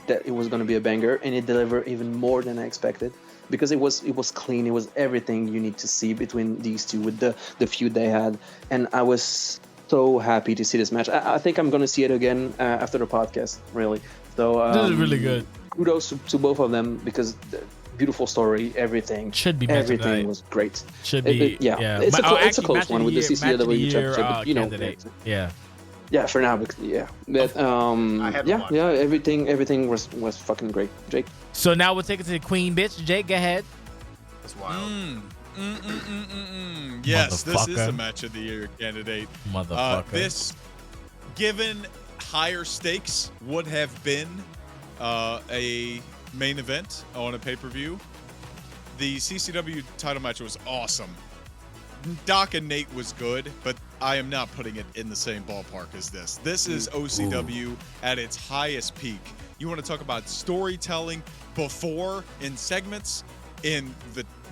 Speaker 2: that it was going to be a banger, and it delivered even more than I expected. Because it was clean, it was everything you need to see between these two with the feud they had, and I was so happy to see this match. I think I'm gonna see it again after the podcast, really. So
Speaker 1: this is really good.
Speaker 2: Kudos to both of them, because the beautiful story, everything was great.
Speaker 1: Should be,
Speaker 2: It's a close one with the CCW Championship, but you know, yeah, for now, but everything was fucking great, Jake.
Speaker 1: So now we'll take it to the queen bitch. Jake, go ahead.
Speaker 4: That's wild.
Speaker 3: Yes, this is a match of the year candidate.
Speaker 1: Motherfucker.
Speaker 3: This, given higher stakes, would have been a main event on a pay-per-view. The CCW title match was awesome. Doc and Nate was good, but I am not putting it in the same ballpark as this. This is OCW at its highest peak. You want to talk about storytelling before in segments, in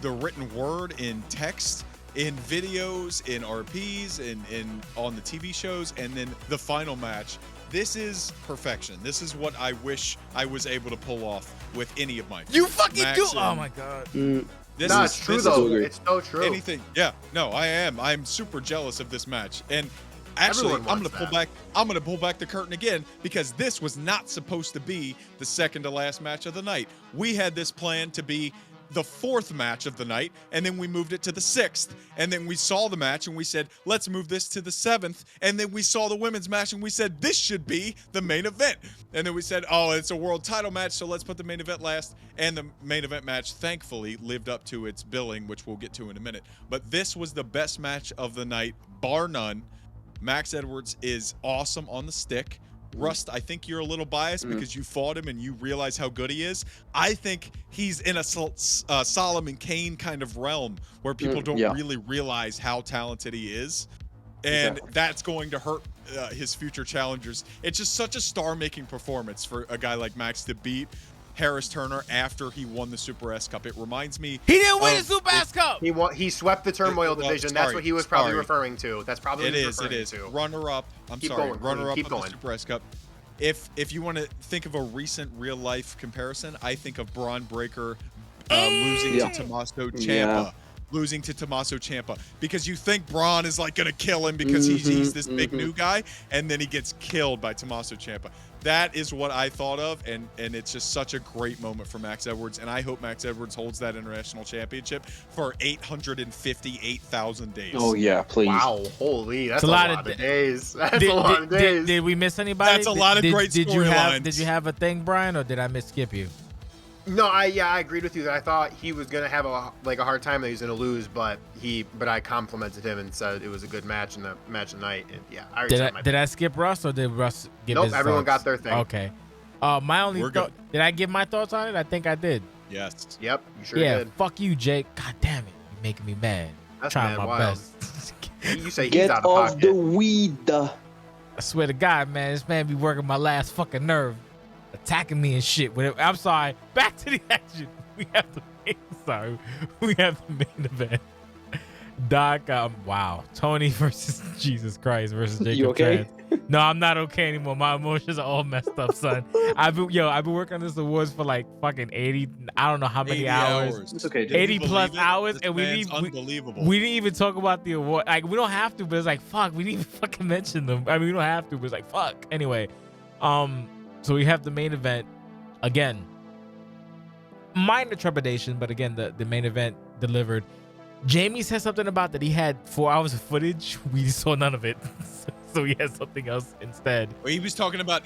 Speaker 3: the written word, in text, in videos, in RPs, in on the TV shows, and then the final match. This is perfection. This is what I wish I was able to pull off with any of my
Speaker 1: You fucking do! Oh my god.
Speaker 4: It's true though. It's so true.
Speaker 3: Anything. Yeah. No, I am. I'm super jealous of this match. And actually, I'm gonna pull back the curtain again, because this was not supposed to be the second to last match of the night. We had this planned to be the fourth match of the night, and then we moved it to the sixth, and then we saw the match and we said, let's move this to the seventh, and then we saw the women's match and we said, this should be the main event, and then we said, oh, it's a world title match, so let's put the main event last. And the main event match thankfully lived up to its billing, which we'll get to in a minute. But this was the best match of the night, bar none. Max Edwards is awesome on the stick. Rust, I think you're a little biased because you fought him and you realize how good he is. I think he's in a Solomon Kane kind of realm where people don't really realize how talented he is. And that's going to hurt his future challengers. It's just such a star-making performance for a guy like Max to beat Harris Turner after he won the Super S Cup. It reminds me...
Speaker 1: He didn't win the Super S Cup!
Speaker 4: He swept the Turmoil division. That's what he was probably referring to. That's probably what he was referring to.
Speaker 3: Runner-up. Runner-up of the Super S Cup. If you want to think of a recent real-life comparison, I think of Braun Breaker losing to Tommaso Ciampa. Yeah. Losing to Tommaso Ciampa, because you think Braun is like gonna kill him because he's this big new guy, and then he gets killed by Tommaso Ciampa. That is what I thought of, and it's just such a great moment for Max Edwards, and I hope Max Edwards holds that international championship for 858,000 days.
Speaker 2: Oh yeah, please.
Speaker 4: Wow, holy, that's a lot of days. That's a lot of days.
Speaker 1: Did we miss anybody?
Speaker 3: That's a lot of great storylines.
Speaker 1: Did you have a thing, Brian, or did I misskip you?
Speaker 4: No, I agreed with you that I thought he was gonna have a hard time, that he was gonna lose, but I complimented him and said it was a good match in the match of the night. And yeah,
Speaker 1: did I skip Russ, or did Russ give his
Speaker 4: everyone
Speaker 1: thoughts?
Speaker 4: got their thing.
Speaker 1: Okay. My only thought, did I give my thoughts on it? I think I did.
Speaker 3: Yes.
Speaker 4: Yep. You sure did.
Speaker 1: Fuck you, Jake. God damn it, you're making me mad.
Speaker 4: That's
Speaker 1: trying my
Speaker 4: wild.
Speaker 1: best.
Speaker 4: You say
Speaker 2: get
Speaker 4: he's out of
Speaker 2: off
Speaker 4: pocket.
Speaker 2: the weed.
Speaker 1: I swear to God, man, this man be working my last fucking nerve. attacking me and shit. Whatever. I'm sorry. Back to the action. We have the main event. Doc, wow. Tony versus Jesus Christ versus Jacob
Speaker 2: You okay?
Speaker 1: Trans. No, I'm not okay anymore. My emotions are all messed up, son. I've been working on this awards for like fucking 80. I don't know how many hours.
Speaker 2: It's okay, dude.
Speaker 1: 80 plus hours,
Speaker 3: This
Speaker 1: and we
Speaker 3: man's
Speaker 1: didn't
Speaker 3: unbelievable.
Speaker 1: we didn't even talk about the award. Like, we don't have to, but it's like, fuck, we didn't even fucking mention them. I mean, we don't have to, but it's like, fuck. Anyway, so we have the main event again. Minor trepidation, but again, the main event delivered. Jamie said something about that he had 4 hours of footage. We saw none of it, so he had something else instead.
Speaker 3: Well, he was talking about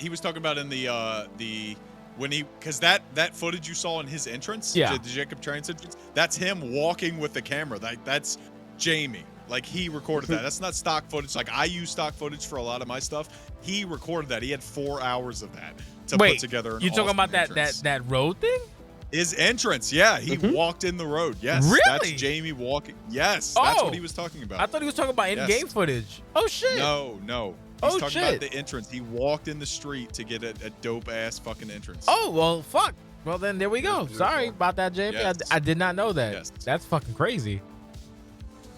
Speaker 3: in the when he, because that footage you saw in his entrance,
Speaker 1: Yeah.
Speaker 3: the Jacob Trans entrance, that's him walking with the camera. That's Jamie. Like, he recorded that. That's not stock footage. Like, I use stock footage for a lot of my stuff. He recorded that. He had 4 hours of that to put together.
Speaker 1: You talking about that road thing?
Speaker 3: His entrance, yeah. He walked in the road. Yes.
Speaker 1: Really?
Speaker 3: That's Jamie walking. Yes. That's what he was talking about.
Speaker 1: I thought he was talking about in-game footage. Oh, shit.
Speaker 3: No. He's talking
Speaker 1: shit.
Speaker 3: about the entrance. He walked in the street to get a dope-ass fucking entrance.
Speaker 1: Oh, well, fuck. Well, then there we go. Sorry about that, Jamie.
Speaker 3: Yes.
Speaker 1: I did not know that.
Speaker 3: Yes.
Speaker 1: That's fucking crazy.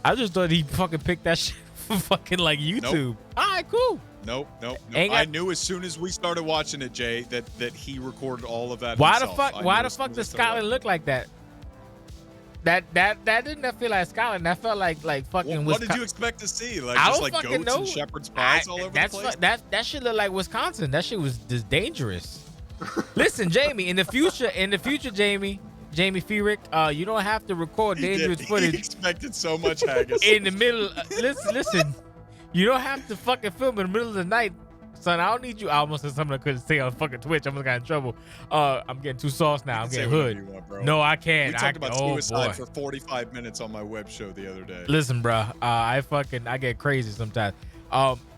Speaker 1: I just thought he fucking picked that shit from fucking like YouTube.
Speaker 3: Nope.
Speaker 1: All right, cool.
Speaker 3: Nope.
Speaker 1: Ain't got-
Speaker 3: I knew as soon as we started watching it, Jay, that he recorded all of that
Speaker 1: Why
Speaker 3: himself.
Speaker 1: Why the fuck does Scotland look like that? That didn't feel like Scotland. That felt like fucking.
Speaker 3: What did you expect to see? Like,
Speaker 1: I
Speaker 3: just
Speaker 1: don't
Speaker 3: like
Speaker 1: fucking
Speaker 3: goats
Speaker 1: know.
Speaker 3: and shepherd's pies all over the place?
Speaker 1: That shit looked like Wisconsin. That shit was just dangerous. Listen, Jamie, in the future, Jamie Furyk, you don't have to record dangerous
Speaker 3: He
Speaker 1: footage
Speaker 3: expected so much haggis.
Speaker 1: in the middle. Listen, you don't have to fucking film in the middle of the night, son. I don't need you. I almost said something I couldn't say on fucking Twitch. I almost got in trouble. I'm getting too sauce now. I'm
Speaker 3: Say
Speaker 1: getting
Speaker 3: whatever
Speaker 1: hood.
Speaker 3: you want, bro.
Speaker 1: No, I can't.
Speaker 3: We talked about suicide
Speaker 1: boy.
Speaker 3: for 45 minutes on my web show the other day.
Speaker 1: Listen, bro. I get crazy sometimes.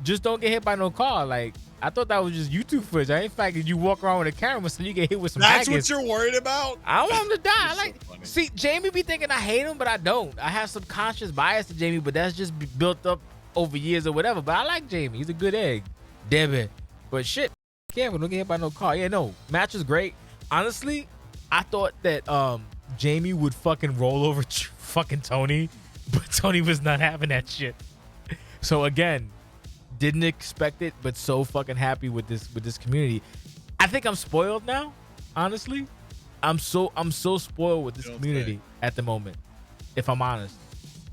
Speaker 1: Just don't get hit by no car. Like, I thought that was just YouTube footage. In fact, did you walk around with a camera so you get hit with some
Speaker 3: That's
Speaker 1: haggis?
Speaker 3: what you're worried about?
Speaker 1: I don't want him to die.
Speaker 3: You're so funny.
Speaker 1: See, Jamie be thinking I hate him, but I don't. I have subconscious bias to Jamie, but that's just built up over years or whatever. But I like Jamie. He's a good egg. Debit. But shit, careful, don't get hit by no car. Yeah, no. Match was great. Honestly, I thought that Jamie would fucking roll over fucking Tony, but Tony was not having that shit. So again, didn't expect it, but so fucking happy with this community. I think I'm spoiled now, honestly. I'm so spoiled with this community at the moment, if I'm honest,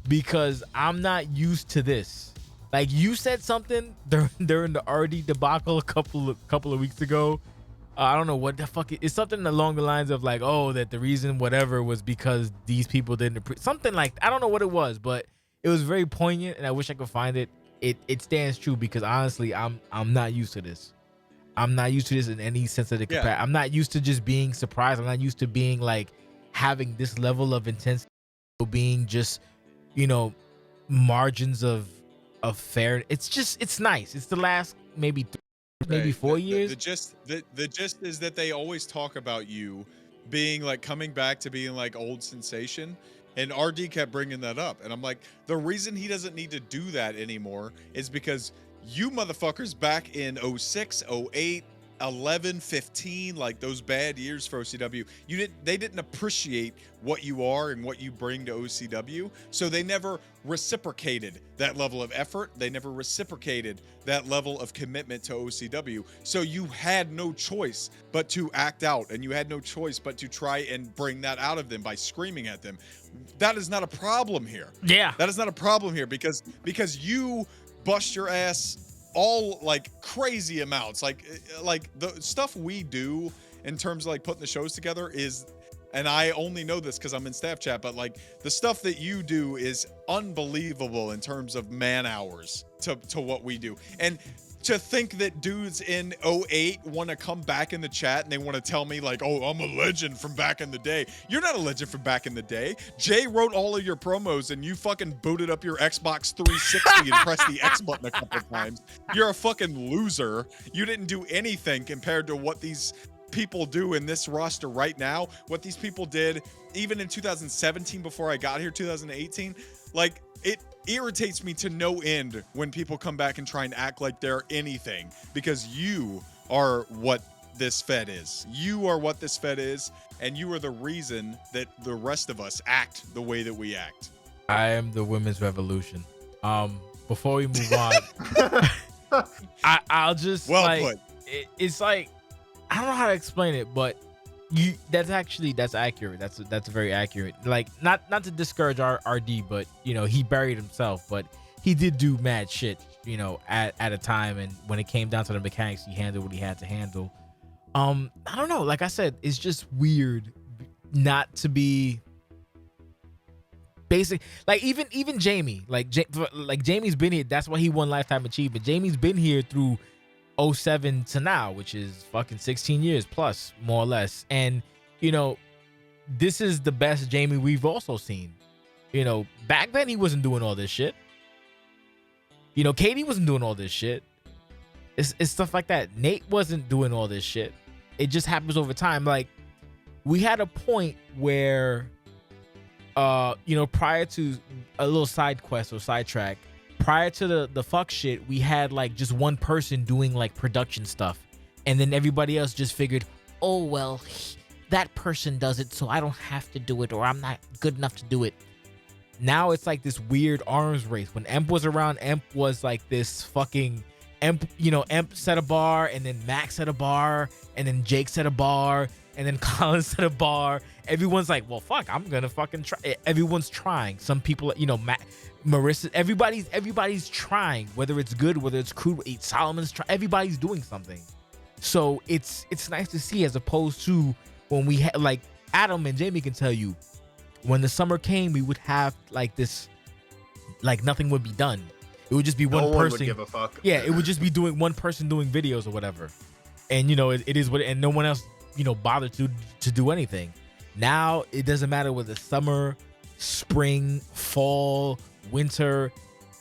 Speaker 1: because I'm not used to this. Like, you said something during the RD debacle a couple of weeks ago. I don't know what the fuck it's something along the lines of like, oh, that the reason whatever was because these people didn't something like, I don't know what it was, but it was very poignant, and I wish I could find it. It stands true because honestly, I'm not used to this. I'm not used to this in any sense of the capacity. I'm not used to just being surprised. I'm not used to being like having this level of intensity, being just, margins of fair. It's nice. It's the last maybe 4 years.
Speaker 3: The gist is that they always talk about you being like coming back to being like old sensation. And RD kept bringing that up. And I'm like, the reason he doesn't need to do that anymore is because you motherfuckers back in 06, 08, 11, 15, like those bad years for OCW, they didn't appreciate what you are and what you bring to OCW. So they never reciprocated that level of effort. They never reciprocated that level of commitment to OCW. So you had no choice but to act out, and you had no choice but to try and bring that out of them by screaming at them. That is not a problem here.
Speaker 1: Yeah.
Speaker 3: That is not a problem here because you bust your ass all like crazy amounts. Like the stuff we do in terms of like putting the shows together is, and I only know this because I'm in staff chat, but like the stuff that you do is unbelievable in terms of man hours to what we do. And to think that dudes in 08 want to come back in the chat and they want to tell me like, oh, I'm a legend from back in the day. You're not a legend from back in the day. Jay wrote all of your promos and you fucking booted up your Xbox 360 and pressed the X button a couple times. You're a fucking loser. You didn't do anything compared to what these people do in this roster right now. What these people did even in 2017 before I got here, 2018, like it irritates me to no end when people come back and try and act like they're anything, because you are what this Fed is. You are what this Fed is, and you are the reason that the rest of us act the way that we act.
Speaker 1: I am the women's revolution. Before we move on, I'll just
Speaker 3: Well put.
Speaker 1: It's like, I don't know how to explain it, but that's accurate. That's very accurate. Like, not to discourage our RD, but you know, he buried himself, but he did do mad shit, you know, at a time, and when it came down to the mechanics, he handled what he had to handle. I don't know, like I said, it's just weird not to be basic. Like even Jamie, like Jamie's been here. That's why he won Lifetime Achievement. Jamie's been here through 07 to now, which is fucking 16 years plus, more or less. And you know, this is the best Jamie we've also seen. You know, back then he wasn't doing all this shit. You know, Katie wasn't doing all this shit. It's stuff like that. Nate wasn't doing all this shit. It just happens over time. Like, we had a point where, you know, prior to a little side quest or sidetrack, prior to the fuck shit, we had like just one person doing like production stuff, and then everybody else just figured, oh well, that person does it, so I don't have to do it, or I'm not good enough to do it. Now it's like this weird arms race. When Emp was around, Emp was like this fucking Emp, you know, Emp set a bar, and then Max set a bar, and then Jake set a bar, and then Colin set a bar. Everyone's like, well, fuck, I'm gonna fucking try. Everyone's trying. Some people, you know, Marissa, everybody's trying, whether it's good, whether it's crude. Solomon's trying. Everybody's doing something. So it's nice to see, as opposed to when we had, like, Adam and Jamie can tell you, when the summer came, we would have like this, like nothing would be done. It would just be one person.
Speaker 4: Would give a fuck.
Speaker 1: Yeah, it would just be doing one person doing videos or whatever. And you know, it is what, and no one else, you know, bothered to do anything. Now it doesn't matter whether summer, spring, fall, winter.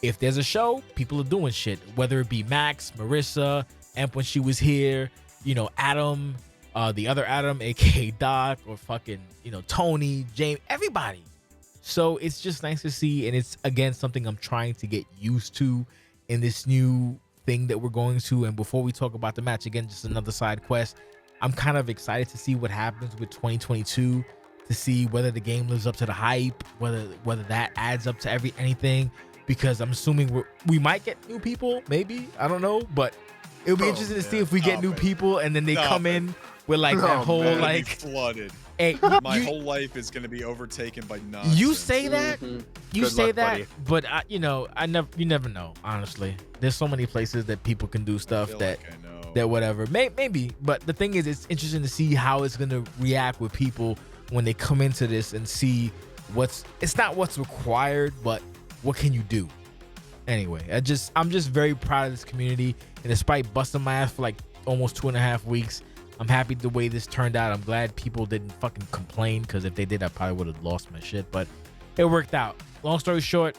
Speaker 1: If there's a show, people are doing shit. Whether it be Max, Marissa, Emp when she was here, you know, Adam, the other Adam, aka Doc, or fucking, you know, Tony, James, everybody. So it's just nice to see, and it's again something I'm trying to get used to in this new thing that we're going to. And before we talk about the match, again, just another side quest. I'm kind of excited to see what happens with 2022, to see whether the game lives up to the hype, whether that adds up to anything, because I'm assuming we might get new people, maybe, I don't know, but it'll be interesting to see if we get new people, and then they come in with like that whole like
Speaker 3: flooded.
Speaker 1: Hey,
Speaker 3: my whole life is going to be overtaken by nonsense.
Speaker 1: You say that, you
Speaker 4: Good
Speaker 1: say
Speaker 4: luck,
Speaker 1: that,
Speaker 4: buddy.
Speaker 1: but you know, you never know. Honestly, there's so many places that people can do stuff that whatever, maybe. But the thing is, it's interesting to see how it's gonna react with people when they come into this and see it's not what's required, but what can you do. Anyway, I'm just very proud of this community, and despite busting my ass for like almost 2.5 weeks, I'm happy the way this turned out. I'm glad people didn't fucking complain, because if they did, I probably would have lost my shit, but it worked out. Long story short,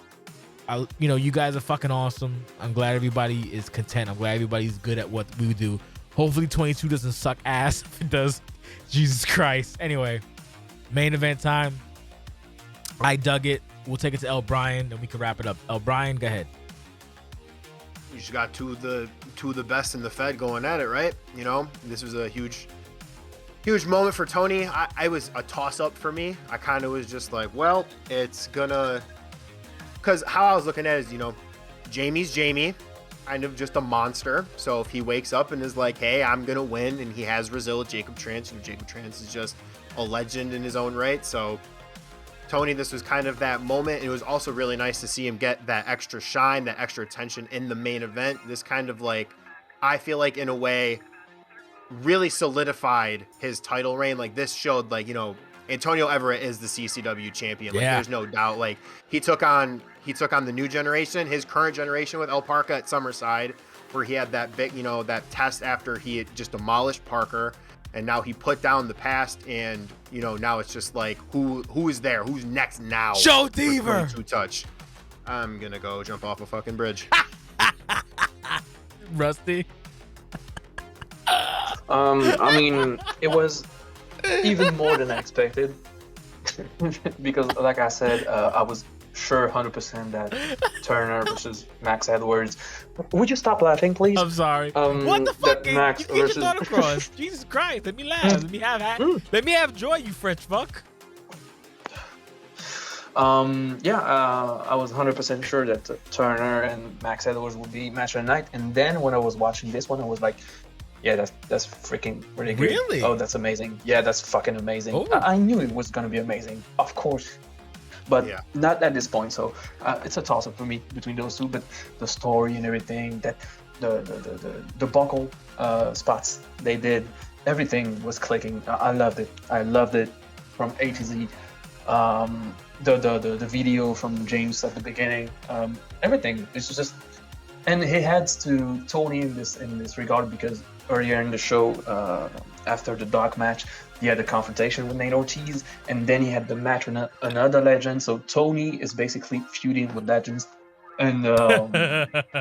Speaker 1: you know, you guys are fucking awesome. I'm glad everybody is content. I'm glad everybody's good at what we do. Hopefully 22 doesn't suck ass. If it does, Jesus Christ. Anyway, main event time. I dug it. We'll take it to El Brian, then we can wrap it up. El Brian, go ahead.
Speaker 4: You just got two of the best in the Fed going at it, right? You know, this was a huge moment for Tony. I was a toss-up for me. I kind of was just like, well, it's gonna, because how I was looking at it is, you know, Jamie's Jamie, kind of just a monster. So if he wakes up and is like, hey, I'm gonna win, and he has Brazil with Jacob Trance, and Jacob Trance is just a legend in his own right. So Tony, this was kind of that moment. It was also really nice to see him get that extra shine, that extra attention in the main event. This kind of like, I feel like in a way, really solidified his title reign. Like, this showed, like, you know, Antonio Everett is the CCW champion. Like, there's no doubt. Like, he took on the new generation, his current generation, with El Parca at Summerside, where he had that big, you know, that test after he had just demolished Parker. And now he put down the past, and, you know, now it's just like, who is there? Who's next now?
Speaker 1: Show Deaver!
Speaker 4: 22 touch. I'm gonna go jump off a fucking bridge.
Speaker 1: Rusty?
Speaker 2: I mean, it was even more than I expected. Because, like I said, I was sure 100% that Turner versus Max Edwards. Would you stop laughing, please?
Speaker 1: I'm sorry. What the fuck?
Speaker 2: That Max
Speaker 1: You get your
Speaker 2: versus...
Speaker 1: thought across. Jesus Christ. Let me laugh. Let me have joy, you French fuck.
Speaker 2: I was 100% sure that Turner and Max Edwards would be match of the night. And then when I was watching this one, I was like, yeah, that's freaking really good.
Speaker 1: Really?
Speaker 2: Oh, that's amazing. Yeah, that's fucking amazing.
Speaker 1: Oh.
Speaker 2: I knew it was gonna be amazing, of course, but not at this point. So it's a toss-up for me between those two. But the story and everything, that the buckle spots they did, everything was clicking. I loved it. I loved it from A to Z. The video from James at the beginning, everything. It's just, and he heads to Tony in this regard, because earlier in the show, after the dark match, he had a confrontation with Nato Ortiz, and then he had the match with another legend. So Tony is basically feuding with legends, and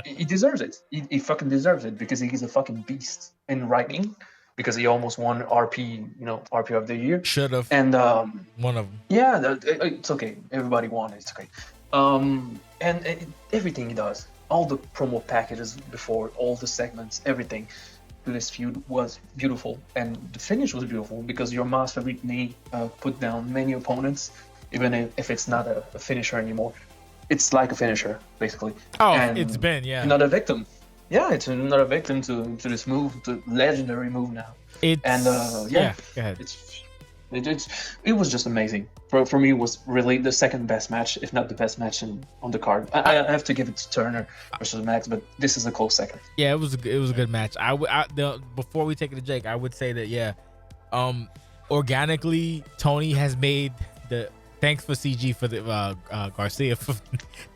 Speaker 2: he deserves it. He fucking deserves it, because he's a fucking beast in writing. Because he almost won RP of the year.
Speaker 1: Should have.
Speaker 2: And
Speaker 1: one of them.
Speaker 2: Yeah, it's okay. Everybody won it. It's okay. Everything he does, all the promo packages before, all the segments, everything to this feud was beautiful, and the finish was beautiful, because your master Whitney put down many opponents, even if it's not a finisher anymore. It's like a finisher, basically.
Speaker 1: Oh,
Speaker 2: and
Speaker 1: it's been, yeah.
Speaker 2: Not a victim. Yeah, it's another victim to this move, the legendary move now. Go ahead. It was just amazing. For me, it was really the second best match, if not the best match on the card. I have to give it to Turner versus Max, but this is a close second.
Speaker 1: Yeah, it was a good match. Before we take it to Jake, I would say that organically Tony has made the. Thanks for CG for the Garcia for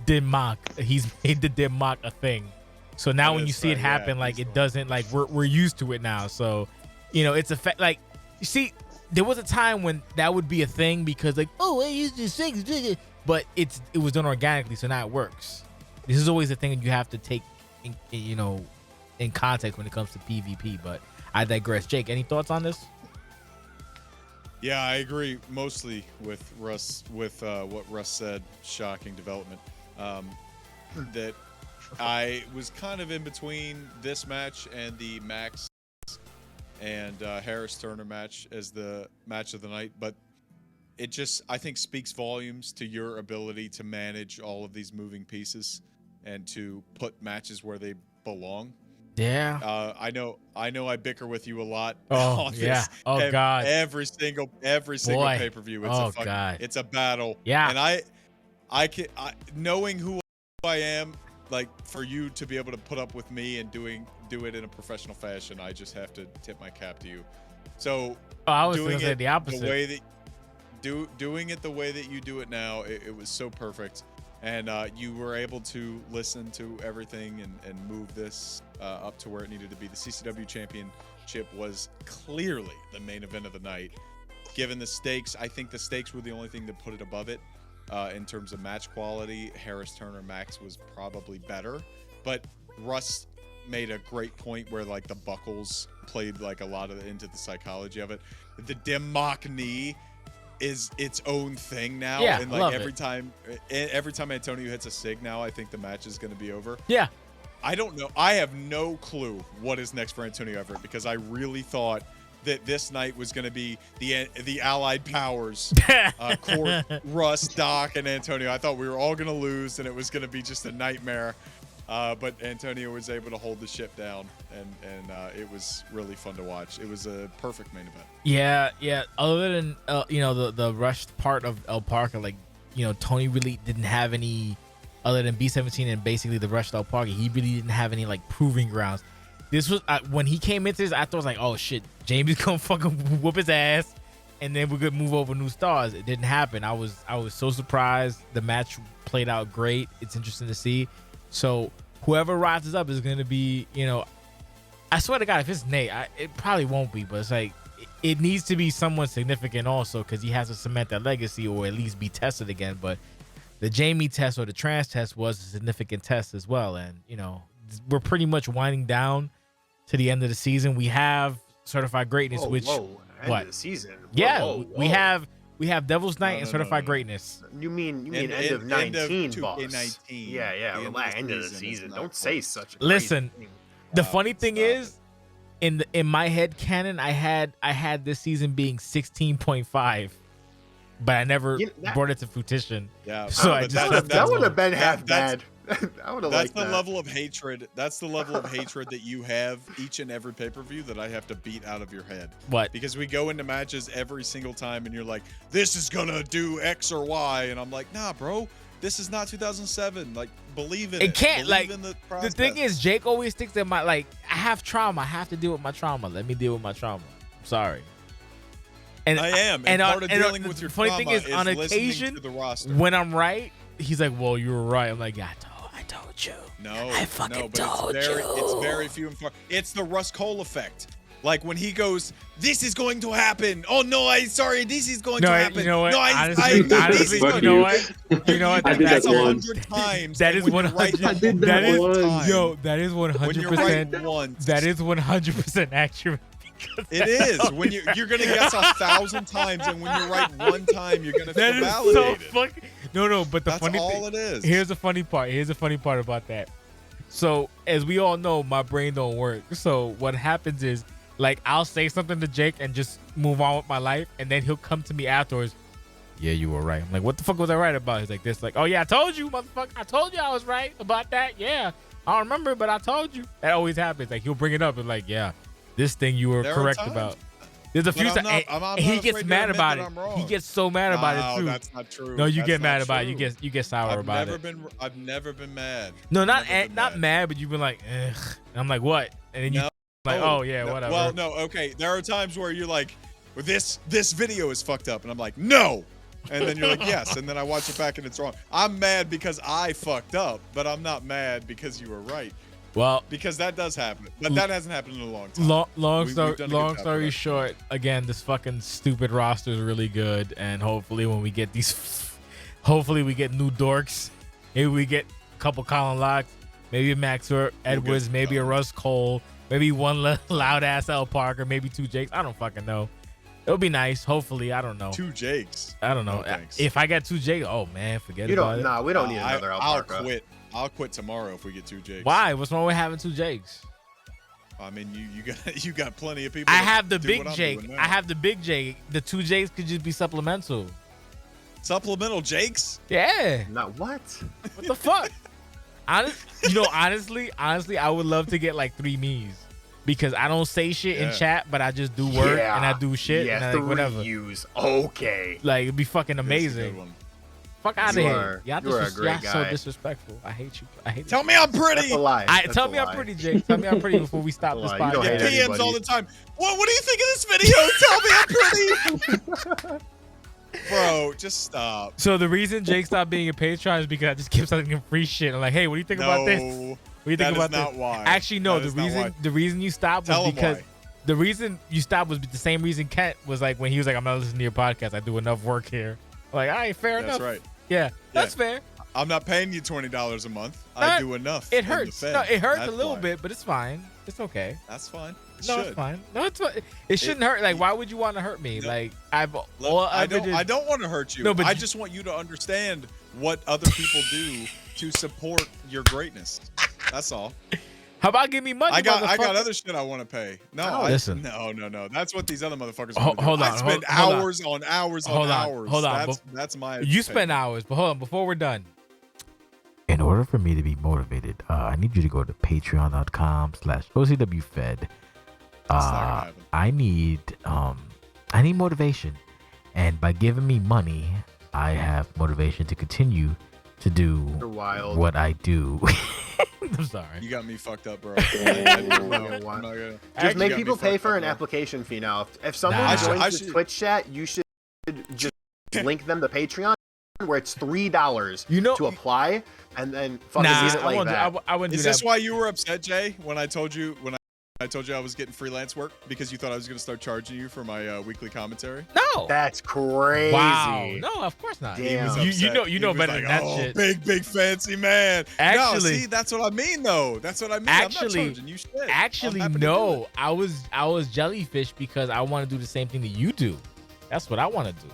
Speaker 1: Denmark. He's made the Denmark a thing. So now when you see it happen, it doesn't, we're used to it now. So, it's a fact. Like, you see, there was a time when that would be a thing, because I used to sing, but it was done organically. So now it works. This is always a thing that you have to take, in context when it comes to PvP. But I digress. Jake, any thoughts on this?
Speaker 3: Yeah, I agree mostly with Russ, with what Russ said. Shocking development. That I was kind of in between this match and the Max and Harris Turner match as the match of the night, but it just, I think, speaks volumes to your ability to manage all of these moving pieces and to put matches where they belong.
Speaker 1: Yeah.
Speaker 3: I know I bicker with you a lot.
Speaker 1: Oh,
Speaker 3: on this.
Speaker 1: yeah. Oh, God.
Speaker 3: Every single pay-per-view, it's a battle.
Speaker 1: Yeah.
Speaker 3: And I can, knowing who I am, for you to be able to put up with me and do it in a professional fashion, I just have to tip my cap to you. So
Speaker 1: I was going to say the opposite.
Speaker 3: The way that doing it the way that you do it now, it was so perfect. And you were able to listen to everything and move this up to where it needed to be. The CCW Championship was clearly the main event of the night. Given the stakes, I think the stakes were the only thing that put it above it. In terms of match quality, Harris Turner Max was probably better, but Russ made a great point where the buckles played a lot into the psychology of it. The Denmark knee is its own thing now, and every time Antonio hits a sig now, I think the match is going to be over.
Speaker 1: Yeah,
Speaker 3: I don't know. I have no clue what is next for Antonio Everett, because I really thought that this night was going to be the Allied Powers, Court, Russ, Doc, and Antonio. I thought we were all going to lose, and it was going to be just a nightmare. But Antonio was able to hold the ship down, and it was really fun to watch. It was a perfect main event.
Speaker 1: Yeah. Other than the rushed part of El Parker, Tony really didn't have any, other than B17 and basically the rushed El Parker. He really didn't have any proving grounds. This was when he came into this, I thought it was oh shit, James is gonna fucking whoop his ass, and then we're gonna move over new stars. It didn't happen. I was so surprised. The match played out great. It's interesting to see. So whoever rises up is gonna be, I swear to God, if it's Nate, it probably won't be, but it's it needs to be someone significant also, because he has to cement that legacy or at least be tested again. But the Jamie test or the trans test was a significant test as well, and we're pretty much winding down to the end of the season. We have Certified Greatness,
Speaker 4: End
Speaker 1: what
Speaker 4: of the season?
Speaker 1: We have We have Devil's Night and
Speaker 3: no,
Speaker 1: Certified
Speaker 3: no.
Speaker 1: Greatness.
Speaker 4: You mean end of
Speaker 3: End
Speaker 4: 19,
Speaker 3: of
Speaker 4: boss?
Speaker 3: 2K19.
Speaker 4: Yeah,
Speaker 3: The end of
Speaker 4: relax.
Speaker 3: the
Speaker 4: End of the
Speaker 3: season is
Speaker 4: season.
Speaker 3: not
Speaker 4: Don't say
Speaker 3: close.
Speaker 4: such a
Speaker 1: Listen,
Speaker 4: crazy thing.
Speaker 1: The
Speaker 3: Stop
Speaker 1: funny
Speaker 3: it,
Speaker 1: thing
Speaker 3: stop
Speaker 1: is, in my head canon, I had this season being 16.5, but I never brought it to fruition.
Speaker 3: Yeah,
Speaker 1: So I
Speaker 3: but
Speaker 1: just
Speaker 4: That would have been half
Speaker 3: that's-
Speaker 4: bad. I would have
Speaker 3: That's
Speaker 4: liked
Speaker 3: the
Speaker 4: that.
Speaker 3: level of hatred. That's the level of hatred that you have each and every pay-per-view that I have to beat out of your head.
Speaker 1: What?
Speaker 3: Because we go into matches every single time and you're like, this is gonna do X or Y, and I'm like, nah, bro, this is not 2007. Like, believe in it.
Speaker 1: It can't.
Speaker 3: Believe
Speaker 1: Like,
Speaker 3: in the
Speaker 1: the thing
Speaker 3: process.
Speaker 1: is, Jake always thinks that I have trauma. I have to deal with my trauma. Let me deal with my trauma. I'm sorry. And
Speaker 3: I am. And part of dealing
Speaker 1: the
Speaker 3: with your
Speaker 1: funny
Speaker 3: trauma
Speaker 1: thing is, on
Speaker 3: listening
Speaker 1: occasion,
Speaker 3: to the roster.
Speaker 1: when I'm right, he's like, well, you were right. I'm like, yeah, I told you.
Speaker 3: No,
Speaker 1: I fucking
Speaker 3: no, but
Speaker 1: told
Speaker 3: it's
Speaker 1: you.
Speaker 3: very few and far. It's the Russ Cole effect. Like when he goes, this is going to happen. Oh no, this is going to happen.
Speaker 1: You know what?
Speaker 3: No,
Speaker 1: honestly,
Speaker 3: this is
Speaker 2: Fuck
Speaker 3: going
Speaker 1: you
Speaker 3: to
Speaker 1: know
Speaker 2: you.
Speaker 1: what? You know what?
Speaker 2: I did
Speaker 3: That's
Speaker 2: that once.
Speaker 3: 100 times.
Speaker 1: That
Speaker 3: and
Speaker 1: is
Speaker 3: when you're
Speaker 1: 100.
Speaker 2: I did that
Speaker 1: That is
Speaker 2: once.
Speaker 1: yo. That is
Speaker 3: When you're right
Speaker 1: 100%.
Speaker 3: once,
Speaker 1: That is 100% accurate. because
Speaker 3: it is. When you're gonna guess 1,000 times, and when you're right one time, you're gonna
Speaker 1: that
Speaker 3: feel
Speaker 1: is so
Speaker 3: validated.
Speaker 1: fucking. No, but the
Speaker 3: That's
Speaker 1: funny
Speaker 3: all
Speaker 1: thing.
Speaker 3: it is.
Speaker 1: Here's the funny part. Here's the funny part about that. So as we all know, my brain don't work. So what happens is, like, I'll say something to Jake and just move on with my life, and then he'll come to me afterwards. Yeah, you were right. I'm like, what the fuck was I right about? He's like this, like, oh yeah, I told you, motherfucker. I told you I was right about that. Yeah, I don't remember, but I told you. That always happens. Like, he'll bring it up and like, yeah, this thing you were
Speaker 3: There are
Speaker 1: correct
Speaker 3: times.
Speaker 1: about. There's a few
Speaker 3: But I'm
Speaker 1: times,
Speaker 3: not- I'm
Speaker 1: he
Speaker 3: not
Speaker 1: gets
Speaker 3: afraid to
Speaker 1: mad
Speaker 3: admit
Speaker 1: about
Speaker 3: that
Speaker 1: it.
Speaker 3: I'm wrong.
Speaker 1: He gets so mad about it too.
Speaker 3: That's not true.
Speaker 1: No, you
Speaker 3: That's
Speaker 1: get mad
Speaker 3: not
Speaker 1: about it.
Speaker 3: true.
Speaker 1: You get sour about it.
Speaker 3: I've never been mad.
Speaker 1: No,
Speaker 3: Never been
Speaker 1: not mad, but you've been like, ugh. And I'm like, what? And then you
Speaker 3: No.
Speaker 1: like, oh yeah,
Speaker 3: No,
Speaker 1: whatever.
Speaker 3: Well, no, okay. There are times where you're like, well, this video is fucked up, and I'm like, no. And then you're like, yes. And then I watch it back and it's wrong. I'm mad because I fucked up, but I'm not mad because you were right.
Speaker 1: Well,
Speaker 3: Because that does happen. But that hasn't happened in a long time.
Speaker 1: long
Speaker 3: We've done a good job
Speaker 1: story
Speaker 3: of that.
Speaker 1: short, again, this fucking stupid roster is really good, and hopefully when we get hopefully we get new dorks. Maybe we get a couple Colin Locks, maybe a Max Edwards, maybe a Russ Cole, maybe one loud ass L Parker, maybe two Jakes. I don't fucking know. It'll be nice. Hopefully, I don't know.
Speaker 3: Two Jakes.
Speaker 1: I don't know.
Speaker 3: No, thanks.
Speaker 1: If I get two Jakes, oh man, forget
Speaker 4: You
Speaker 1: about
Speaker 4: don't.
Speaker 1: it.
Speaker 4: Nah, we don't need another
Speaker 3: I'll
Speaker 4: Alparca.
Speaker 3: quit. I'll quit tomorrow if we get two Jakes.
Speaker 1: Why? What's wrong with having two Jakes?
Speaker 3: I mean, you got plenty of people.
Speaker 1: I
Speaker 3: that
Speaker 1: have the
Speaker 3: do
Speaker 1: big
Speaker 3: what I'm
Speaker 1: Jake.
Speaker 3: doing
Speaker 1: I
Speaker 3: now.
Speaker 1: have the big Jake. The two Jakes could just be supplemental.
Speaker 3: Supplemental Jakes.
Speaker 4: Eh.
Speaker 1: Yeah.
Speaker 4: Not what?
Speaker 1: What the fuck? Honestly, I would love to get like three me's because I don't say shit in
Speaker 3: Yeah.
Speaker 1: chat, but I just do work and I do shit
Speaker 4: Yeah,
Speaker 1: and I,
Speaker 4: the
Speaker 1: like, whatever.
Speaker 4: reuse. Okay.
Speaker 1: Like it'd be fucking
Speaker 3: That's a good
Speaker 1: amazing.
Speaker 3: one.
Speaker 1: Fuck out of
Speaker 4: You
Speaker 1: here.
Speaker 4: are-
Speaker 1: Y'all
Speaker 4: you are a great
Speaker 1: y'all so
Speaker 4: guy.
Speaker 1: disrespectful. I hate you. I hate
Speaker 3: Tell
Speaker 1: you.
Speaker 3: me I'm pretty.
Speaker 4: That's a lie.
Speaker 1: I
Speaker 4: That's
Speaker 1: tell
Speaker 4: a
Speaker 1: me I'm
Speaker 4: lie.
Speaker 1: pretty, Jake. Tell me I'm pretty before we stop
Speaker 4: That's
Speaker 1: this
Speaker 4: a lie. You don't
Speaker 3: Get
Speaker 1: podcast.
Speaker 4: hate
Speaker 3: DMs all
Speaker 4: anybody.
Speaker 3: the time. What do you think of this video? Tell me I'm pretty. Bro, just stop.
Speaker 1: So the reason Jake stopped being a Patreon is because I just keep sending him free shit. I'm like, hey, what do you think about this? What do you think
Speaker 3: that is
Speaker 1: about
Speaker 3: not
Speaker 1: this?
Speaker 3: why.
Speaker 1: Actually, no.
Speaker 3: That is not why.
Speaker 1: The reason you stopped
Speaker 3: Tell
Speaker 1: was
Speaker 3: him
Speaker 1: because
Speaker 3: why.
Speaker 1: the reason you stopped was the same reason Kent was like when he was like, I'm not listening to your podcast. I do enough work here. I'm like, all right, fair
Speaker 3: That's
Speaker 1: enough.
Speaker 3: right.
Speaker 1: Yeah, that's fair.
Speaker 3: I'm not paying you $20 a month.
Speaker 1: No,
Speaker 3: I do enough.
Speaker 1: It
Speaker 3: in the
Speaker 1: hurts.
Speaker 3: Fed.
Speaker 1: No, it hurts
Speaker 3: That's
Speaker 1: a little
Speaker 3: why.
Speaker 1: bit, but it's fine. It's okay.
Speaker 3: That's fine. It
Speaker 1: No,
Speaker 3: should.
Speaker 1: it's fine. No, it's fine. It shouldn't hurt. Like, why would you want to hurt me?
Speaker 3: No.
Speaker 1: Like,
Speaker 3: Look, I don't want to hurt you.
Speaker 1: No, but
Speaker 3: I
Speaker 1: you-
Speaker 3: just want you to understand what other people do to support your greatness. That's all.
Speaker 1: How about give me money?
Speaker 3: I got
Speaker 1: motherfucker?
Speaker 3: other shit I want to pay. No,
Speaker 1: Listen.
Speaker 3: no. That's what these other motherfuckers
Speaker 1: Hold
Speaker 3: want to do.
Speaker 1: on,
Speaker 3: I spend
Speaker 1: hold on.
Speaker 3: hours on hours
Speaker 1: Hold
Speaker 3: on
Speaker 1: on,
Speaker 3: hours.
Speaker 1: hold on.
Speaker 3: That's my.
Speaker 1: You spend hours, but hold on. Before we're done, in order for me to be motivated, I need you to go to patreon.com/OCWFed.
Speaker 3: happen.
Speaker 1: I need motivation, and by giving me money, I have motivation to continue to do
Speaker 4: You're wild.
Speaker 1: what I do. I'm sorry.
Speaker 3: You got me fucked up, bro.
Speaker 4: Damn.
Speaker 3: I'm not gonna.
Speaker 4: Just
Speaker 3: You
Speaker 4: make
Speaker 3: got me
Speaker 4: people pay
Speaker 3: fucked
Speaker 4: for
Speaker 3: up,
Speaker 4: an
Speaker 3: bro.
Speaker 4: application fee now. If someone
Speaker 1: Nah.
Speaker 4: joins
Speaker 3: I
Speaker 4: the
Speaker 3: should-
Speaker 4: Twitch chat, you should just link them to Patreon, where it's $3
Speaker 1: You know-
Speaker 4: to apply, and then fucking
Speaker 1: Nah,
Speaker 4: leave it like that.
Speaker 1: I wouldn't
Speaker 3: Is
Speaker 1: do
Speaker 3: this
Speaker 1: that.
Speaker 3: why you were upset, Jay, when I told you I was getting freelance work because you thought I was gonna start charging you for my weekly commentary?
Speaker 1: No.
Speaker 4: That's crazy.
Speaker 1: Wow. No, of course not.
Speaker 4: Damn.
Speaker 3: was
Speaker 1: You
Speaker 3: upset.
Speaker 1: know
Speaker 3: He was
Speaker 1: better
Speaker 3: like,
Speaker 1: than that
Speaker 3: oh,
Speaker 1: shit.
Speaker 3: Big fancy man. No,
Speaker 1: Actually-
Speaker 3: see, that's what I mean though. That's what I mean.
Speaker 1: Actually-
Speaker 3: I'm not charging you shit. I'm
Speaker 1: Actually,
Speaker 3: happy to do
Speaker 1: no.
Speaker 3: it.
Speaker 1: I was jellyfish because I want to do the same thing that you do. That's what I want to do.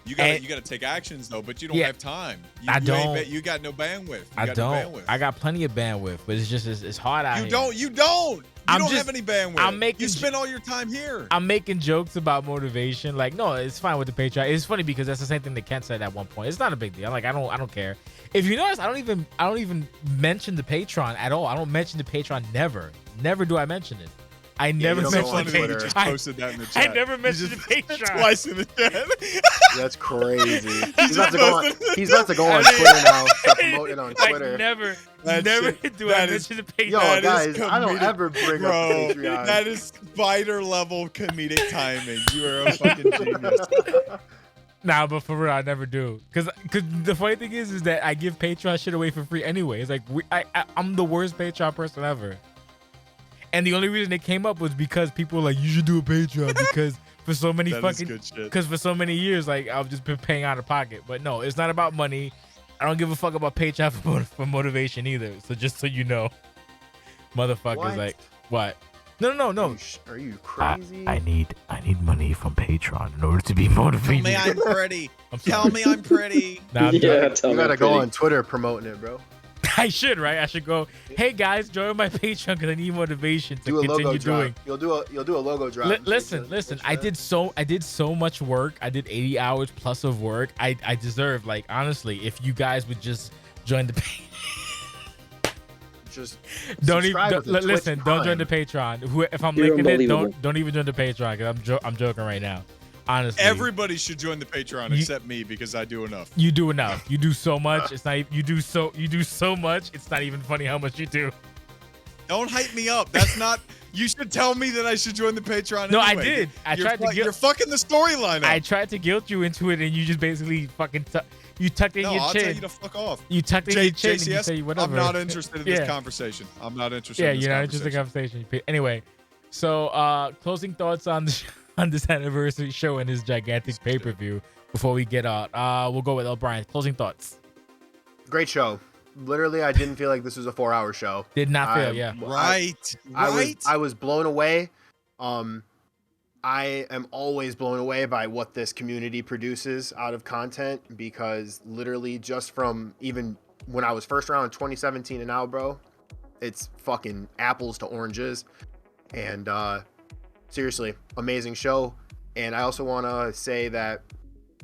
Speaker 3: You gotta take actions though, but you don't have time.
Speaker 1: I don't.
Speaker 3: You got no bandwidth.
Speaker 1: I don't. I got plenty of bandwidth, but it's just it's hard out here.
Speaker 3: You don't. You don't have any bandwidth. You spend all your time here.
Speaker 1: I'm making jokes about motivation. Like, no, it's fine with the Patreon. It's funny because that's the same thing that Kent said at one point. It's not a big deal. Like, I don't care. If you notice, I don't even mention the Patreon at all. I don't mention the Patreon. Never do I mention it. I never mentioned the Patreon.
Speaker 3: Just posted that in the chat.
Speaker 1: I never mentioned the Patreon.
Speaker 3: Twice in the chat.
Speaker 4: That's crazy. He's about to go on Twitter now. Start promoting on Twitter.
Speaker 1: Like never do I mention the Patreon.
Speaker 4: Yo, guys, I don't ever bring up the Patreon.
Speaker 3: That is spider level comedic timing. You are a fucking genius.
Speaker 1: Nah, but for real, I never do. Cause the funny thing is that I give Patreon shit away for free anyway. It's like I'm the worst Patreon person ever. And the only reason it came up was because people were like, you should do a Patreon because for so many for so many years, like I've just been paying out of pocket. But no, it's not about money. I don't give a fuck about Patreon for motivation either. So just so you know, motherfuckers, like what? No.
Speaker 4: Are you crazy?
Speaker 1: I need money from Patreon in order to be motivated.
Speaker 3: Tell me I'm pretty. Tell me I'm pretty.
Speaker 1: Nah,
Speaker 4: you gotta go on Twitter promoting it, bro.
Speaker 1: I should, right? I should go, hey guys, join my Patreon because I need motivation to continue doing.
Speaker 4: You'll do a logo drop.
Speaker 1: Listen. I did so much work. I did 80 hours plus of work. I deserve, like, honestly, if you guys would just join the Patreon.
Speaker 4: Just
Speaker 1: don't join the Patreon. If I'm linking it, don't even join the Patreon because I'm joking right now. Honestly,
Speaker 3: everybody should join the Patreon except me because I do enough.
Speaker 1: You do enough. You do so much. It's not. You do so much. It's not even funny how much you do.
Speaker 3: Don't hype me up. That's not. You should tell me that I should join the Patreon.
Speaker 1: No,
Speaker 3: anyway.
Speaker 1: I did.
Speaker 3: You're fucking the storyline up.
Speaker 1: I tried to guilt you into it, and you just basically fucking you tucked in your chin.
Speaker 3: I'll tell you to fuck off.
Speaker 1: You tucked in your chin
Speaker 3: JCS,
Speaker 1: and you say whatever.
Speaker 3: I'm not interested in this conversation. I'm not interested.
Speaker 1: Yeah,
Speaker 3: in this
Speaker 1: you're not interested in conversation. Anyway, so closing thoughts on this anniversary show and this gigantic pay-per-view before we get out. We'll go with El Brian. Closing thoughts.
Speaker 4: Great show. Literally, I didn't feel like this was a 4-hour show.
Speaker 1: Did not feel, yeah.
Speaker 3: Right.
Speaker 4: I was blown away. I am always blown away by what this community produces out of content because literally just from even when I was first around in 2017 and now, bro, it's fucking apples to oranges. And seriously, amazing show. And I also want to say that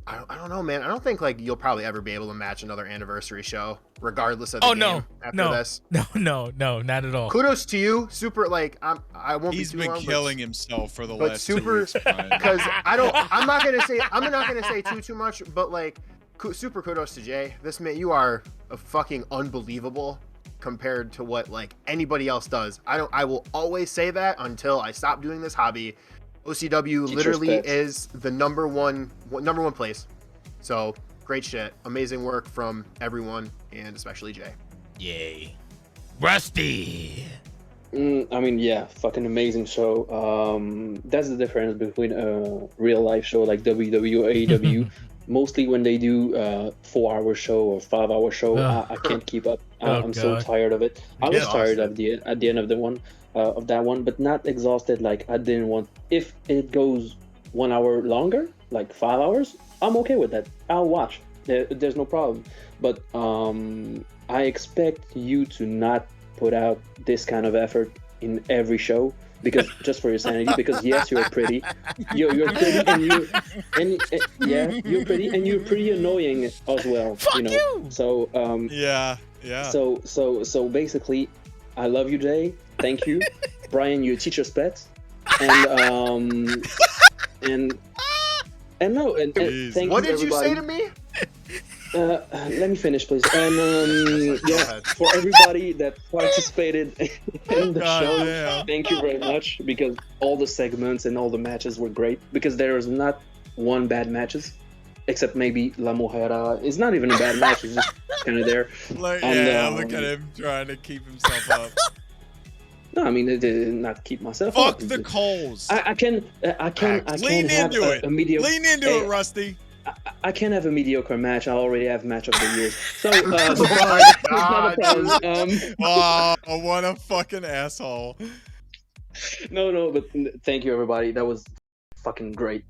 Speaker 4: I don't know, man. I don't think like you'll probably ever be able to match another anniversary show, regardless of the game after this.
Speaker 1: No, not at all.
Speaker 4: Kudos to you, super. Like I won't.
Speaker 3: He's
Speaker 4: be too
Speaker 3: been
Speaker 4: long,
Speaker 3: killing himself for the last
Speaker 4: super,
Speaker 3: 2 weeks.
Speaker 4: Because I'm not gonna say too much, but like super kudos to Jay. This man, you are a fucking unbelievable compared to what like anybody else does. I will always say that until I stop doing this hobby. OCW literally is the number one place. So great shit. Amazing work from everyone and especially Jay.
Speaker 1: Yay. Rusty.
Speaker 2: I mean, yeah, fucking amazing show. That's the difference between a real life show like WWE or AEW. Mostly when they do a 4-hour show or 5-hour show, I can't keep up. I'm so tired of it. I was tired at the end of that one, but not exhausted. Like I didn't want. If it goes 1 hour longer, like 5 hours, I'm okay with that. I'll watch. There's no problem. But I expect you to not put out this kind of effort in every show. Because just for your sanity, because yes, you're pretty, you're pretty, you're pretty, and you're pretty annoying as well.
Speaker 1: Fuck
Speaker 2: you know.
Speaker 1: You!
Speaker 2: So
Speaker 3: yeah.
Speaker 2: So basically, I love you, Jay. Thank you, Brian. You're a teacher's pet, and thank
Speaker 4: what
Speaker 2: you,
Speaker 4: did you say to me?
Speaker 2: Let me finish, please. And yeah, for everybody that participated in the show, thank you very much because all the segments and all the matches were great. Because there is not one bad matches, except maybe La Mujer. It's not even a bad match. It's just kind of there.
Speaker 3: Look at him trying to keep himself up.
Speaker 2: No, I mean not keep myself
Speaker 3: Fuck
Speaker 2: up.
Speaker 3: the Coles.
Speaker 2: I can
Speaker 3: Lean
Speaker 2: have
Speaker 3: into it.
Speaker 2: a mediocre.
Speaker 3: Lean into it, Rusty.
Speaker 2: I can't have a mediocre match. I already have match of the year. So,
Speaker 3: wow, what a fucking asshole.
Speaker 2: No, but thank you, everybody. That was fucking great.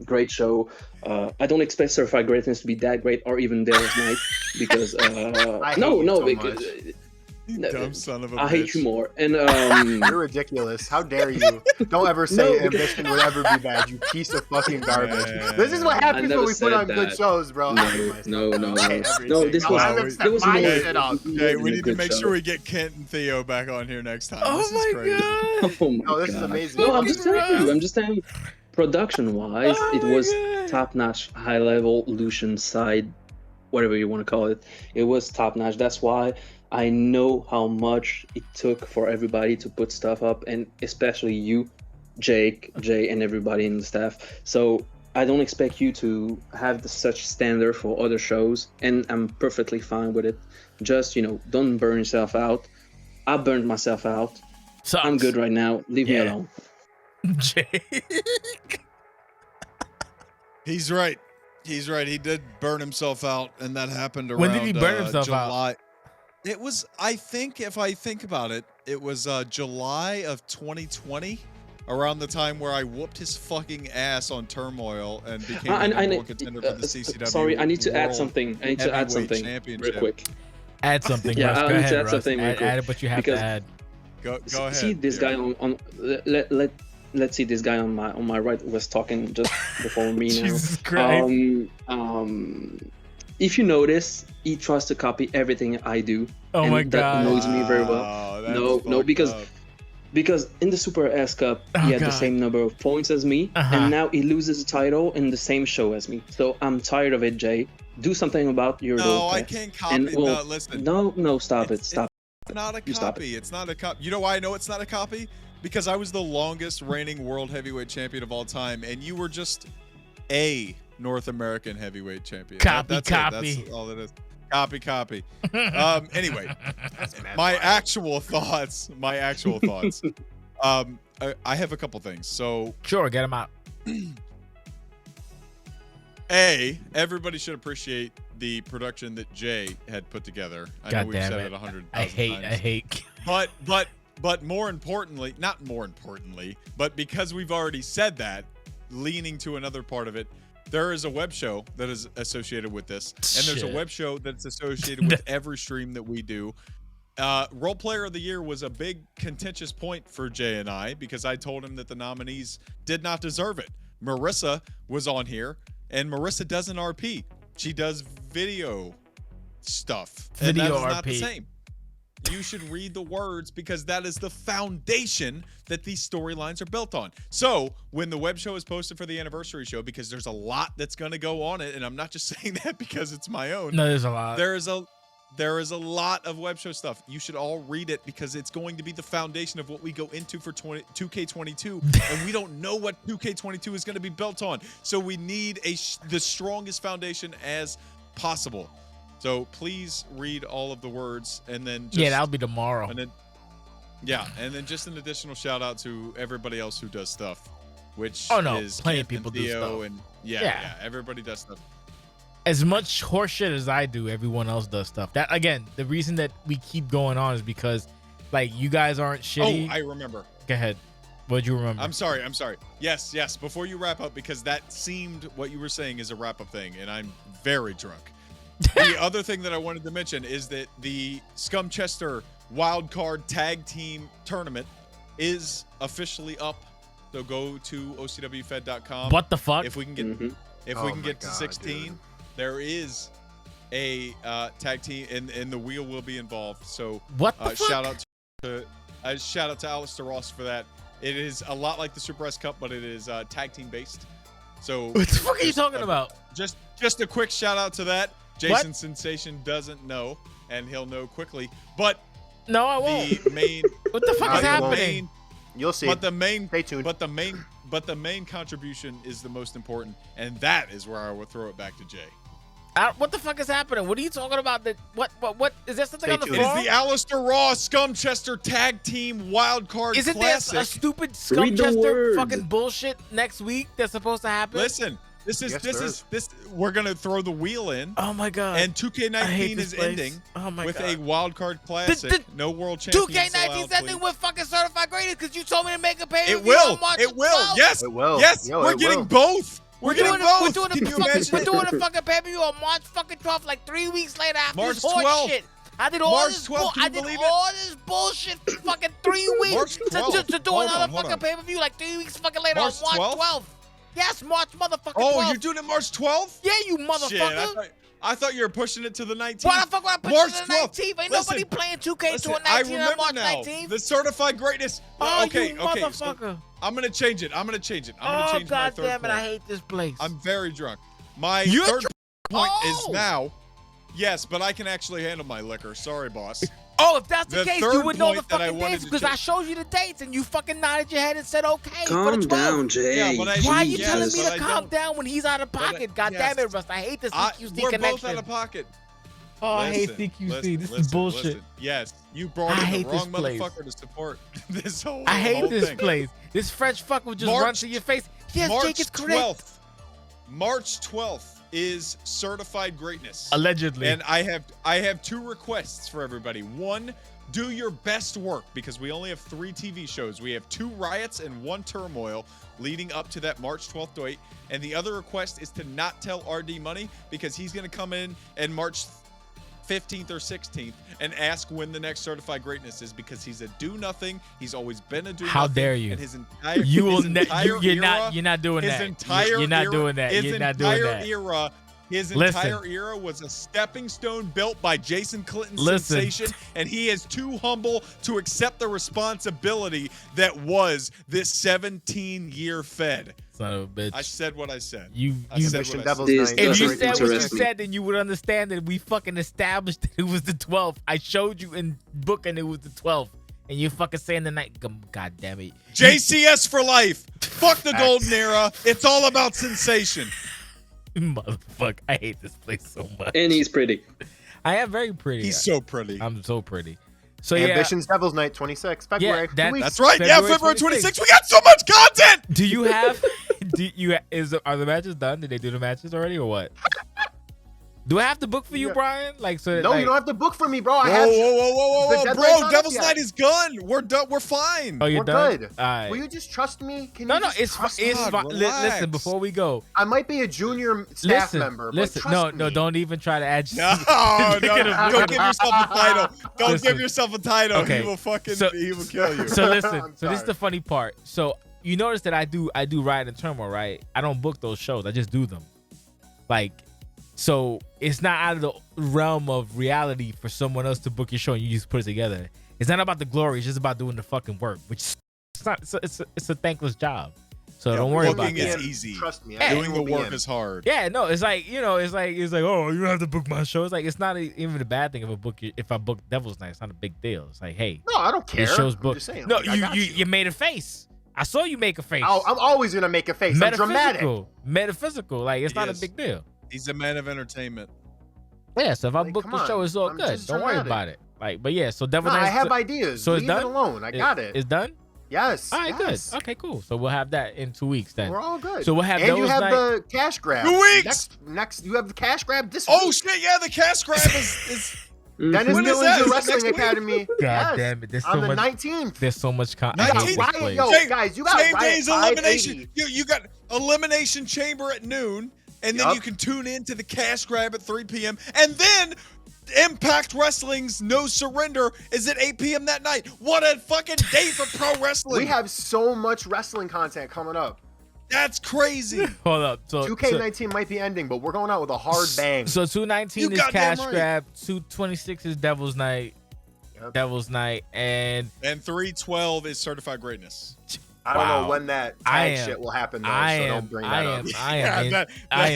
Speaker 2: Great show. I don't expect Certified Greatness to be that great or even Dale's Night because
Speaker 3: Dumb son of a
Speaker 2: I
Speaker 3: bitch.
Speaker 2: hate you more. And
Speaker 4: You're ridiculous. How dare you? Don't ever say Ambition would ever be bad, you piece of fucking garbage. This is what happens when we put on good shows, bro.
Speaker 2: No. This was
Speaker 3: Hey, we need to make sure we get Kent and Theo back on here next time.
Speaker 1: Oh
Speaker 3: This is
Speaker 1: my
Speaker 3: crazy.
Speaker 1: god.
Speaker 2: Oh my
Speaker 4: No, this is
Speaker 2: God.
Speaker 4: amazing.
Speaker 2: No, I'm just telling you. Production-wise, it was top-notch, high-level, Lucian side, whatever you want to call it. It was top-notch. That's why I know how much it took for everybody to put stuff up, and especially you, Jake, Jay, and everybody in the staff. So I don't expect you to have such standard for other shows, and I'm perfectly fine with it. Just, don't burn yourself out. I burned myself out.
Speaker 1: Sucks.
Speaker 2: I'm good right now. Leave me alone.
Speaker 1: Jake.
Speaker 3: He's right. He's right. He did burn himself out, and that happened around
Speaker 1: When did he burn himself
Speaker 3: July.
Speaker 1: out?
Speaker 3: It was, I think, if I think about it, it was July of 2020, around the time where I whooped his fucking ass on Turmoil and became the number one contender for the CCW.
Speaker 2: Sorry, I need to add
Speaker 3: World
Speaker 2: something. I need to add
Speaker 3: Heavyweight
Speaker 2: something real
Speaker 3: Championship.
Speaker 2: quick.
Speaker 1: Add something.
Speaker 2: Yeah,
Speaker 1: Russ.
Speaker 2: I
Speaker 1: Go
Speaker 2: need to
Speaker 1: ahead,
Speaker 2: add
Speaker 1: Russ.
Speaker 2: something real
Speaker 1: Add
Speaker 2: quick,
Speaker 1: what you have
Speaker 2: because-
Speaker 1: to add.
Speaker 3: Go ahead.
Speaker 2: See this guy on let's see this guy on my right was talking just before me now.
Speaker 1: Jesus Christ.
Speaker 2: If you notice, he tries to copy everything I do.
Speaker 1: Oh
Speaker 2: and
Speaker 1: my
Speaker 2: that
Speaker 1: god.
Speaker 2: annoys me very well.
Speaker 3: Wow, that's
Speaker 2: No,
Speaker 3: fucked
Speaker 2: because
Speaker 3: up.
Speaker 2: Because in the Super S Cup,
Speaker 1: Oh,
Speaker 2: he had the
Speaker 1: God.
Speaker 2: same number of points as me, and now he loses the title in the same show as me. So I'm tired of it, Jay. Do something about your
Speaker 3: No, I
Speaker 2: past.
Speaker 3: can't copy.
Speaker 2: And, well,
Speaker 3: no, listen.
Speaker 2: No, stop it.
Speaker 3: It's
Speaker 2: Stop.
Speaker 3: not a
Speaker 2: You stop
Speaker 3: copy. It's not a copy. You know why I know it's not a copy? Because I was the longest reigning world heavyweight champion of all time, and you were just a North American heavyweight champion.
Speaker 1: Copy.
Speaker 3: That's all it is. Copy. Anyway, my actual thoughts. I have a couple things. So,
Speaker 1: Sure, get him out.
Speaker 3: everybody should appreciate the production that Jay had put together. I
Speaker 1: God
Speaker 3: know we've
Speaker 1: damn
Speaker 3: said
Speaker 1: it.
Speaker 3: it 100,000
Speaker 1: I
Speaker 3: times.
Speaker 1: hate.
Speaker 3: But more importantly, not more importantly, but because we've already said that, leaning to another part of it, there is a web show that is associated with this, and there's a web show that's associated with every stream that we do. Role Player of the Year was a big contentious point for Jay and I, because I told him that the nominees did not deserve it. Marissa was on here, and Marissa does an RP. She does video stuff, and that is not the same. You should read the words, because that is the foundation that these storylines are built on. So when the web show is posted for the anniversary show, because there's a lot that's going to go on it, and I'm not just saying that because it's my own.
Speaker 1: No, there's a lot.
Speaker 3: There is a lot of web show stuff. You should all read it, because it's going to be the foundation of what we go into for 2K22, and we don't know what 2K22 is going to be built on. So we need the strongest foundation as possible. So please read all of the words, and then just,
Speaker 1: that'll be tomorrow.
Speaker 3: and then just an additional shout out to everybody else who does stuff, which is
Speaker 1: plenty
Speaker 3: Kent
Speaker 1: of people
Speaker 3: and
Speaker 1: do
Speaker 3: Theo,
Speaker 1: stuff.
Speaker 3: and everybody does stuff.
Speaker 1: As much horseshit as I do, everyone else does stuff. That, again, the reason that we keep going on is because, like, you guys aren't shitty.
Speaker 3: Oh, I remember.
Speaker 1: Go ahead. What'd you remember?
Speaker 3: I'm sorry. Yes. Before you wrap up, because that seemed what you were saying is a wrap up thing, and I'm very drunk. The other thing that I wanted to mention is that the Scumchester Wildcard Tag Team Tournament is officially up. So go to OCWFed.com.
Speaker 1: What the fuck?
Speaker 3: If we can get to 16,
Speaker 4: dude.
Speaker 3: there is a tag team, and the wheel will be involved. So
Speaker 1: What the fuck?
Speaker 3: shout out to Alistair Ross for that. It is a lot like the Super S Cup, but it is tag team based. So
Speaker 1: What the fuck are you talking about?
Speaker 3: Just a quick shout out to that. Jason Sensation doesn't know, and he'll know quickly. But
Speaker 1: No, I won't.
Speaker 3: the main
Speaker 1: What the fuck is happening?
Speaker 4: You'll see.
Speaker 3: But the main
Speaker 4: Stay tuned.
Speaker 3: But the main contribution is the most important, and that is where I will throw it back to Jay.
Speaker 1: What the fuck is happening? What are you talking about? What is there something
Speaker 4: Stay
Speaker 1: on the
Speaker 4: tuned.
Speaker 3: It is
Speaker 1: floor?
Speaker 3: the Alistair Ross Scumchester Tag Team Wildcard
Speaker 1: Isn't there
Speaker 3: Classic.
Speaker 1: a stupid
Speaker 2: Read the
Speaker 1: Scumchester
Speaker 2: words.
Speaker 1: fucking bullshit next week that's supposed to happen?
Speaker 3: Listen, We're gonna throw the wheel in.
Speaker 1: Oh my god.
Speaker 3: And 2K19 is ending with a wild card classic. No world champions.
Speaker 1: 2K19 is ending with fucking certified greatest because you told me to make a pay.
Speaker 3: It will. It will. Yes.
Speaker 4: It will.
Speaker 3: Yes.
Speaker 4: Yo,
Speaker 3: we're getting both. We're doing
Speaker 1: a fucking pay-per-view on March fucking 12th, like 3 weeks later after
Speaker 3: March
Speaker 1: this horse
Speaker 3: 12th.
Speaker 1: shit. I did all
Speaker 3: March
Speaker 1: this
Speaker 3: 12th,
Speaker 1: I did all this bullshit for fucking 3 weeks
Speaker 3: March 12th.
Speaker 1: to do another fucking pay-per-view like 3 weeks fucking later
Speaker 3: March
Speaker 1: on March 12th. Yes, March motherfucking 12th.
Speaker 3: Oh, you're doing it March 12th?
Speaker 1: Yeah, you motherfucker.
Speaker 3: Shit, I thought you were pushing it to the 19th.
Speaker 1: Why the fuck would I push
Speaker 3: March
Speaker 1: it to the 19th? Ain't nobody playing 2K to a 19 on March 19th.
Speaker 3: The certified greatness.
Speaker 1: Oh,
Speaker 3: okay,
Speaker 1: you motherfucker.
Speaker 3: So I'm gonna change it. I'm gonna change
Speaker 1: Oh,
Speaker 3: my
Speaker 1: god
Speaker 3: third
Speaker 1: damn it,
Speaker 3: point.
Speaker 1: I hate this place.
Speaker 3: I'm very drunk. My
Speaker 1: You're
Speaker 3: third point is
Speaker 1: Oh!
Speaker 3: now. Yes, but I can actually handle my liquor. Sorry, boss.
Speaker 1: Oh, if that's the
Speaker 3: The
Speaker 1: case,
Speaker 3: third
Speaker 1: you would know the
Speaker 3: point that I
Speaker 1: fucking
Speaker 3: wanted
Speaker 1: dates
Speaker 3: to
Speaker 1: because I
Speaker 3: change-
Speaker 1: showed you the dates and you fucking nodded your head and said okay for
Speaker 2: Calm
Speaker 1: the 12th.
Speaker 2: down, Jay.
Speaker 3: Yeah, but I-
Speaker 1: Why are you
Speaker 3: Yes,
Speaker 1: telling me
Speaker 3: but
Speaker 1: to
Speaker 3: I
Speaker 1: calm
Speaker 3: don't.
Speaker 1: down when he's out of pocket? God damn it, Rust. I hate this CQC
Speaker 3: We're
Speaker 1: connection.
Speaker 3: both out of pocket.
Speaker 1: Oh, I hate
Speaker 3: Listen,
Speaker 1: CQC. This is
Speaker 3: listen,
Speaker 1: bullshit.
Speaker 3: listen. Yes, you brought
Speaker 1: I
Speaker 3: in
Speaker 1: hate
Speaker 3: the
Speaker 1: this
Speaker 3: wrong
Speaker 1: place.
Speaker 3: motherfucker to support this whole
Speaker 1: I hate
Speaker 3: whole
Speaker 1: this
Speaker 3: thing.
Speaker 1: place. This French fuck will just
Speaker 3: March-
Speaker 1: run to your face. Yes,
Speaker 3: March
Speaker 1: Jake is correct.
Speaker 3: 12th. March 12th is certified greatness.
Speaker 1: Allegedly.
Speaker 3: And I have two requests for everybody. One, do your best work because we only have 3 TV shows. We have 2 Riots and 1 Turmoil leading up to that March 12th date. And the other request is to not tell RD Money because he's going to come in and March 15th or 16th and ask when the next certified greatness is because he's a do nothing. He's always been a do nothing.
Speaker 1: How dare you?
Speaker 3: And his entire
Speaker 1: You will
Speaker 3: his entire
Speaker 1: you're
Speaker 3: era-
Speaker 1: not doing
Speaker 3: his
Speaker 1: that.
Speaker 3: entire
Speaker 1: You're not
Speaker 3: era-
Speaker 1: doing that.
Speaker 3: His
Speaker 1: You're not doing
Speaker 3: entire
Speaker 1: that.
Speaker 3: era. His
Speaker 1: Listen.
Speaker 3: entire era was a stepping stone built by Jason Clinton's
Speaker 1: Listen.
Speaker 3: sensation, and he is too humble to accept the responsibility that was this 17-year Fed.
Speaker 1: Son of a bitch.
Speaker 3: I said what I said.
Speaker 1: You
Speaker 3: I said
Speaker 4: Mission
Speaker 3: what I
Speaker 4: Devil's
Speaker 3: said.
Speaker 2: This
Speaker 4: Night.
Speaker 1: if you
Speaker 2: That's
Speaker 1: said what you
Speaker 2: interesting.
Speaker 1: said, then you would understand that we fucking established that it was the 12th. I showed you in book and it was the 12th. And you're fucking saying the night. God damn it.
Speaker 3: JCS for life. Fuck the golden era. It's all about sensation.
Speaker 1: Motherfucker. I hate this place so much.
Speaker 2: And he's pretty.
Speaker 1: I am very pretty.
Speaker 3: He's so pretty.
Speaker 1: I'm so pretty. So yeah.
Speaker 4: Ambitions Devil's Night 26 February.
Speaker 1: that-
Speaker 4: 2 weeks.
Speaker 3: That's right. Yeah,
Speaker 1: February
Speaker 3: February
Speaker 1: 26th.
Speaker 3: 26th. We got so much content.
Speaker 1: Do you have? Are the matches done? Did they do the matches already or what? Do I have to book for you,
Speaker 4: Yeah.
Speaker 1: Brian? Like so.
Speaker 4: No,
Speaker 1: like,
Speaker 4: you don't have to book for me, bro. I
Speaker 3: Whoa,
Speaker 4: have.
Speaker 3: whoa,
Speaker 4: the
Speaker 3: whoa,
Speaker 4: deadline's
Speaker 3: bro!
Speaker 4: not
Speaker 3: Devil's
Speaker 4: up yet.
Speaker 3: Night is gone. We're done. We're fine.
Speaker 1: Oh, you're
Speaker 4: We're
Speaker 1: done.
Speaker 4: good.
Speaker 1: All right.
Speaker 4: Will you just trust me? Can
Speaker 1: No,
Speaker 4: you
Speaker 1: no,
Speaker 4: just
Speaker 1: it's
Speaker 4: trust
Speaker 1: it's
Speaker 4: me?
Speaker 3: God,
Speaker 1: fine.
Speaker 3: relax.
Speaker 1: Listen, before we go,
Speaker 4: I might be a junior staff member. But
Speaker 1: listen.
Speaker 4: trust
Speaker 1: No,
Speaker 4: me.
Speaker 1: don't even try to add.
Speaker 3: No, don't give yourself a title. Don't
Speaker 1: Listen.
Speaker 3: give yourself a title.
Speaker 1: Okay.
Speaker 3: He will fucking.
Speaker 1: So-
Speaker 3: he will kill you.
Speaker 1: So listen.
Speaker 4: I'm
Speaker 1: So this is the funny part. So you notice that I do Riot and Turmoil, right? I don't book those shows. I just do them. Like, so it's not out of the realm of reality for someone else to book your show and you just put it together. It's not about the glory. It's just about doing the fucking work, which it's not. It's a thankless job. So don't worry about
Speaker 3: booking
Speaker 1: that.
Speaker 3: is easy.
Speaker 4: Trust me.
Speaker 1: Yeah.
Speaker 3: Doing the work is hard.
Speaker 1: Yeah, no, it's like it's like oh, you don't have to book my show. It's like it's not even a bad thing if I book Devil's Night. It's not a big deal. It's like hey,
Speaker 4: No, I don't care.
Speaker 1: your show's
Speaker 4: I'm
Speaker 1: booked.
Speaker 4: just saying,
Speaker 1: No,
Speaker 4: like, I got
Speaker 1: you made a face. I saw you make a face.
Speaker 4: I'm always gonna make a face. I'm dramatic.
Speaker 1: Metaphysical. Like it's not a
Speaker 3: Yes.
Speaker 1: big deal.
Speaker 3: He's a man of entertainment.
Speaker 1: Yeah, so if I
Speaker 4: Like,
Speaker 1: book
Speaker 4: come
Speaker 1: the show,
Speaker 4: on.
Speaker 1: it's all
Speaker 4: I'm
Speaker 1: good.
Speaker 4: just
Speaker 1: Don't worry
Speaker 4: dramatic.
Speaker 1: about it. Like, but yeah, so
Speaker 4: No,
Speaker 1: Devil's Night.
Speaker 4: I have ideas.
Speaker 1: so it's
Speaker 4: Leave
Speaker 1: done?
Speaker 4: it alone. I got it.
Speaker 1: It's done.
Speaker 4: Yes.
Speaker 1: All right,
Speaker 4: yes.
Speaker 1: good. Okay, cool. So we'll have that in 2 weeks then.
Speaker 4: We're all good.
Speaker 1: So we'll have
Speaker 4: and you
Speaker 1: Devil's
Speaker 4: have
Speaker 1: Night.
Speaker 4: the cash grab.
Speaker 3: 2 weeks.
Speaker 4: Next, you have the cash grab this
Speaker 3: Oh
Speaker 4: week.
Speaker 3: shit! Yeah, the cash grab is.
Speaker 4: Dennis
Speaker 3: When is
Speaker 4: Millen's
Speaker 3: that? Is that
Speaker 4: Wrestling
Speaker 3: next week?
Speaker 4: Academy.
Speaker 1: God
Speaker 4: yes.
Speaker 1: damn it! There's so
Speaker 4: On the
Speaker 1: much.
Speaker 4: 19th.
Speaker 1: There's so much. I
Speaker 3: You
Speaker 1: hate
Speaker 3: got
Speaker 1: this
Speaker 4: Riot,
Speaker 1: place.
Speaker 4: yo. guys, you got
Speaker 3: same
Speaker 4: Riot
Speaker 3: day's elimination.
Speaker 4: 580.
Speaker 3: You got elimination chamber at noon, and then
Speaker 4: Yup.
Speaker 3: you can tune in to the cash grab at 3 p.m. And then Impact Wrestling's No Surrender is at 8 p.m. that night. What a fucking day for pro wrestling!
Speaker 4: We have so much wrestling content coming up.
Speaker 3: That's crazy.
Speaker 1: Hold up. So
Speaker 4: 2K19 might be ending, but we're going out with a hard bang.
Speaker 1: So 219
Speaker 3: You
Speaker 1: is
Speaker 3: goddamn
Speaker 1: cash
Speaker 3: right.
Speaker 1: grab. 226 is Devil's Night.
Speaker 4: Yep.
Speaker 1: Devil's Night, and
Speaker 3: And 312 is certified greatness.
Speaker 4: I don't
Speaker 1: Wow.
Speaker 4: know when that
Speaker 1: I
Speaker 4: tag
Speaker 1: am-
Speaker 4: shit will happen, though,
Speaker 1: I
Speaker 4: so
Speaker 1: am.
Speaker 4: don't bring that
Speaker 1: I
Speaker 4: up.
Speaker 1: am.
Speaker 3: Yeah,
Speaker 1: I am
Speaker 3: I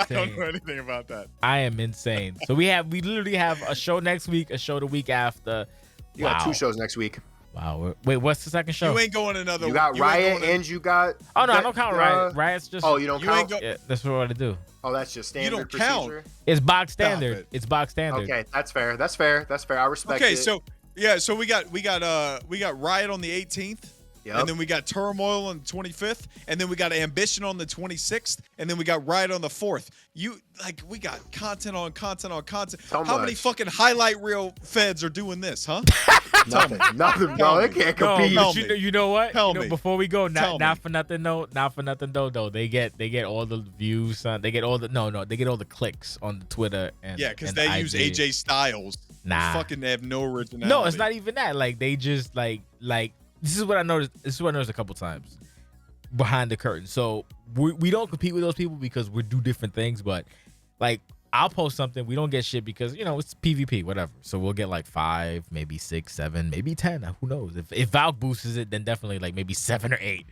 Speaker 3: don't
Speaker 1: insane.
Speaker 3: know anything about that.
Speaker 1: I am insane. So we literally have a show next week, a show the week after.
Speaker 4: You got 2 shows next week.
Speaker 1: Wow. Wait, what's the second show?
Speaker 3: You ain't going another.
Speaker 4: You got
Speaker 3: you ain't
Speaker 4: Riot
Speaker 3: going in-
Speaker 4: and you got.
Speaker 1: Oh no, I don't count Riot. Riot's just.
Speaker 4: Oh, you don't
Speaker 3: You ain't
Speaker 4: count?
Speaker 3: go-
Speaker 1: Yeah, that's what I do.
Speaker 4: Oh, that's just
Speaker 3: You
Speaker 4: standard
Speaker 3: don't count.
Speaker 4: procedure.
Speaker 1: It's box
Speaker 3: Stop
Speaker 1: standard.
Speaker 3: it.
Speaker 1: It's box standard.
Speaker 4: Okay, that's fair. That's fair. That's fair. I respect
Speaker 3: Okay,
Speaker 4: it.
Speaker 3: so yeah, so we got Riot on the 18th.
Speaker 4: Yep.
Speaker 3: And then we got Turmoil on the 25th, and then we got Ambition on the 26th, and then we got Riot on the 4th. We got content on content on content.
Speaker 4: So
Speaker 3: How many
Speaker 4: much.
Speaker 3: fucking highlight reel feds are doing this, huh?
Speaker 4: Nothing, bro. They can't
Speaker 1: No,
Speaker 4: compete.
Speaker 3: Tell
Speaker 1: but
Speaker 3: me.
Speaker 1: you know what?
Speaker 3: Tell me.
Speaker 1: Before we go,
Speaker 3: Tell
Speaker 1: not
Speaker 3: me.
Speaker 1: for nothing though. They get all the views, son. They get all the they get all the clicks on the Twitter and
Speaker 3: Yeah, because
Speaker 1: and
Speaker 3: they
Speaker 1: the
Speaker 3: use
Speaker 1: IG.
Speaker 3: AJ Styles.
Speaker 1: Nah.
Speaker 3: Fucking have no originality.
Speaker 1: No, it's not even that. Like they just like this is what I noticed. This is what I noticed a couple times behind the curtain. So we don't compete with those people because we do different things. But like I'll post something, we don't get shit because it's PvP, whatever. So we'll get like 5, maybe 6, 7, maybe 10. Who knows? If Valk boosts it, then definitely like maybe 7 or 8.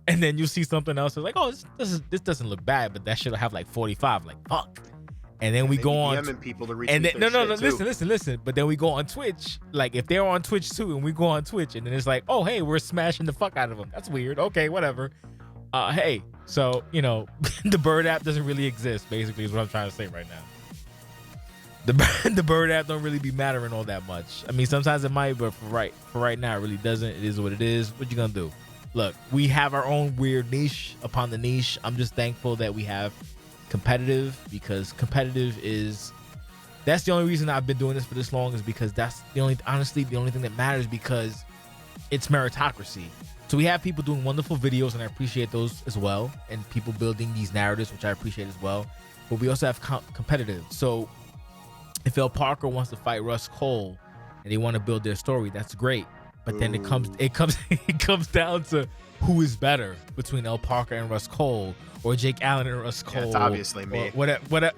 Speaker 1: And then you'll see something else. It's like, oh, this doesn't look bad, but that should have like 45. Like fuck. And then we
Speaker 4: They
Speaker 1: go
Speaker 4: be
Speaker 1: on.
Speaker 4: DMing people to
Speaker 1: And then,
Speaker 4: retweet their shit, too.
Speaker 1: listen. But then we go on Twitch. Like if they're on Twitch too, and we go on Twitch, and then it's like, oh hey, we're smashing the fuck out of them. That's weird. Okay, whatever. Hey, so the Bird app doesn't really exist. Basically, is what I'm trying to say right now. The Bird app don't really be mattering all that much. I mean, sometimes it might, but for right now, it really doesn't. It is what it is. What you gonna do? Look, we have our own weird niche upon the niche. I'm just thankful that we have competitive, because competitive that's the only reason I've been doing this for this long, is because that's the only thing that matters, because it's meritocracy. So we have people doing wonderful videos, and I appreciate those as well, and people building these narratives, which I appreciate as well. But we also have competitive. So if El Parker wants to fight Russ Cole and they want to build their story, that's great. But then it comes down to who is better between El Parker and Russ Cole, or Jake Allen and Russ Cole.
Speaker 4: Yeah, it's obviously me.
Speaker 1: Whatever.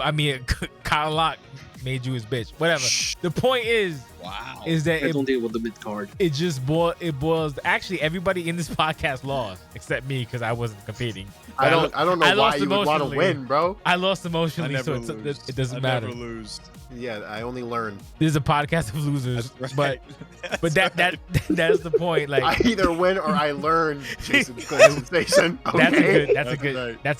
Speaker 1: I mean, Kyle Locke made you his bitch. Whatever. The point is that
Speaker 2: I don't deal with the mid card.
Speaker 1: it just boils. Actually, everybody in this podcast lost except me, because I wasn't competing.
Speaker 4: I don't know
Speaker 1: I
Speaker 4: why
Speaker 1: lost
Speaker 4: you would want to
Speaker 1: emotionally.
Speaker 4: win, bro.
Speaker 1: I lost
Speaker 3: I
Speaker 1: emotionally,
Speaker 3: never
Speaker 1: so
Speaker 3: lose.
Speaker 1: it doesn't
Speaker 3: I
Speaker 1: matter.
Speaker 3: never lose.
Speaker 4: Yeah, I only learn.
Speaker 1: This is a podcast of losers,
Speaker 3: That's right.
Speaker 1: but that's the point. Like
Speaker 4: I either win or I learn. Jason's sensation. Okay?
Speaker 1: that's a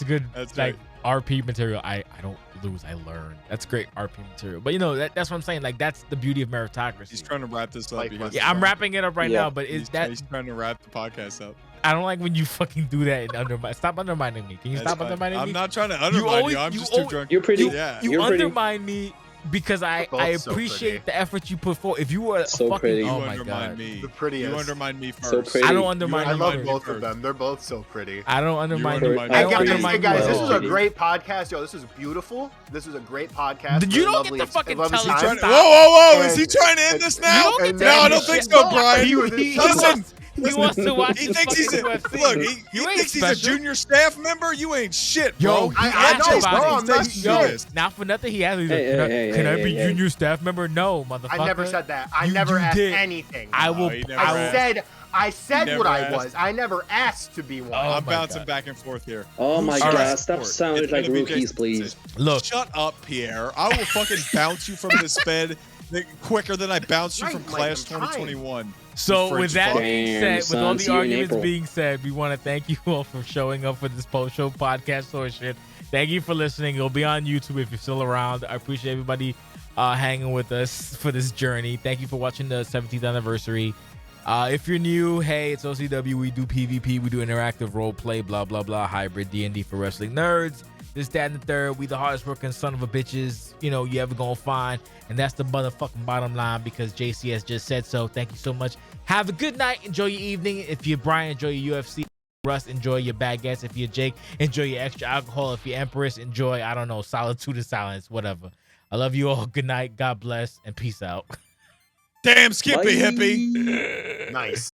Speaker 1: good
Speaker 3: That's
Speaker 1: like
Speaker 3: right.
Speaker 1: RP material. I don't lose, I learn. That's great RP material. But that's what I'm saying. Like that's the beauty of meritocracy.
Speaker 3: He's trying to wrap this up.
Speaker 4: Like,
Speaker 3: because
Speaker 1: Yeah, I'm wrapping it up right
Speaker 2: Yeah.
Speaker 1: now, but
Speaker 3: he's trying to wrap the podcast up.
Speaker 1: I don't like when you fucking do that and undermine. Stop undermining me. Can you
Speaker 3: That's
Speaker 1: stop
Speaker 3: fine.
Speaker 1: undermining me?
Speaker 3: I'm not trying to undermine you. I'm just too drunk.
Speaker 2: You're pretty.
Speaker 3: Yeah.
Speaker 1: You
Speaker 2: You're pretty.
Speaker 1: undermine me because I
Speaker 4: Both so
Speaker 1: appreciate
Speaker 4: pretty.
Speaker 1: the effort you put forth. If you were
Speaker 2: So
Speaker 1: a fucking
Speaker 2: pretty.
Speaker 3: You
Speaker 1: oh my
Speaker 3: undermine
Speaker 1: god,
Speaker 3: me.
Speaker 4: The prettiest.
Speaker 3: You undermine me first.
Speaker 2: So pretty.
Speaker 1: I don't undermine.
Speaker 4: I
Speaker 1: you
Speaker 4: love
Speaker 1: first.
Speaker 4: both of them. They're both so pretty.
Speaker 1: I don't undermine
Speaker 3: You
Speaker 1: you.
Speaker 3: undermine
Speaker 1: I
Speaker 2: me.
Speaker 1: don't
Speaker 2: Hey, guys,
Speaker 1: undermine
Speaker 4: Hey guys,
Speaker 1: you
Speaker 4: this
Speaker 1: at
Speaker 4: is
Speaker 1: all.
Speaker 4: a great podcast. Yo, this is beautiful. This is a great podcast.
Speaker 1: Did you
Speaker 4: Really
Speaker 1: don't get
Speaker 4: lovely.
Speaker 1: to fucking
Speaker 4: Lovely
Speaker 1: tell
Speaker 3: Is he
Speaker 1: us
Speaker 4: time.
Speaker 3: trying to, whoa! Is he
Speaker 4: And-
Speaker 3: trying to end this now?
Speaker 1: don't get
Speaker 4: And
Speaker 1: to
Speaker 3: No, I
Speaker 1: end
Speaker 3: don't
Speaker 1: this
Speaker 3: think
Speaker 1: shit.
Speaker 3: so,
Speaker 1: No,
Speaker 3: Brian.
Speaker 1: Listen, he wants to watch.
Speaker 3: He
Speaker 1: this
Speaker 3: thinks he's a
Speaker 1: fucking UFC.
Speaker 3: look. He
Speaker 1: You ain't
Speaker 3: thinks he's a
Speaker 1: special.
Speaker 3: junior staff member. You ain't shit,
Speaker 1: Yo,
Speaker 3: bro.
Speaker 1: he
Speaker 4: I
Speaker 1: asked
Speaker 4: know,
Speaker 1: about
Speaker 4: bro,
Speaker 1: it.
Speaker 4: I'm not
Speaker 1: Yo,
Speaker 4: shit.
Speaker 1: not for nothing. He asked me,
Speaker 2: Hey,
Speaker 1: can I
Speaker 2: hey,
Speaker 1: be
Speaker 2: hey.
Speaker 1: junior staff member? No, motherfucker.
Speaker 4: I never said that. I
Speaker 1: You
Speaker 4: never asked
Speaker 1: did.
Speaker 4: anything.
Speaker 1: I will.
Speaker 3: he never
Speaker 1: I
Speaker 3: asked.
Speaker 1: will.
Speaker 4: I said
Speaker 3: Never
Speaker 4: what I
Speaker 3: asked.
Speaker 4: was. I never asked to be one.
Speaker 1: Oh
Speaker 3: I'm
Speaker 1: my
Speaker 3: bouncing
Speaker 1: God.
Speaker 3: back and forth here.
Speaker 2: Oh my
Speaker 3: Who's
Speaker 1: All
Speaker 2: god,
Speaker 1: right.
Speaker 2: stop
Speaker 3: It's
Speaker 2: sounding
Speaker 3: gonna
Speaker 2: like
Speaker 3: be
Speaker 2: rookies,
Speaker 3: Jason's
Speaker 2: please.
Speaker 3: decision.
Speaker 1: Look.
Speaker 3: Shut up, Pierre. I will fucking bounce you from this bed quicker than I bounced you
Speaker 4: Right,
Speaker 3: from
Speaker 4: Mike,
Speaker 3: class
Speaker 4: I'm trying.
Speaker 3: 2021.
Speaker 1: So
Speaker 3: You
Speaker 1: with
Speaker 3: French
Speaker 1: that
Speaker 3: fuck.
Speaker 1: being
Speaker 2: Damn,
Speaker 1: said, with all
Speaker 2: son,
Speaker 1: the
Speaker 2: see you in
Speaker 1: arguments
Speaker 2: April.
Speaker 1: being said, we want to thank you all for showing up for this post-show podcast or shit. Thank you for listening. It'll be on YouTube if you're still around. I appreciate everybody hanging with us for this journey. Thank you for watching the 17th anniversary. If you're new, hey, it's OCW. We do PvP. We do interactive role play, blah, blah, blah, hybrid D&D for wrestling nerds. This, that, and the third. We the hardest working son of a bitches, you ever gonna find. And that's the motherfucking bottom line, because JCS just said so. Thank you so much. Have a good night. Enjoy your evening. If you're Brian, enjoy your UFC. Russ, enjoy your baguettes. If you're Jake, enjoy your extra alcohol. If you're Empress, enjoy, I don't know, solitude and silence, whatever. I love you all. Good night. God bless and peace out.
Speaker 3: Damn, Skippy
Speaker 2: Bye.
Speaker 3: hippie.
Speaker 4: Nice.